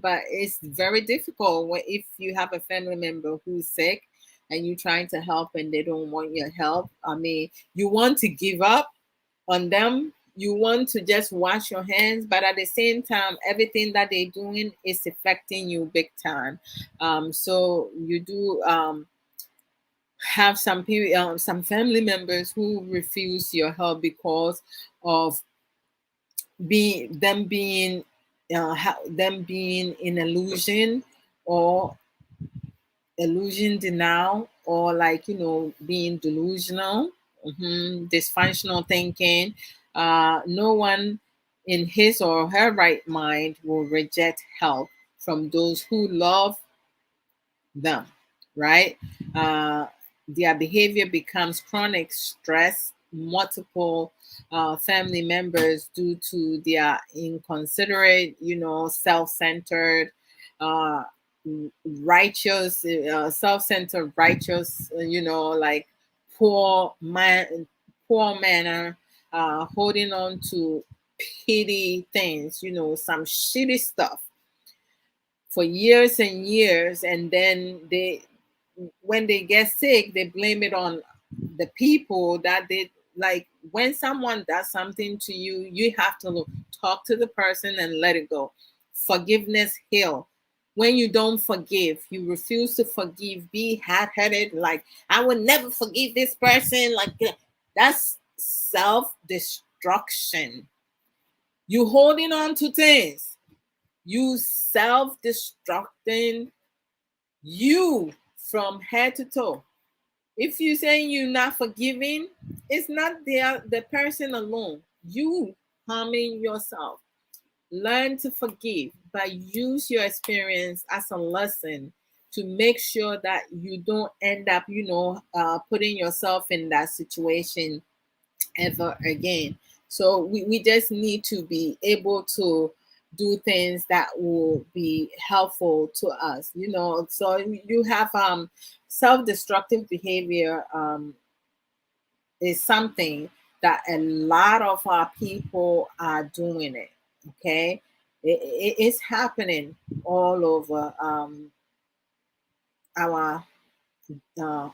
but it's very difficult if you have a family member who's sick and you're trying to help and they don't want your help. I mean, you want to give up on them, you want to just wash your hands, but at the same time, everything that they're doing is affecting you big time. So you do have some people, some family members who refuse your help because of them being in illusion, or illusion denial, or, like, being delusional, dysfunctional thinking. No one in his or her right mind will reject help from those who love them, right? Uh, their behavior becomes chronic stress, multiple family members due to their inconsiderate, self-centered, uh, righteous, self-centered, righteous, like poor manner, holding on to pity things, some shitty stuff for years and years, and then when they get sick, they blame it on the people that did. Like, when someone does something to you, you have to talk to the person and let it go. Forgiveness heal. When you don't forgive, you refuse to forgive, be hard-headed, like, I will never forgive this person, like, that's self-destruction. You holding on to things, you self-destructing you from head to toe. If you saying you're not forgiving, it's not the person alone. You harming yourself. Learn to forgive, but use your experience as a lesson to make sure that you don't end up, putting yourself in that situation ever again. So we just need to be able to do things that will be helpful to us, so you have self-destructive behavior is something that a lot of our people are doing it. Okay, it's happening all over our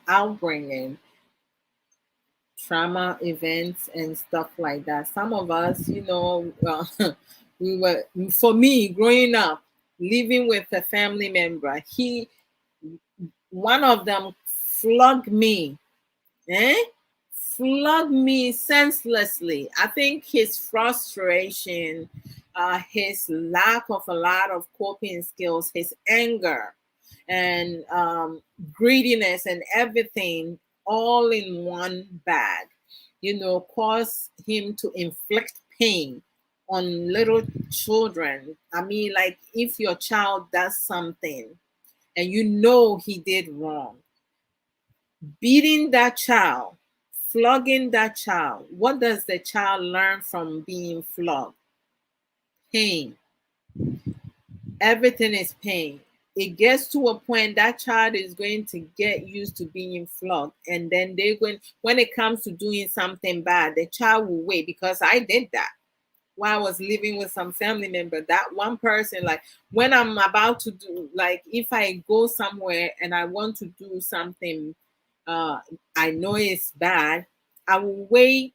outbringing, trauma events and stuff like that. Some of us, we were, for me, growing up, living with a family member, one of them flogged me, eh? Flogged me senselessly. I think his frustration, his lack of a lot of coping skills, his anger, and greediness, and everything all in one bag, cause him to inflict pain on little children. I mean, like, if your child does something and he did wrong, beating that child, flogging that child, what does the child learn from being flogged? Pain. Everything is pain. It gets to a point that child is going to get used to being flogged, and then when it comes to doing something bad, the child will wait, because I did that while I was living with some family member. That one person, like, when I'm about to do, like, if I go somewhere and I want to do something I know it's bad. I will weigh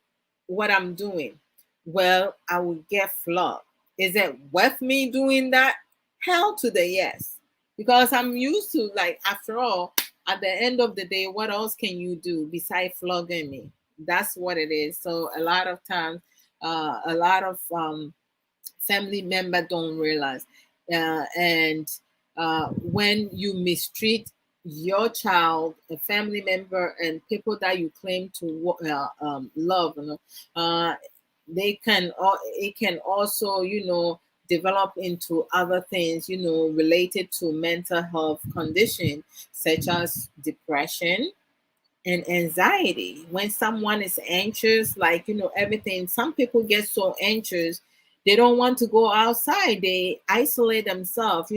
what I'm doing. Well, I will get flogged. Is it worth me doing that? Hell to the yes. Because I'm used to, like, after all, at the end of the day, what else can you do besides flogging me? That's what it is. So a lot of times, a lot of family member don't realize. And when you mistreat your child, a family member, and people that you claim to love, uh, they can it can also, develop into other things, related to mental health condition, such as depression and anxiety. When someone is anxious, like, everything, some people get so anxious they don't want to go outside. They isolate themselves,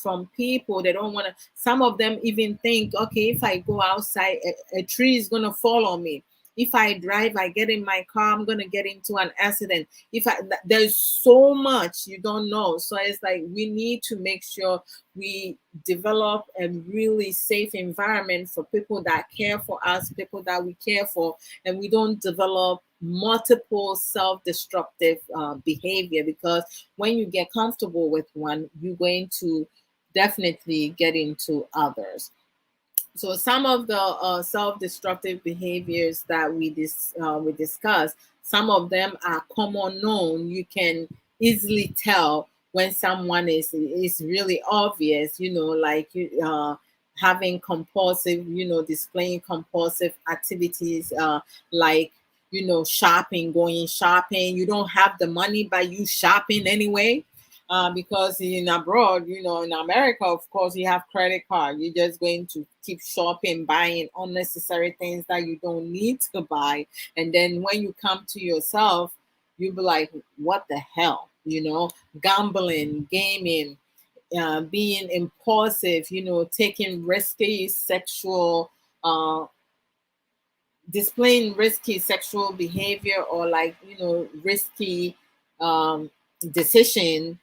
from people. They don't want to. Some of them even think, okay, if I go outside, a tree is going to fall on me. If I drive, I get in my car, I'm going to get into an accident. There's so much you don't know. So it's like we need to make sure we develop a really safe environment for people that care for us, people that we care for, and we don't develop multiple self-destructive behavior, because when you get comfortable with one, you're going to definitely get into others. So some of the self-destructive behaviors that we discuss, some of them are common known. You can easily tell when someone is really obvious, like having compulsive, displaying compulsive activities, like, shopping, going shopping. You don't have the money, but you shopping anyway, because in abroad, in America, of course, you have credit card. You're just going to keep shopping, buying unnecessary things that you don't need to buy. And then when you come to yourself, you'll be like, what the hell? Gambling, gaming, being impulsive, taking risky sexual, displaying risky sexual behavior, or like, risky decision,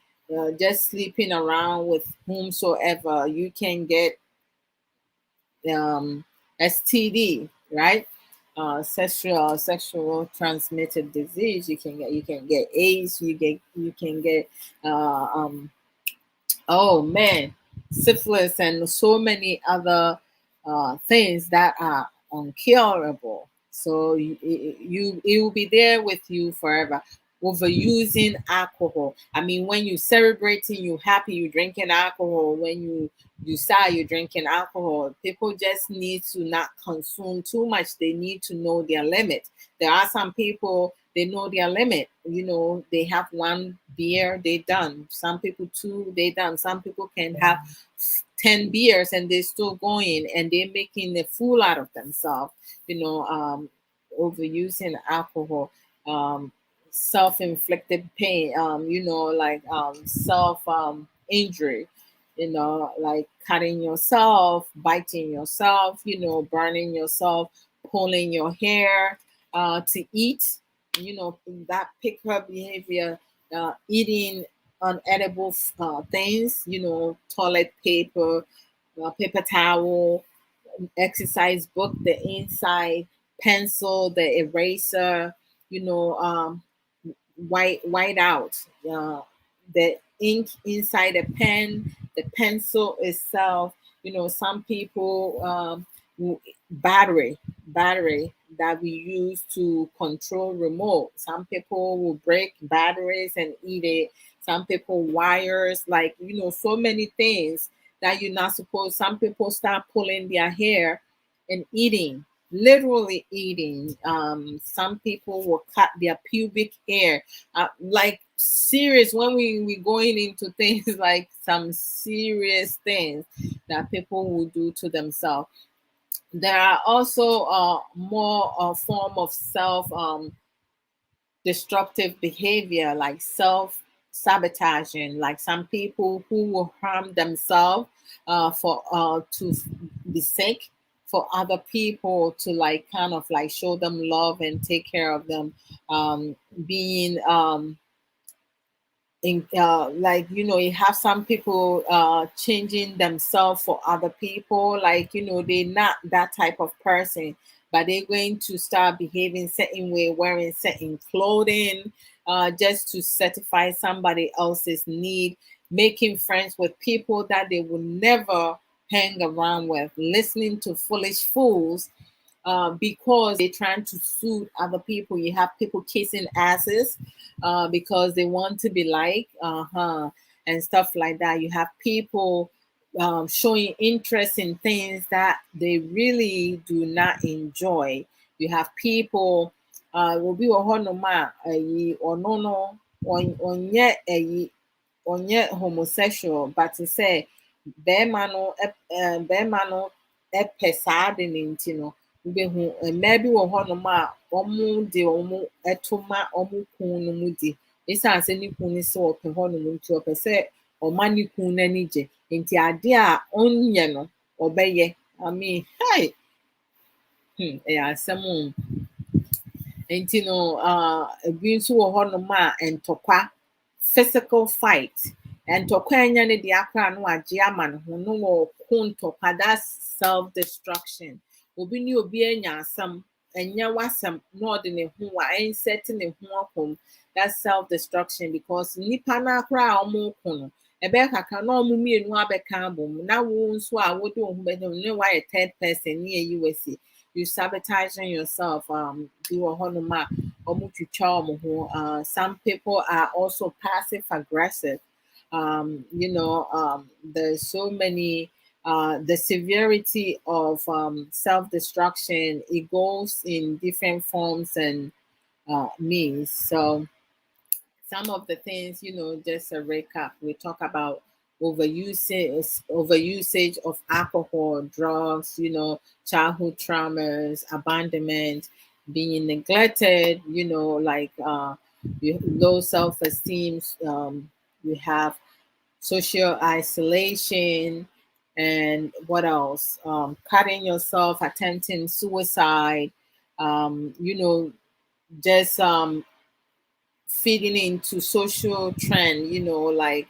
just sleeping around with whomsoever. You can get STD, right? Sexual transmitted disease. You can get AIDS. You can get oh man, syphilis, and so many other things that are uncurable. So it will be there with you forever. Overusing alcohol. I mean, when you celebrating, you happy, you drinking alcohol. When you sad, you drinking alcohol. People just need to not consume too much. They need to know their limit. There are some people, they know their limit. They have one beer, they done. Some people two, they done. Some people can have 10 beers and they're still going, and they're making a fool out of themselves. Overusing alcohol, self-inflicted pain, like self injury, like cutting yourself, biting yourself, burning yourself, pulling your hair to eat, that picker behavior, eating unedible things, toilet paper, paper towel, exercise book, the inside, pencil, the eraser, white out, the ink inside the pen, the pencil itself. Some people, battery that we use to control remote. Some people will break batteries and eat it. Some people wires, like, so many things that you're not supposed. Some people start pulling their hair and eating, literally eating. Some people will cut their pubic hair, like serious. When we going into things like some serious things that people will do to themselves. There are also more form of self destructive behavior, like self sabotaging, like some people who will harm themselves for to be sake for other people, to like kind of like show them love and take care of them, being in like, you know, you have some people changing themselves for other people, like, you know, they're not that type of person, but they're going to start behaving certain way, wearing certain clothing, just to satisfy somebody else's need, making friends with people that they will never hang around with, listening to foolish fools, because they're trying to suit other people. You have people kissing asses because they want to be like, and stuff like that. You have people showing interest in things that they really do not enjoy. You have people will be or no on yet a ɔnyɛ homosexual, but to say bɛrima no bɛrima no pɛ saa de ne nti no wobɛhu mmaa bi wɔ hɔnom a wɔn de wɔn to ma wɔn kun no mu di, esiane sɛ ne kun no sɛ ɔpɛ hɔnom nti ɔpɛ sɛ ɔma ne kun no ani gye, nti adeɛ a ɔnyɛ no ɔbɛyɛ. I mean, hey, ɛyɛ asɛm o. Nti no ebi nso wɔ hɔnom a ntɔkwa, physical fight, ntɔkwa anya ne deɛ akora no wagye ama ne ho no wɔ ko ntɔkwa, that's self-destruction. Obi ne obi anya asɛm, ɛnyɛ w'asɛm na ɔde ne ho a ɛnsɛte ne ho akɔm, that's self-destruction, because nipa no akora a ɔmo ko no ɛbɛyɛ kakra na ɔmo mmienu abɛka abom, na wo nso a wode wo ho bɛde ne wayɛ third person ne ayi wasi, you sabotaging yourself. Bi wɔ hɔnom a ɔmo twitwa ɔmo ho. Some people are also passive aggressive. You know, there's so many the severity of self-destruction, it goes in different forms and means. So some of the things, you know, just a recap, we talk about overusage of alcohol, drugs, you know, childhood traumas, abandonment, being neglected, you know, like low self-esteem, you have social isolation, and what else? Cutting yourself, attempting suicide, you know, just feeding into social trend, you know, like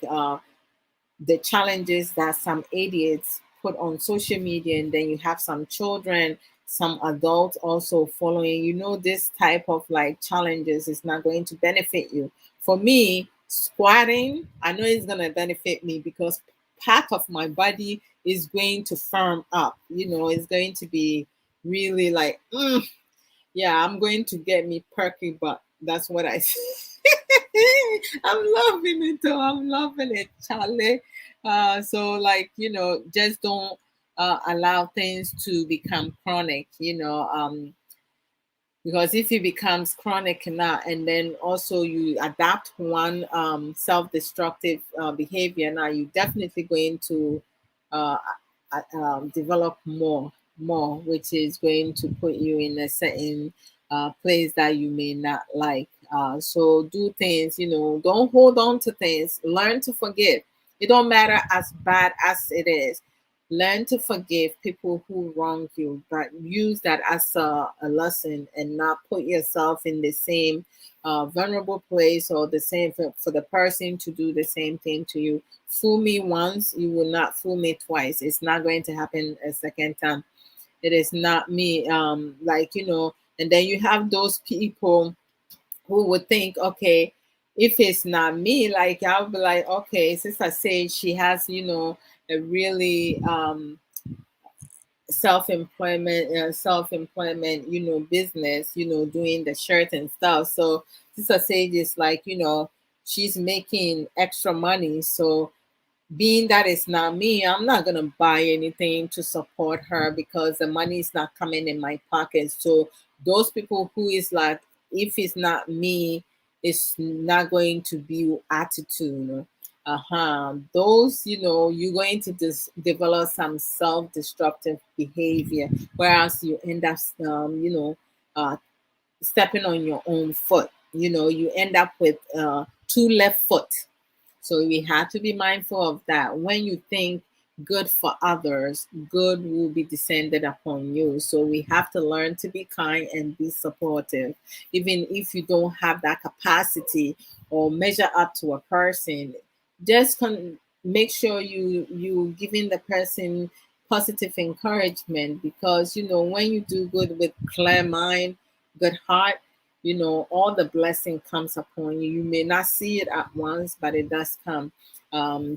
the challenges that some idiots put on social media, and then you have some children, some adults also following, you know, this type of like challenges is not going to benefit you. For me, squatting, I know it's going to benefit me because part of my body is going to firm up, you know, it's going to be really like, yeah, I'm going to get me perky butt. That's what I say. I'm loving it though. I'm loving it, Charlie. So like, you know, just don't allow things to become chronic, you know, because if it becomes chronic now, and then also you adapt one self-destructive behavior, now you're definitely going to develop more, which is going to put you in a certain place that you may not like. So do things, you know, don't hold on to things. Learn to forgive. It don't matter as bad as it is. Learn to forgive people who wrong you, but use that as a lesson and not put yourself in the same vulnerable place, or the same for the person to do the same thing to you. Fool me once, you will not fool me twice. It's not going to happen a second time. It is not me. Like, you know, and then you have those people who would think, okay, if it's not me, like I'll be like, okay, since I say she has, you know, a really self-employment, you know, business, you know, doing the shirt and stuff. So Sister Sage is like, you know, she's making extra money. So being that it's not me, I'm not gonna buy anything to support her because the money is not coming in my pocket. So those people who is like, if it's not me, it's not going to be attitude. Those, you know, you're going to develop some self-destructive behavior, whereas you end up, you know, stepping on your own foot. You know, you end up with two left foot. So we have to be mindful of that. When you think good for others, good will be descended upon you. So we have to learn to be kind and be supportive, even if you don't have that capacity or measure up to a person. Just make sure you giving the person positive encouragement, because when you do good with clear mind, good heart, all the blessing comes upon you. You may not see it at once, but it does come.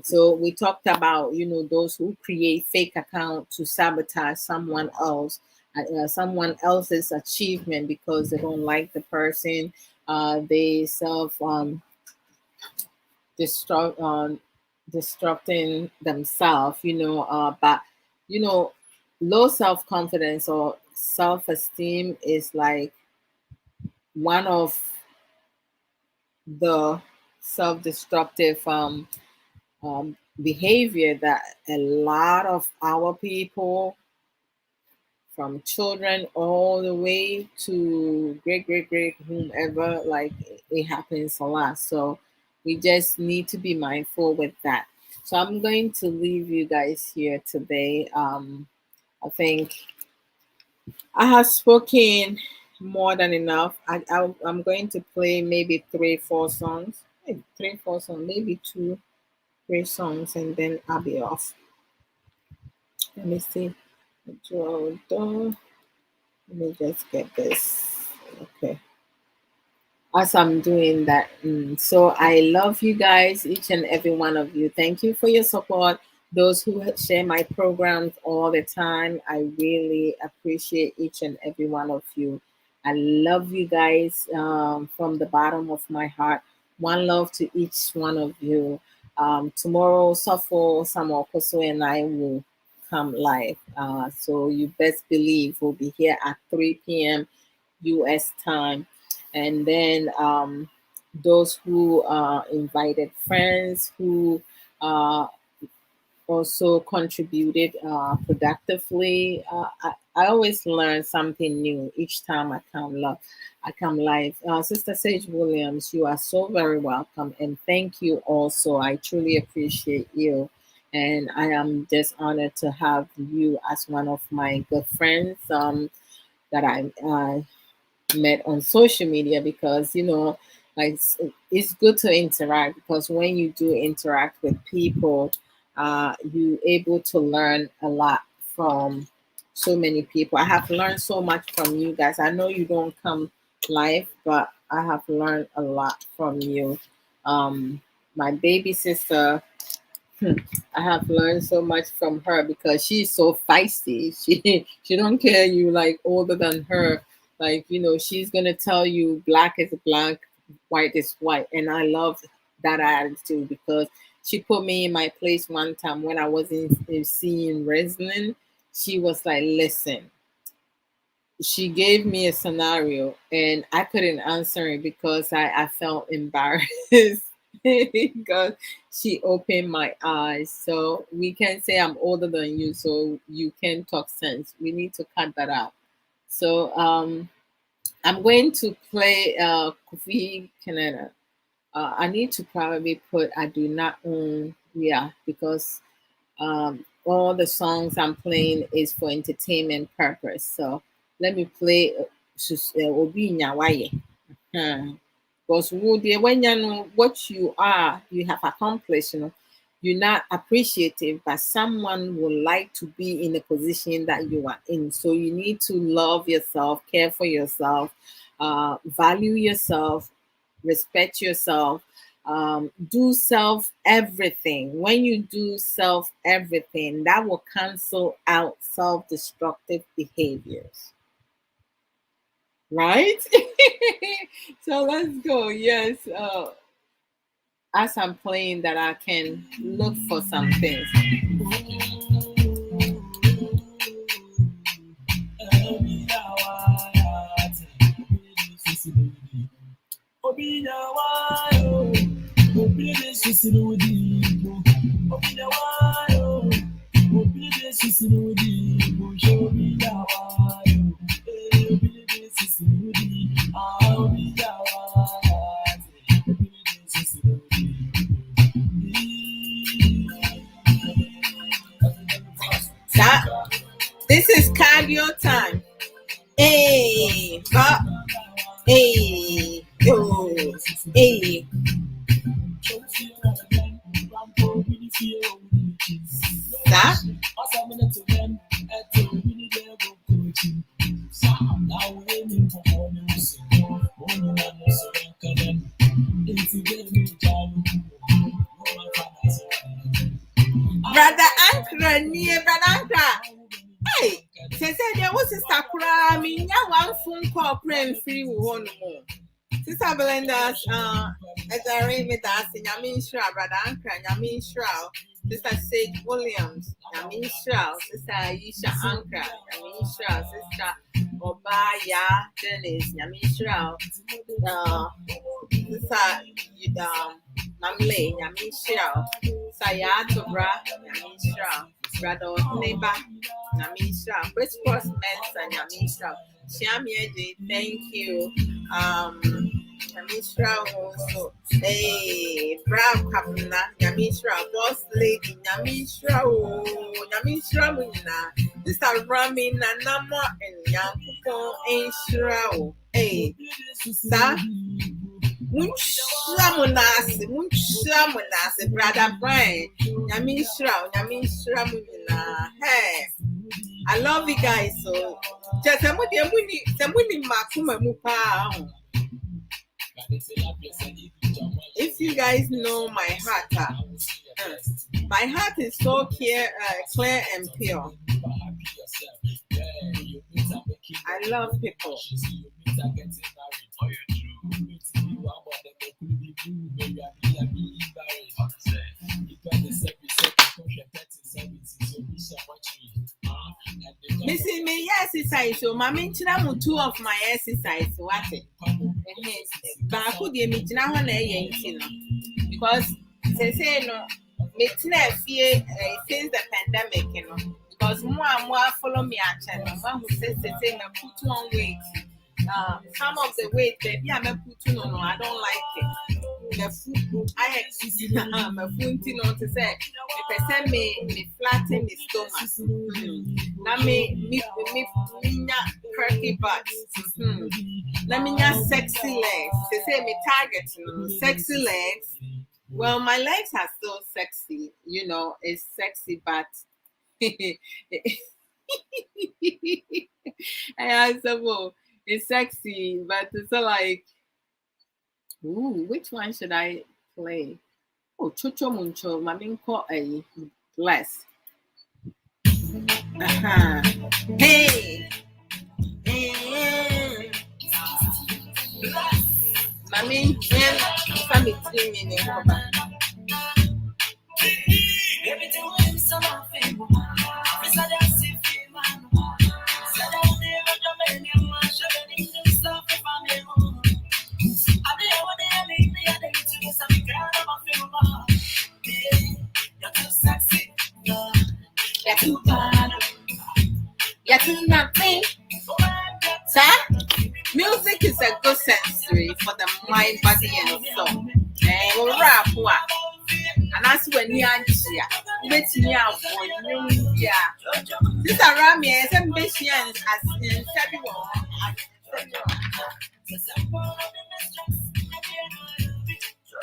So we talked about, those who create fake account to sabotage someone else's achievement because they don't like the person. They self destruct destructing themselves. But you know, low self confidence or self esteem is like one of the self destructive behavior that a lot of our people, from children all the way to great whomever, like it happens a lot. So we just need to be mindful with that. So I'm going to leave you guys here today. I think I have spoken more than enough. I'm going to play maybe 3 4 songs, maybe 2 3 songs, and then I'll be off. Let me see. Adwoa Odo. Let me just get this. Okay. As I'm doing that. So I love you guys, each and every one of you. Thank you for your support. Those who share my programs all the time, I really appreciate each and every one of you. I love you guys from the bottom of my heart. One love to each one of you. Tomorrow, Safo, Samuel Koso, and I will come live. So you best believe we'll be here at 3 p.m. US time. And then those who invited friends who also contributed productively. I always learn something new each time I come live. Sister Sage Williams, you are so very welcome, and thank you also. I truly appreciate you, and I am just honored to have you as one of my good friends that I met on social media, because like it's good to interact, because when you do interact with people, you able to learn a lot from so many people. I have learned so much from you guys. I know you don't come live, but I have learned a lot from you. My baby sister, I have learned so much from her, because she's so feisty. She don't care you like older than her. Like, she's gonna tell you black is black, white is white. And I love that attitude, because she put me in my place one time when I was in seeing wrestling. She was like, listen, she gave me a scenario and I couldn't answer it because I felt embarrassed because she opened my eyes. So we can say I'm older than you, so you can talk sense. We need to cut that out. So I'm going to play Kofi Canada. I need to probably put I do not own, yeah, because all the songs I'm playing is for entertainment purpose. So let me play Obi Nyawaye. Because when you know what you are, you have accomplished, you're not appreciative, but someone would like to be in the position that you are in. So you need to love yourself, care for yourself, value yourself, respect yourself, do self everything. When you do self everything, that will cancel out self destructive behaviors. Right? So let's go. Yes. As I'm playing that, I can look for some things. but hey, oh, hey. That? Brother Ankra, near Brother Ankra. Hey, say there was a Sakura. I mean, yeah, one phone call, praying free one more. Sister Belinda's as I read with us in Yamin Shroud, Brother Ankra, Yamin Shroud, Sister Sage Williams, Yamin Shroud, Sister Aisha Ankra, Yamin Shroud, Sister Obaya Dennis, Yamin Shroud, Sister Namle, Yamin Shroud, Sayato Bra, Yamin Shroud, Brother Neighbor, Yamin Shroud, Chris Cross Mensa, Yamin Shroud. Shamie, thank you. Yamishra also. Hey, Brown Kapna, Yamishra, Boss Lady, Yamishra, Yamishra Muna. This are Ramin and Nama and Yankuko and Shrao. Hey, sir. Munchamunasi, Brother Brian, Yamishra Muna. Hey. I love you guys so. Just somebody makuma mupa. If you guys know my heart, my heart is so clear and pure. I love people. Missing me, yes, exercise. So, my mention two of my exercise. What it? But I could be meeting now on a because they say no, meeting a fear since the pandemic, you know, because more and more follow me at channel. One who says the same, I put on weight. Some of the weight, baby, I'm a put on, I don't like it. The food I had my food to say, if I send me flatten the stomach, let me perky butts, let me sexy legs. They say me target, sexy legs. Well, my legs are so sexy, you know, it's sexy, but I suppose it's sexy, but it's like. Ooh, which one should I play? Oh, Chocho Muncho, Maminko a bless. Hey, Mami, family me nothing. Sir, music is a good sensory for the mind, body, and soul. And rap and that's when you are here. Let me out for you. Yeah, this around me as ambitions as in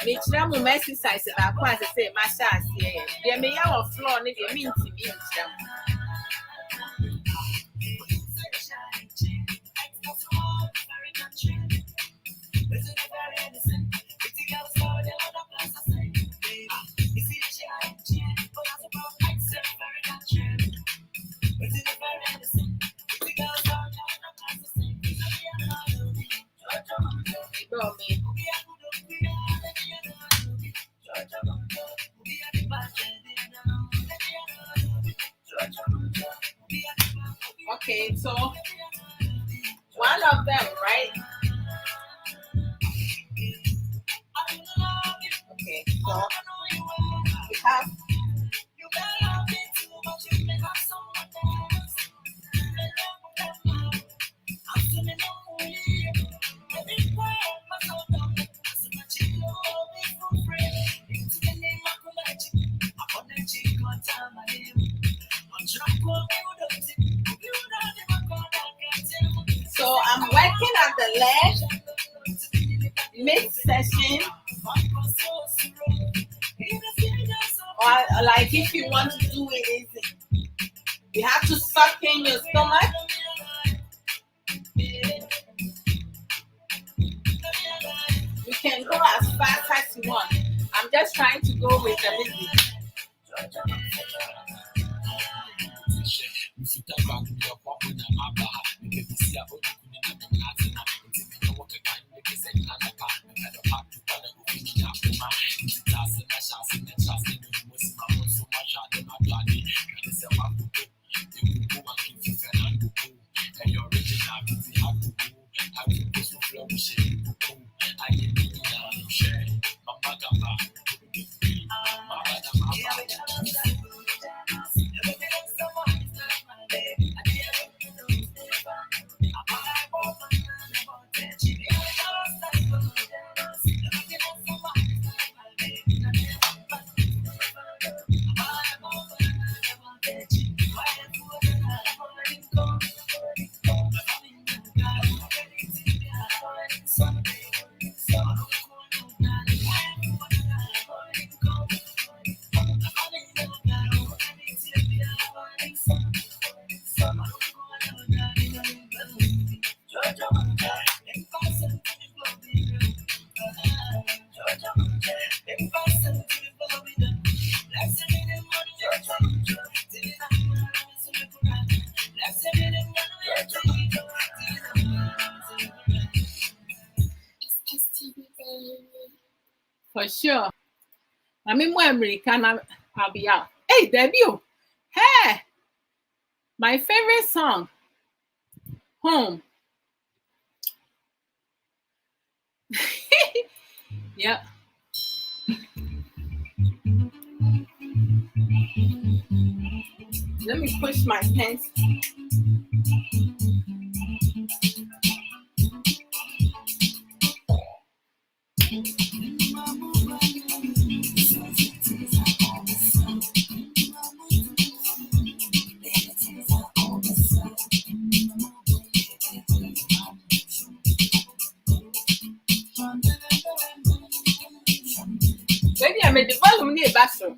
me chiramu mercy size about quite the same. My chance here. There may have a floor, and it means to me. Okay, so one of them, right? Okay, so we have mid-session, or like if you want to do it easy, you have to suck in your stomach. You can go as fast as you want. I'm just trying to go with the music. For sure. I mean, more American, I'll be out. Hey, debut. Hey, my favorite song, Home. Yep. Let me push my pants. Maybe I made the volume near bathroom.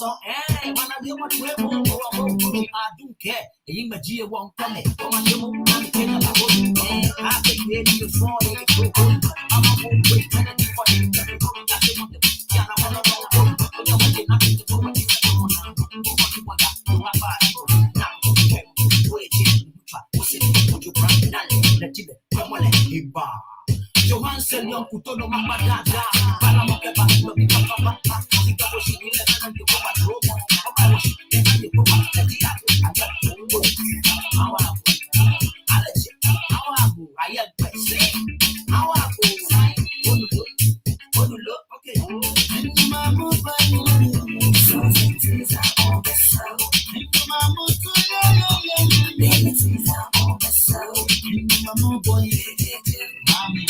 song, eh, when I get what we're more, I do care. The Imagine won't come in. Come on, you won't come in. I think maybe you're falling. I'm a whole way, and I'm funny. Johan Selion Kutono Mamadada, Balamoke Basso, Papa, Chicago, she will never do what Roma, and you go back to the other. I am best. How I go, okay. And my move, so things are all the sound. And my move, things are all the sound. And my move, boy, mommy.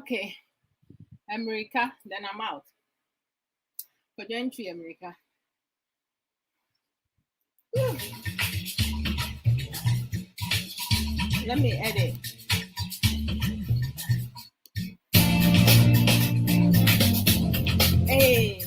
Okay, America, then I'm out. For the entry, America. Let me edit. Hey.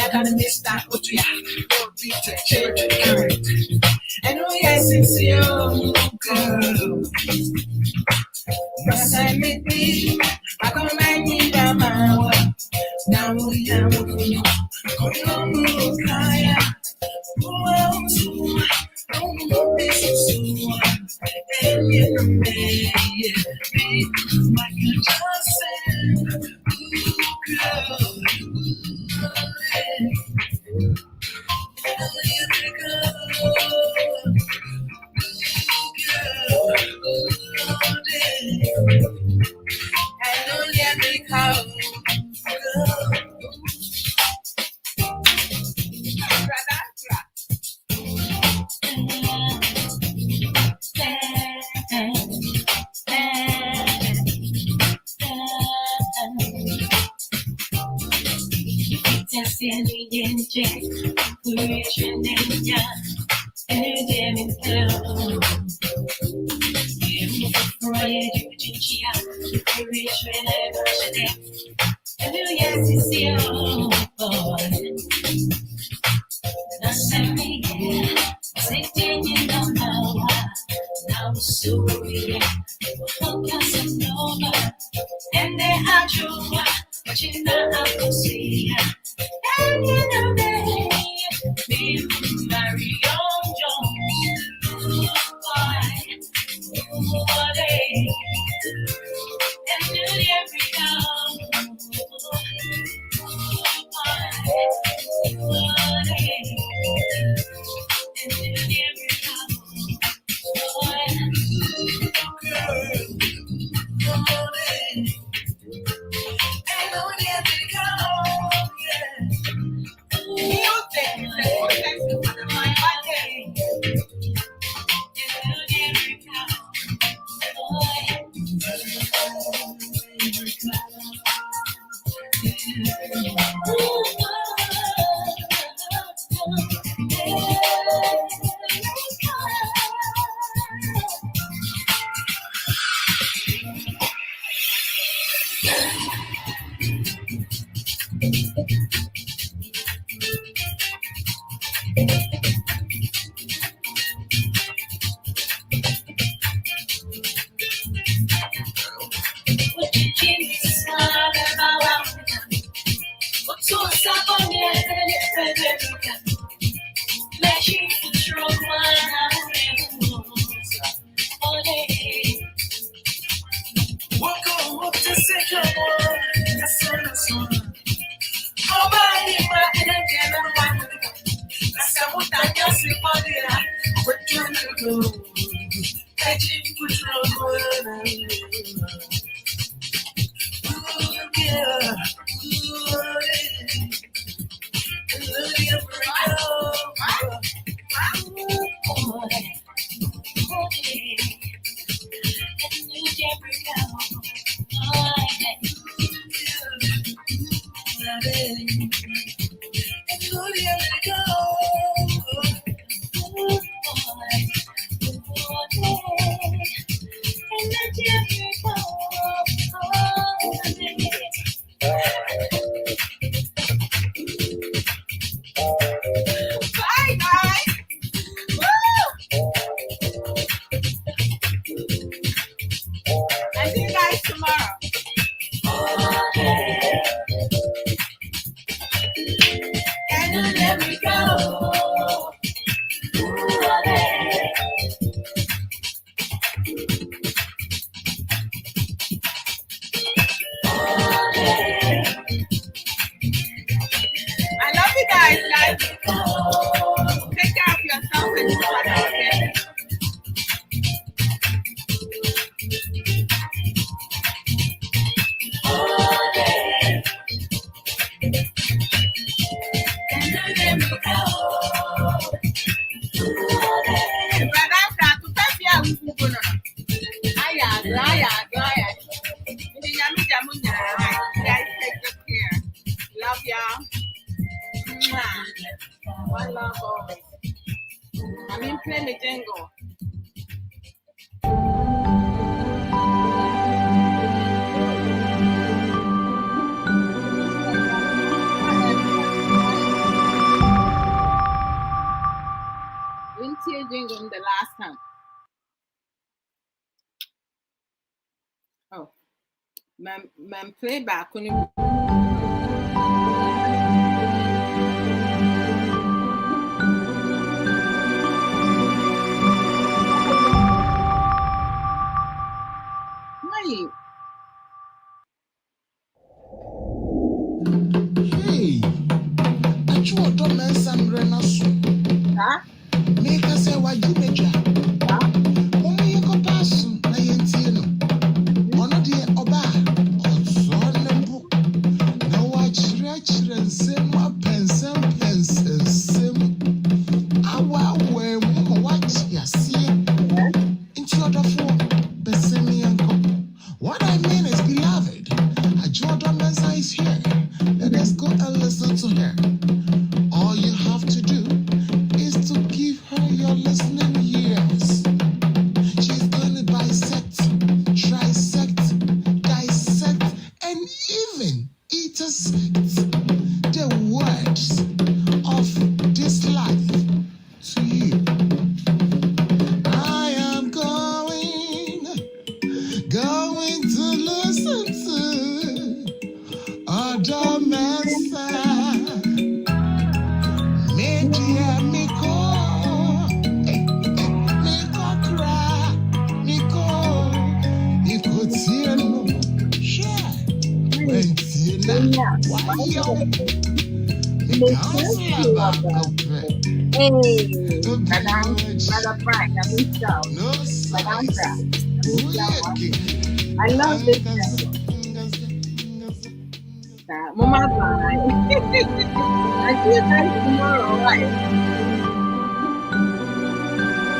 I gotta miss that what you to change the current. And oh yes, it's you, girl. Cause I met me, I don't mind you down my way. Now we are moving on, kaya. Oh, so don't know this is so. And you know me, I can just say, ooh, girl. And they are true, but you know I can see. And you know they be Mary Jones. Boy, they and do every come. One love always. I mean, play the jingle. Winter jingle the last time. Oh, man, play back when you. Hey, Adwoa Odo renasu. Make us say why you measure. Woman, you go pass na yentino. Ono de oba, also nebu. Na wa chire nsem pensem. Awa we mo watch ya see. Into other for besemi anko. What I mean is, beloved, Adwoa Odo is here. Let us go and listen to her. All you have to do is to give her your listening ears. She's going to dissect yeah. Why yo? Hey, Madam Frank, I miss you. No Madam size. Frank, I miss you. King. I love this Mama, bye. I see you guys tomorrow, right?